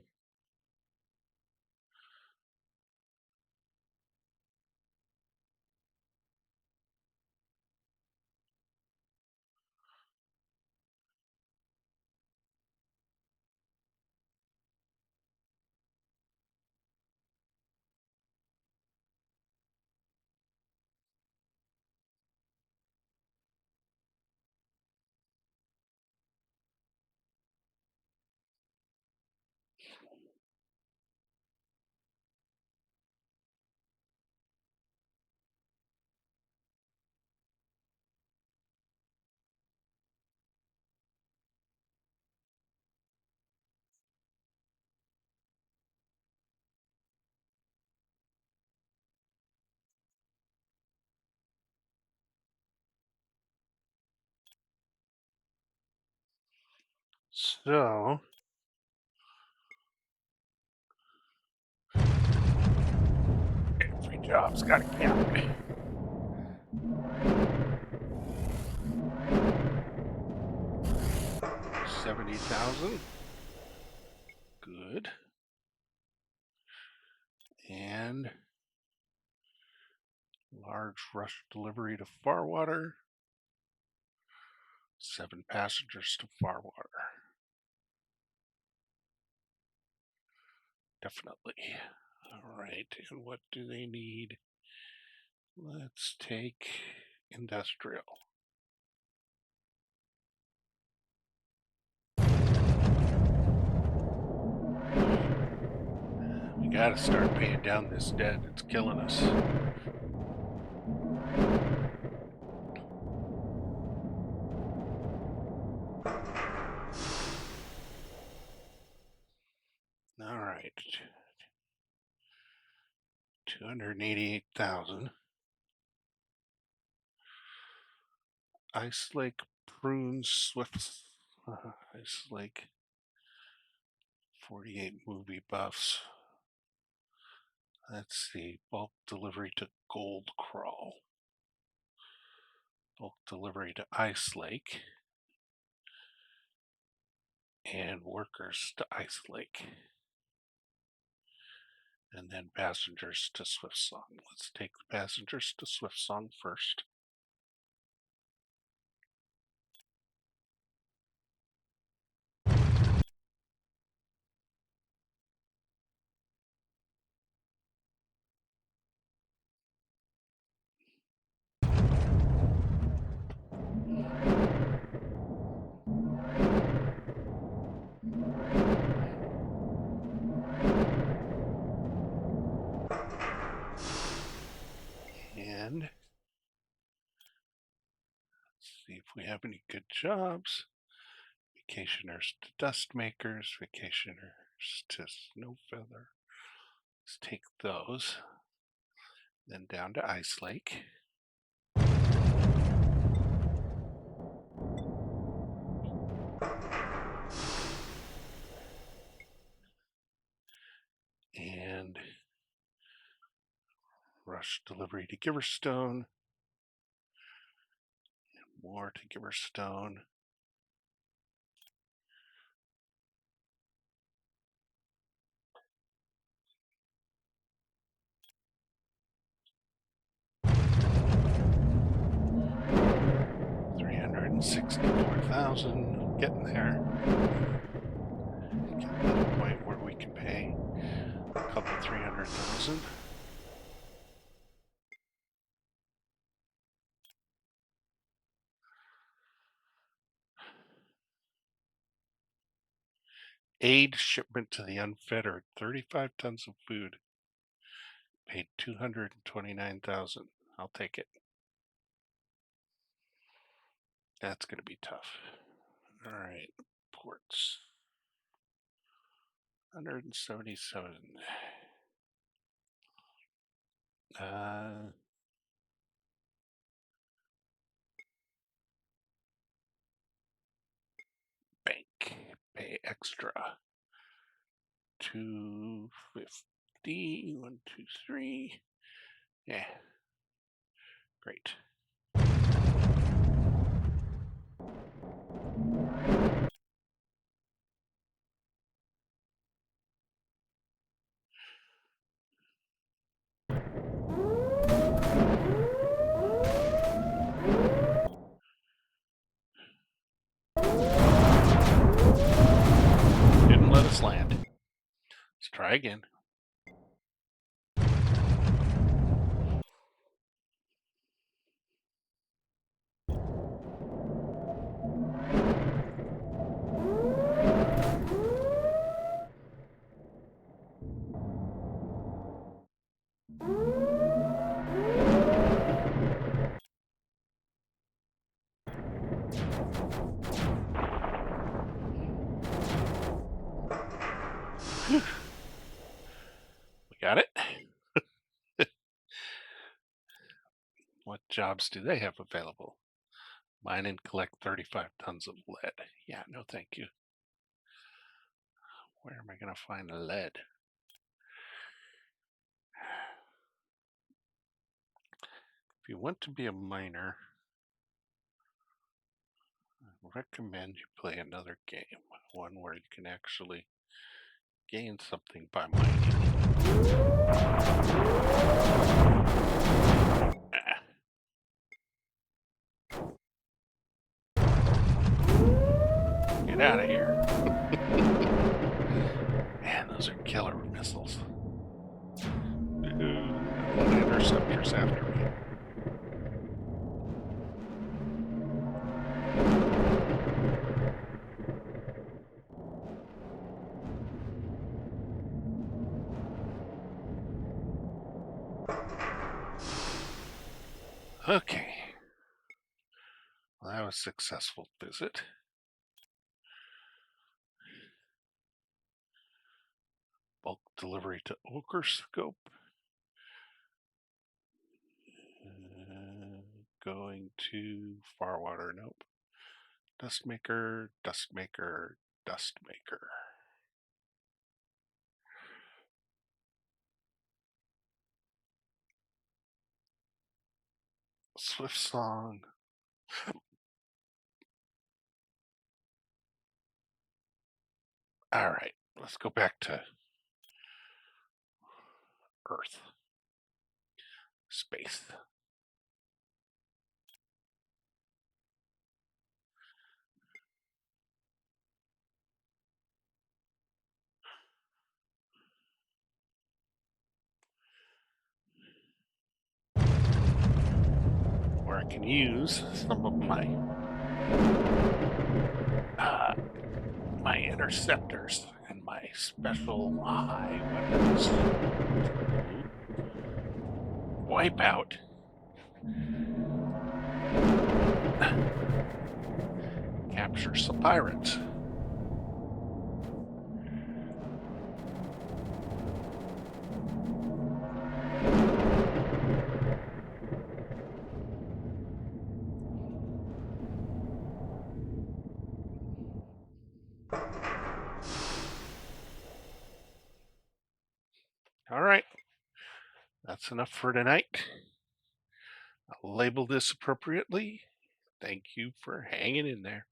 so, every job's got to count. 70,000. Good. And large rush delivery to Farwater. 7 passengers to Farwater. Definitely. All right. And what do they need? Let's take industrial. We gotta start paying down this debt. It's killing us. All right. 288,000. Ice Lake Prunes Swift. Ice Lake 48 movie buffs. Let's see. Bulk delivery to Gold Crawl. Bulk delivery to Ice Lake. and workers to Ice Lake. And then passengers to Swift Song. Let's take the passengers to Swift Song first. And see if we have any good jobs. Vacationers to dust makers, vacationers to snow feather. Let's take those. Then down to Ice Lake. And rush delivery to Giverstone. More to Giverstone. $364,000, getting there. Getting to the point where we can pay a couple 300,000. Aid shipment to the unfettered, 35 tons of food. Paid 229,000. I'll take it. That's going to be tough. All right, ports. 177. Bank. Pay extra. 250. 123. Yeah. Great. Didn't let us land. Let's try again. We got it. What jobs do they have available? Mine and collect 35 tons of lead. Yeah, no thank you. Where am I going to find lead? If you want to be a miner, I recommend you play another game. One where you can actually gain something by mining. Get out of here. Man, those are killer missiles. Ooh, a lot of interceptors after me. Okay. Well, that was a successful visit. Bulk delivery to Okerscope. Going to Farwater. Nope. Dustmaker, Dustmaker, Dustmaker. Swift Song. All right, let's go back to Earth, space. Where I can use some of uh, my interceptors and my special high weapons to wipe out capture some pirates. All right, that's enough for tonight. I'll label this appropriately. Thank you for hanging in there.